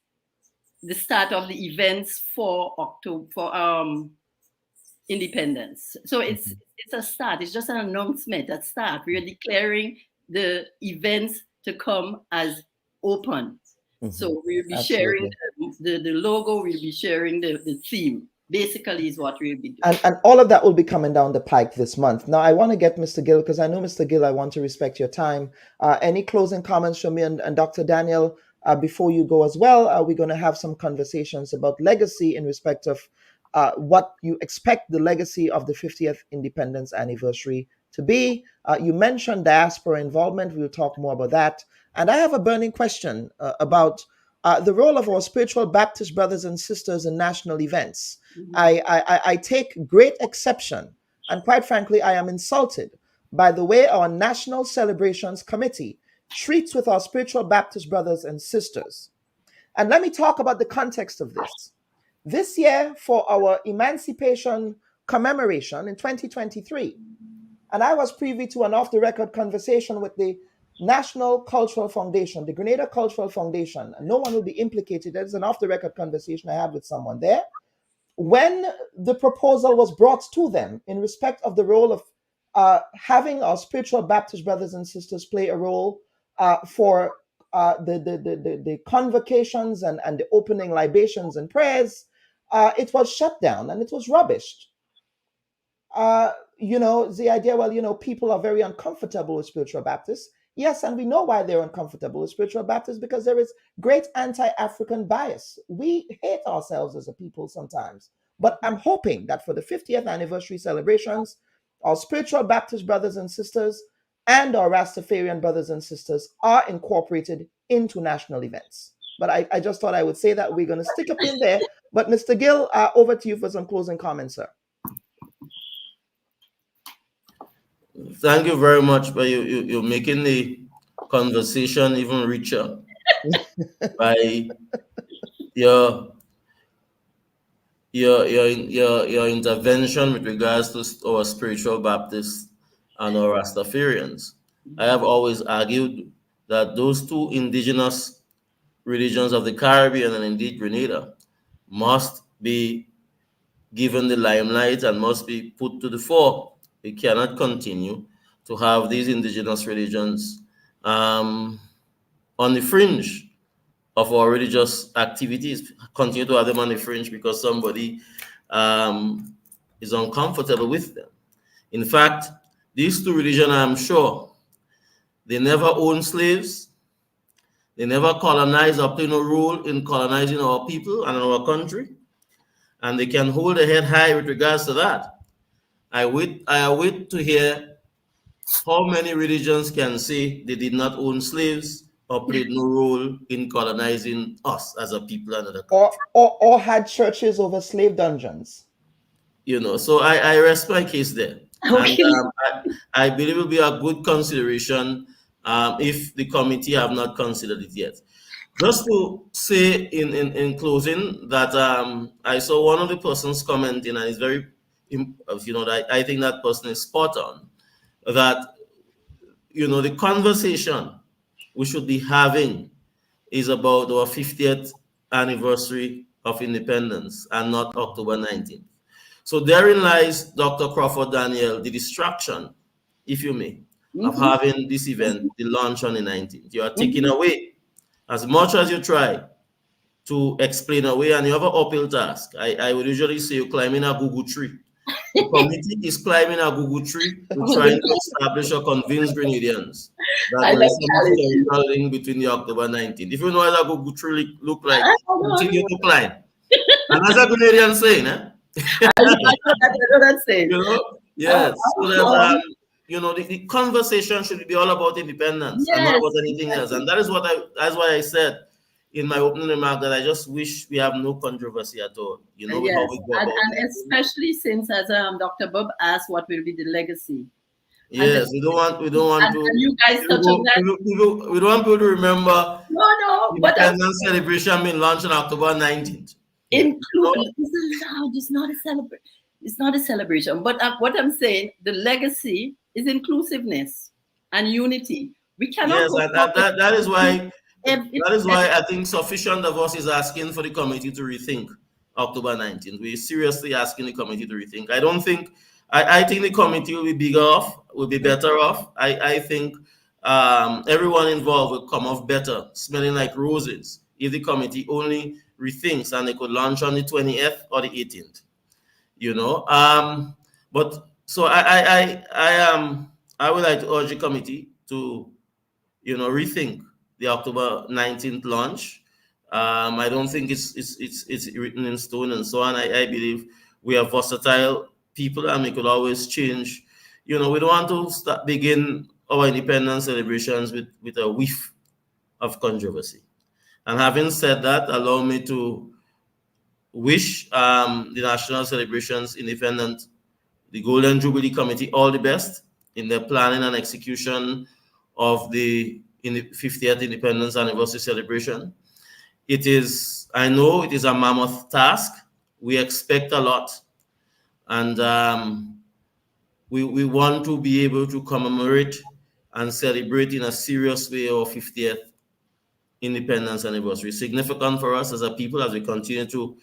the start of the events for October, for independence. So it's a start, it's just an announcement, a start. We are declaring the events to come as open. So we'll be sharing the logo, we'll be sharing the theme. Basically is what we'll be doing. And all of that will be coming down the pike this month. Now, I want to get Mr. Gill, because I know, Mr. Gill, I want to respect your time. Any closing comments from me and Dr. Daniel before you go as well? We're going to have some conversations about legacy in respect of what you expect the legacy of the 50th independence anniversary to be. You mentioned diaspora involvement. We'll talk more about that. And I have a burning question about the role of our spiritual Baptist brothers and sisters in national events. I take great exception, and quite frankly, I am insulted by the way our National Celebrations Committee treats with our spiritual Baptist brothers and sisters. And let me talk about the context of this. This year, for our Emancipation commemoration in 2023, and I was privy to an off-the-record conversation with the National Cultural Foundation, the Grenada Cultural Foundation, and no one will be implicated. There's an off-the-record conversation I had with someone there. When the proposal was brought to them in respect of the role of having our spiritual Baptist brothers and sisters play a role for the convocations and the opening libations and prayers, it was shut down and it was rubbished. The idea, well, people are very uncomfortable with spiritual Baptists. Yes, and we know why they're uncomfortable with spiritual Baptists, because there is great anti-African bias. We hate ourselves as a people sometimes. But I'm hoping that for the 50th anniversary celebrations, our spiritual Baptist brothers and sisters and our Rastafarian brothers and sisters are incorporated into national events. But I just thought I would say that we're going to stick a pin there. But Mr. Gill, over to you for some closing comments, sir. Thank you very much, but you're making the conversation even richer by your intervention with regards to our spiritual Baptists and our Rastafarians. I have always argued that those two indigenous religions of the Caribbean and indeed Grenada must be given the limelight and must be put to the fore. We cannot continue to have these indigenous religions on the fringe of our religious activities, continue to have them on the fringe because somebody is uncomfortable with them. In fact, these two religions, I'm sure, they never owned slaves. They never colonized or played no role in colonizing our people and our country. And they can hold their head high with regards to that. I await to hear how many religions can say they did not own slaves or played no role in colonizing us as a people and other countries. Or had churches over slave dungeons. So I rest my case there. Okay. And I believe it will be a good consideration if the committee have not considered it yet. Just to say in closing that I saw one of the persons commenting, and it's very, I think that person is spot on, that, the conversation we should be having is about our 50th anniversary of independence and not October 19th. So therein lies, Dr. Crawford Daniel, the distraction, if you may, of having this event, the launch on the 19th. You are taking away as much as you try to explain away, and you have an uphill task. I would usually say you're climbing a Google tree. The committee is climbing a Google tree to trying to establish or convince Grenadians that there is some historical link between the October 19th. If you know what a Google tree look like, continue to climb. And as a Grenadian saying, saying. You know, yes. So that the conversation should be all about independence and not about anything else. And that's why I said in my opening remark that I just wish we have no controversy at all. With how we go about and especially since, as Dr. Bubb asked, what will be the legacy? Yes, we don't want to. And you guys touch on that. We don't want people to remember. No, but independence celebration being launched on October 19th. It's not a celebration. It's not a celebration. But what I'm saying, the legacy is inclusiveness and unity. We cannot. Yes, that is why. That is why I think sufficient of us is asking for the committee to rethink October 19th. We're seriously asking the committee to rethink. I think the committee will be bigger off, will be better off. I think everyone involved will come off better, smelling like roses, if the committee only rethinks and they could launch on the 20th or the 18th. But so I would like to urge the committee to rethink the October 19th launch. I don't think it's written in stone and so on. I believe we are versatile people and we could always change. We don't want to begin our independence celebrations with a whiff of controversy. And having said that, allow me to wish the National Celebrations Independent, the Golden Jubilee Committee, all the best in their planning and execution of the 50th Independence Anniversary celebration. I know it is a mammoth task. We expect a lot. And we want to be able to commemorate and celebrate in a serious way our 50th Independence Anniversary. Significant for us as a people as we continue to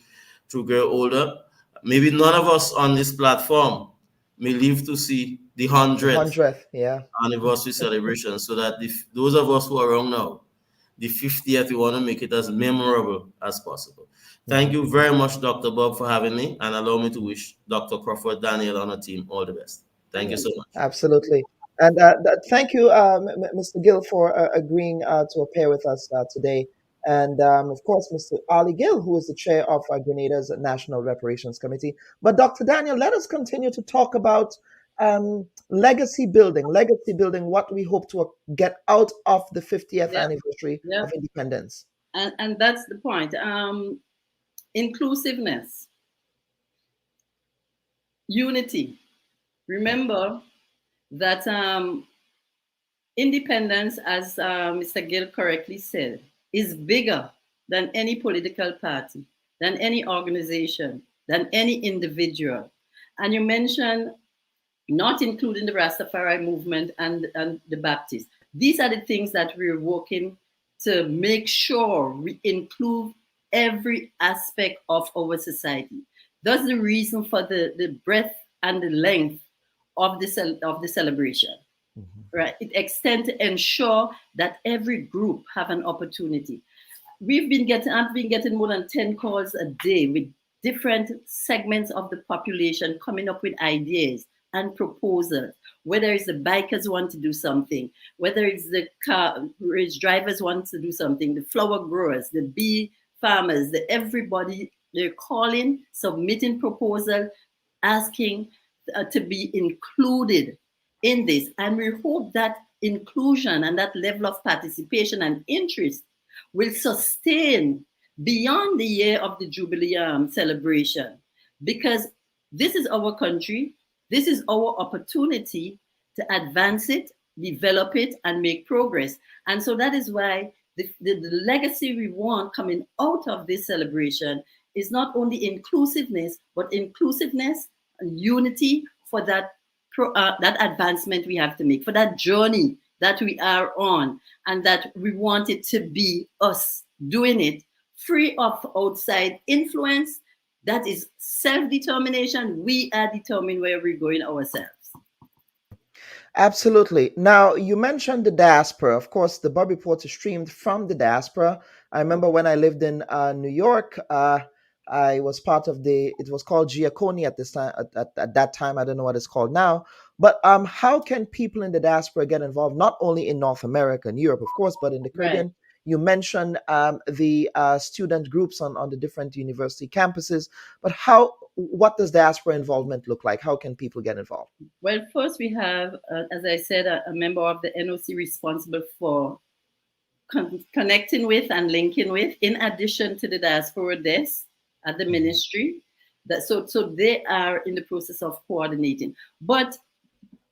grow older. Maybe none of us on this platform may live to see the 100th anniversary celebration, so that those of us who are around now, the 50th, we want to make it as memorable as possible. Thank you very much, Dr. Bubb, for having me, and allow me to wish Dr. Crawford, Daniel, and our team all the best. Thank you so much. Absolutely. And thank you, Mr. Gill, for agreeing to appear with us today. And of course, Mr. Ali Gill, who is the chair of Grenada's National Reparations Committee. But Dr. Daniel, let us continue to talk about legacy building, what we hope to get out of the 50th anniversary of independence. And that's the point. Inclusiveness, unity. Remember that independence, as Mr. Gill correctly said, is bigger than any political party, than any organization, than any individual. And you mentioned not including the Rastafari movement and the Baptists. These are the things that we're working to make sure we include every aspect of our society. That's the reason for the breadth and the length of the celebration. Right? It extends to ensure that every group have an opportunity. I've been getting more than 10 calls a day with different segments of the population coming up with ideas and proposals, whether it's the bikers want to do something, whether it's the car drivers want to do something, the flower growers, the bee farmers, everybody, they're calling, submitting proposals, asking to be included in this. And we hope that inclusion and that level of participation and interest will sustain beyond the year of the Jubilee celebration, because this is our country. This is our opportunity to advance it, develop it, and make progress. And so that is why the legacy we want coming out of this celebration is not only inclusiveness, but inclusiveness and unity for that advancement we have to make, for that journey that we are on, and that we want it to be us doing it free of outside influence. That is self-determination. We are determined where we're going ourselves. Absolutely. Now, you mentioned the diaspora. Of course, the Bubb Report is streamed from the diaspora. I remember when I lived in New York, I was part of it was called Giacone at this time, at that time. I don't know what it's called now. But how can people in the diaspora get involved, not only in North America and Europe, of course, but in the Right. Caribbean? You mentioned the student groups on the different university campuses, but what does diaspora involvement look like? How can people get involved? Well, first we have, as I said, a member of the NOC responsible for connecting with and linking with, in addition to the diaspora desk at the ministry. So they are in the process of coordinating. But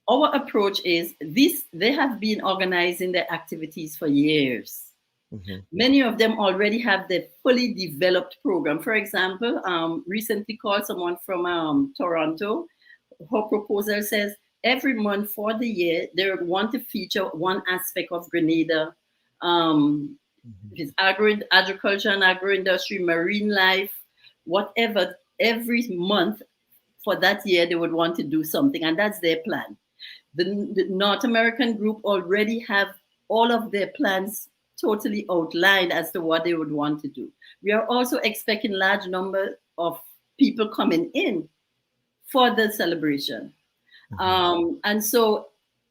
our approach is they have been organizing their activities for years. Many of them already have the fully developed program. For example, recently called someone from Toronto. Her proposal says every month for the year, they want to feature one aspect of Grenada. His agriculture and agro-industry, marine life, whatever. Every month for that year, they would want to do something, and that's their plan. The North American group already have all of their plans totally outlined as to what they would want to do. We are also expecting large number of people coming in for the celebration. And so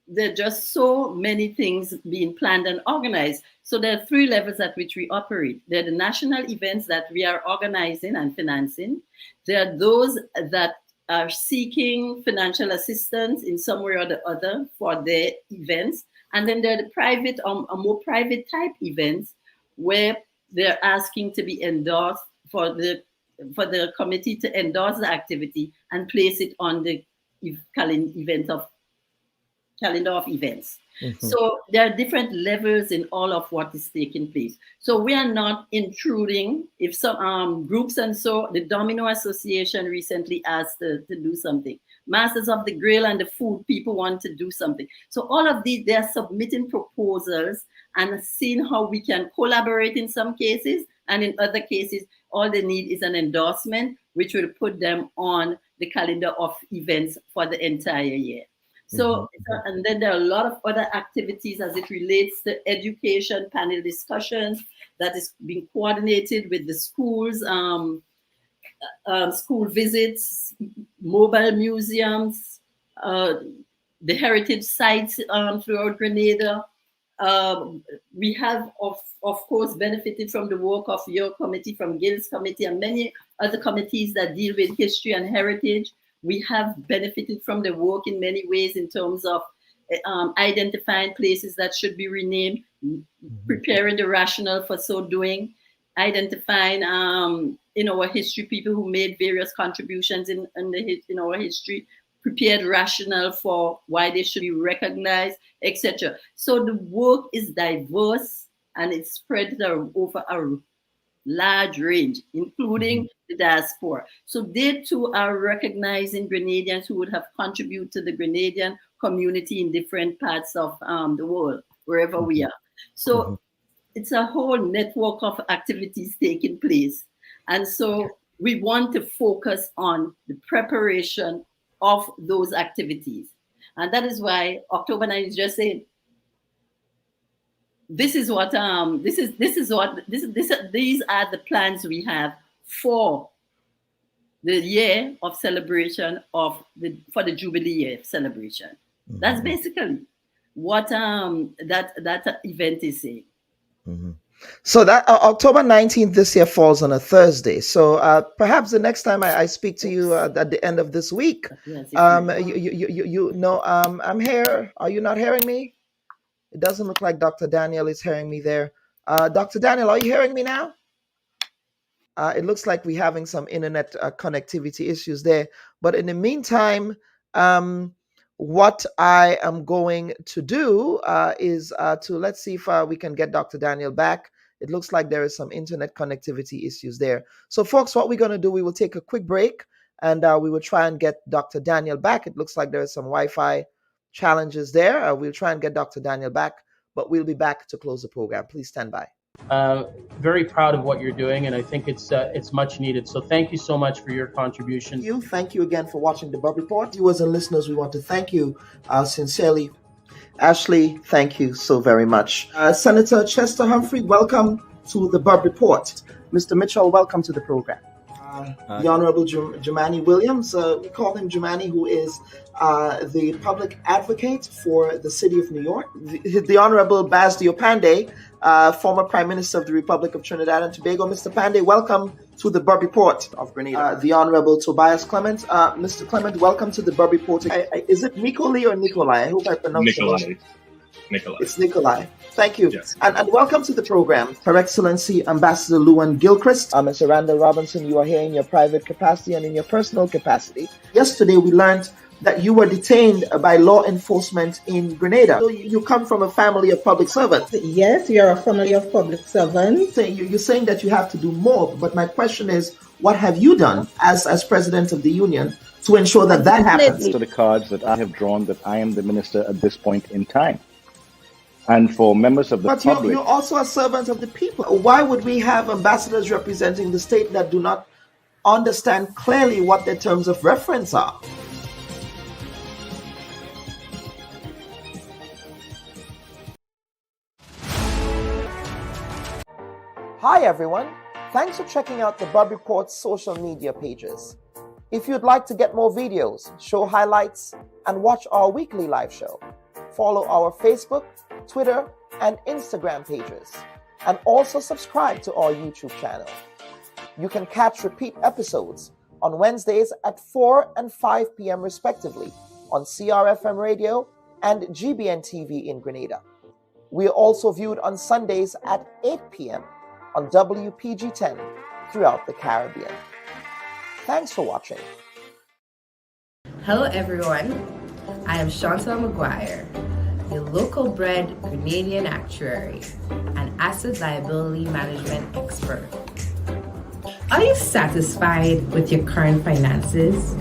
there are just so many things being planned and organized. So there are 3 levels at which we operate. There are the national events that we are organizing and financing. There are those that are seeking financial assistance in some way or the other for their events. And then there are the private, more private type events where they're asking to be endorsed for the committee to endorse the activity and place it on the calendar of events. So there are different levels in all of what is taking place. So we are not intruding. If some groups and so, the Domino Association recently asked to do something. Masters of the Grill and the food people want to do something. So all of these, they are submitting proposals and seeing how we can collaborate in some cases, and in other cases, all they need is an endorsement, which will put them on the calendar of events for the entire year. So, and then there are a lot of other activities as it relates to education, panel discussions that is being coordinated with the schools, school visits, mobile museums, the heritage sites throughout Grenada. We have, of course, benefited from the work of your committee, from Gil's committee, and many other committees that deal with history and heritage. We have benefited from the work in many ways in terms of identifying places that should be renamed, preparing the rationale for so doing, identifying in our history people who made various contributions in our history, prepared rationale for why they should be recognized, etc. So the work is diverse and it's spread over a large range, including the diaspora. So they too are recognizing Grenadians who would have contributed to the Grenadian community in different parts of the world, wherever we are. So it's a whole network of activities taking place. And so we want to focus on the preparation of those activities. And that is why October 9 is just saying, these are the plans we have for the year of celebration for the Jubilee year celebration. That's basically what that event is saying. So that October 19th this year falls on a Thursday. So perhaps the next time I speak to you at the end of this week, yes, you know, I'm here. Are you not hearing me? It doesn't look like Dr. Daniel is hearing me there. Dr. Daniel, are you hearing me now? It looks like we're having some internet connectivity issues there. But in the meantime, what I am going to do is to let's see if we can get Dr. Daniel back. It looks like there is some internet connectivity issues there. So folks, what we're going to do, we will take a quick break and we will try and get Dr. Daniel back. It looks like there is some Wi-Fi challenges there. We'll try and get Dr. Daniel back, but we'll be back to close the program. Please stand by. Very proud of what you're doing, and I think it's much needed. So thank you so much for your contribution. Thank you again for watching the Bubb Report. Viewers and listeners, we want to thank you sincerely. Ashley, thank you so very much. Senator Chester Humphrey, welcome to the Bubb Report. Mr. Mitchell, welcome to the program. The Honorable Jumani Williams, we call him Jumani, who is the public advocate for the city of New York. The Honorable Basdio Pandey, former Prime Minister of the Republic of Trinidad and Tobago. Mr. Pandey, welcome to the Bubb Report of Grenada. The Honorable Tobias Clement. Mr. Clement, welcome to the Bubb Report. Is it Nicolai or Nikolai? I hope I pronounced it. Nikolai. It's Nikolai. Thank you. Yes. And welcome to the program, Her Excellency Ambassador Luan Gilchrist. Mr. Randall Robinson, you are here in your private capacity and in your personal capacity. Yesterday, we learned that you were detained by law enforcement in Grenada. So you come from a family of public servants. Yes, we are a family of public servants. You're saying that you have to do more, but my question is, what have you done as President of the Union to ensure that that happens? To the cards that I have drawn that I am the minister at this point in time. And for members of the public... But you're also a servant of the people. Why would we have ambassadors representing the state that do not understand clearly what their terms of reference are? Hi everyone, thanks for checking out the Bubb Report's social media pages. If you'd like to get more videos, show highlights, and watch our weekly live show, follow our Facebook, Twitter, and Instagram pages, and also subscribe to our YouTube channel. You can catch repeat episodes on Wednesdays at 4 and 5 p.m. respectively on CRFM Radio and GBN TV in Grenada. We are also viewed on Sundays at 8 p.m. on WPG-10 throughout the Caribbean. Thanks for watching. Hello everyone, I am Chantal Maguire, your local bred Grenadian actuary and asset liability management expert. Are you satisfied with your current finances?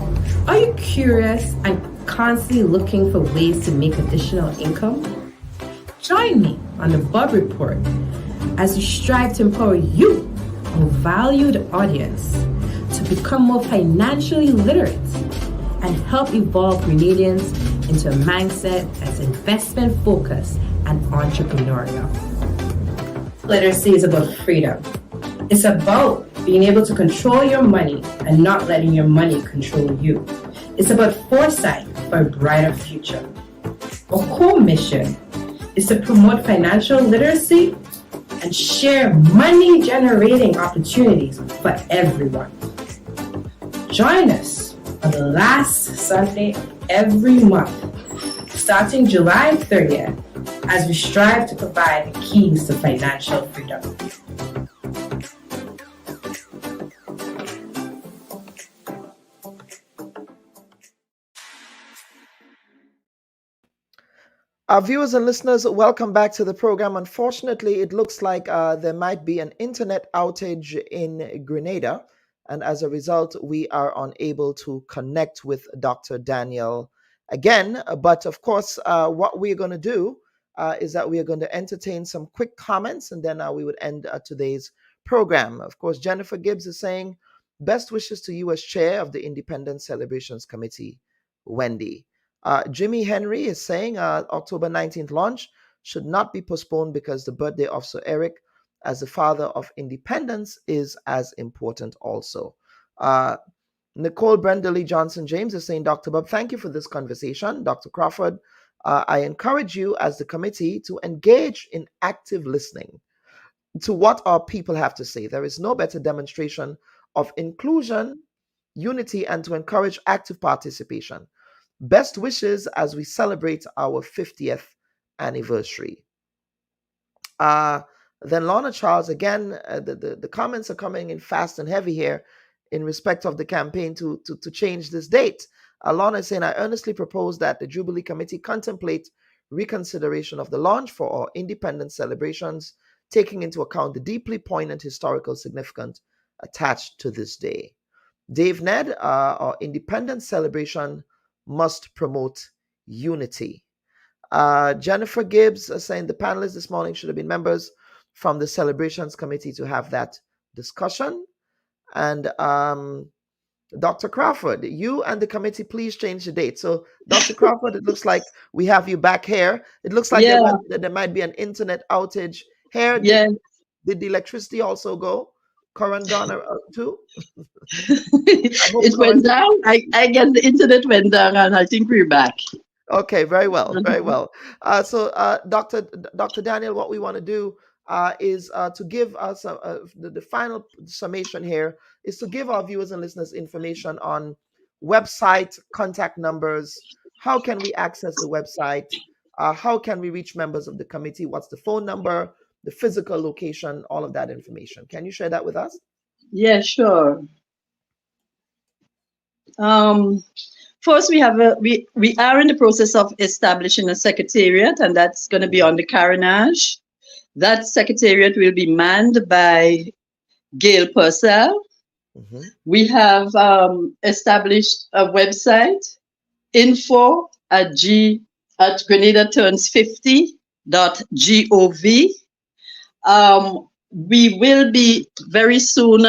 Are you curious and constantly looking for ways to make additional income? Join me on the Bubb Report as we strive to empower you, our valued audience, to become more financially literate and help evolve Grenadians into a mindset that's investment focused and entrepreneurial. Literacy is about freedom. It's about being able to control your money and not letting your money control you. It's about foresight for a brighter future. Our core mission is to promote financial literacy and share money-generating opportunities for everyone. Join us on the last Sunday of every month, starting July 30th, as we strive to provide the keys to financial freedom. Our viewers and listeners, welcome back to the program. Unfortunately, it looks like there might be an internet outage in Grenada, and as a result, we are unable to connect with Dr. Daniel again. But of course, what we're going to do is that we are going to entertain some quick comments, and then we would end today's program. Of course, Jennifer Gibbs is saying, best wishes to you as chair of the Independence Celebrations Committee, Wendy. Jimmy Henry is saying October 19th launch should not be postponed because the birthday of Sir Eric as the father of independence is as important also. Nicole Brendalee Johnson James is saying, Dr. Bubb, thank you for this conversation. Dr. Crawford, I encourage you as the committee to engage in active listening to what our people have to say. There is no better demonstration of inclusion, unity, and to encourage active participation. Best wishes as we celebrate our 50th anniversary. Then Lorna Charles, again, the comments are coming in fast and heavy here in respect of the campaign to change this date. Lorna is saying, I earnestly propose that the Jubilee Committee contemplate reconsideration of the launch for our independence celebrations, taking into account the deeply poignant historical significance attached to this day. Dave Ned, our independence celebration must promote unity. Jennifer Gibbs saying the panelists this morning should have been members from the celebrations committee to have that discussion. And Dr. Crawford, you and the committee, please change the date. So, Dr. Crawford, it looks like we have you back here. It looks like there might be an internet outage here. Did the electricity also go? Current gone too? It went down. I guess the internet went down, and I think we're back. Okay, very well, very well. So, Dr. Daniel, what we want to do is to give us the final summation here is to give our viewers and listeners information on website, contact numbers. How can we access the website? How can we reach members of the committee? What's the phone number, the physical location, all of that information? Can you share that with us? Yeah, sure. First, we are in the process of establishing a secretariat, and that's going to be on the Carenage. That secretariat will be manned by Gail Purcell. We have established a website, info at grenadaturns50.gov. We will be very soon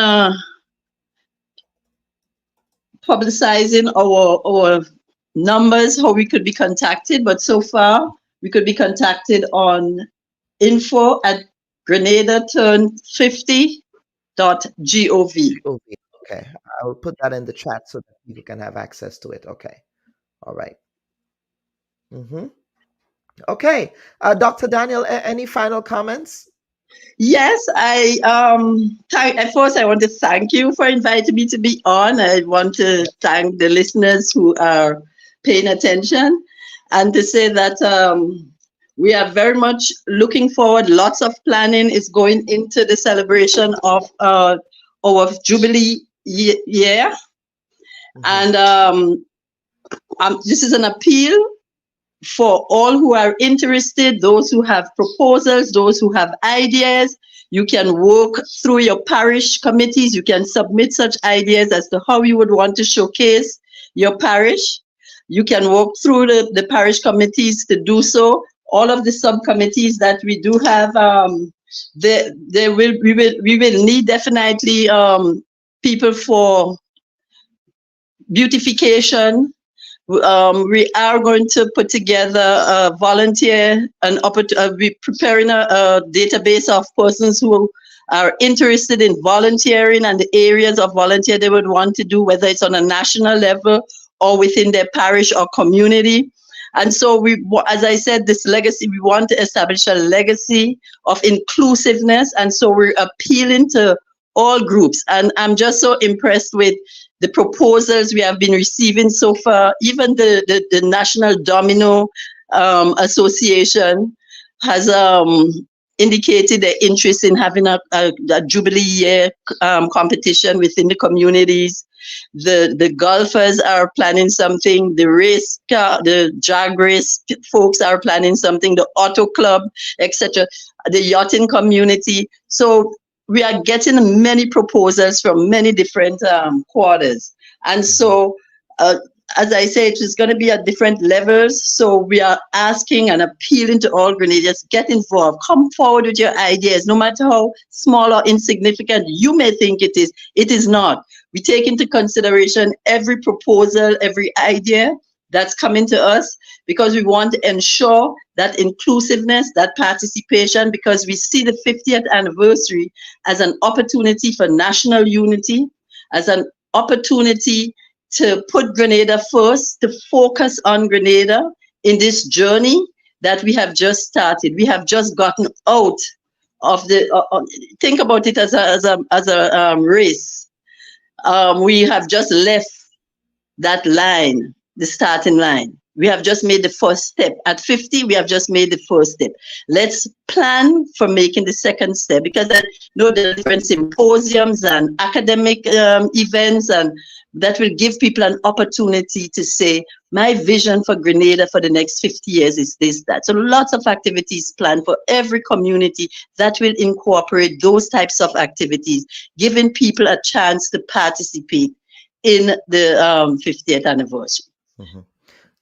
publicizing our numbers, how we could be contacted, but so far we could be contacted on info at grenadaturn50.gov. Okay, I will put that in the chat so that people can have access to it. Okay, all right. Okay, Dr. Daniel, any final comments? Yes, at first I want to thank you for inviting me to be on. I want to thank the listeners who are paying attention, and to say that we are very much looking forward. Lots of planning is going into the celebration of our Jubilee year. And this is an appeal for all who are interested, those who have proposals, those who have ideas. You can work through your parish committees. You can submit such ideas as to how you would want to showcase your parish. You can work through the parish committees to do so. All of the subcommittees that we do have, we will need definitely people for beautification. We are going to put together a volunteer, we're preparing a database of persons who are interested in volunteering and the areas of volunteer they would want to do, whether it's on a national level or within their parish or community. And so as I said, this legacy, we want to establish a legacy of inclusiveness. And so we're appealing to all groups. And I'm just so impressed with the proposals we have been receiving so far. Even the National Domino Association has indicated their interest in having a Jubilee year competition within the communities. The golfers are planning something. The drag race folks are planning something. The auto club, etc. The yachting community. So we are getting many proposals from many different quarters. And so, as I say, it is going to be at different levels. So we are asking and appealing to all Grenadians, get involved, come forward with your ideas, no matter how small or insignificant you may think it is not. We take into consideration every proposal, every idea that's coming to us, because we want to ensure that inclusiveness, that participation, because we see the 50th anniversary as an opportunity for national unity, as an opportunity to put Grenada first, to focus on Grenada in this journey that we have just started. We have just gotten out of think about it as a race. We have just left that line, the starting line. We have just made the first step. At 50, we have just made the first step. Let's plan for making the second step, because I know there are different symposiums and academic events, and that will give people an opportunity to say, my vision for Grenada for the next 50 years is this, that. So lots of activities planned for every community that will incorporate those types of activities, giving people a chance to participate in the 50th anniversary.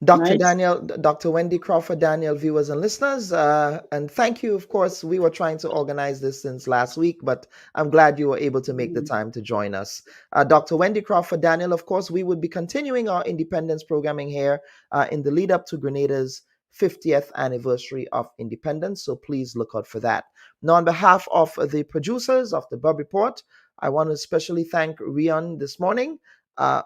Dr. Daniel, Dr. Wendy Crawford Daniel, viewers and listeners, and thank you. Of course, we were trying to organize this since last week, but I'm glad you were able to make the time to join us. Dr. Wendy Crawford Daniel, of course, we would be continuing our independence programming here in the lead up to Grenada's 50th anniversary of independence, so please look out for that. Now, on behalf of the producers of the Bubb Report, I want to especially thank Rian this morning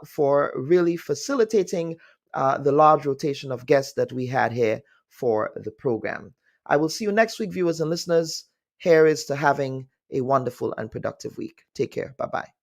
for really facilitating the large rotation of guests that we had here for the program. I will see you next week, viewers and listeners. Here is to having a wonderful and productive week. Take care. Bye-bye.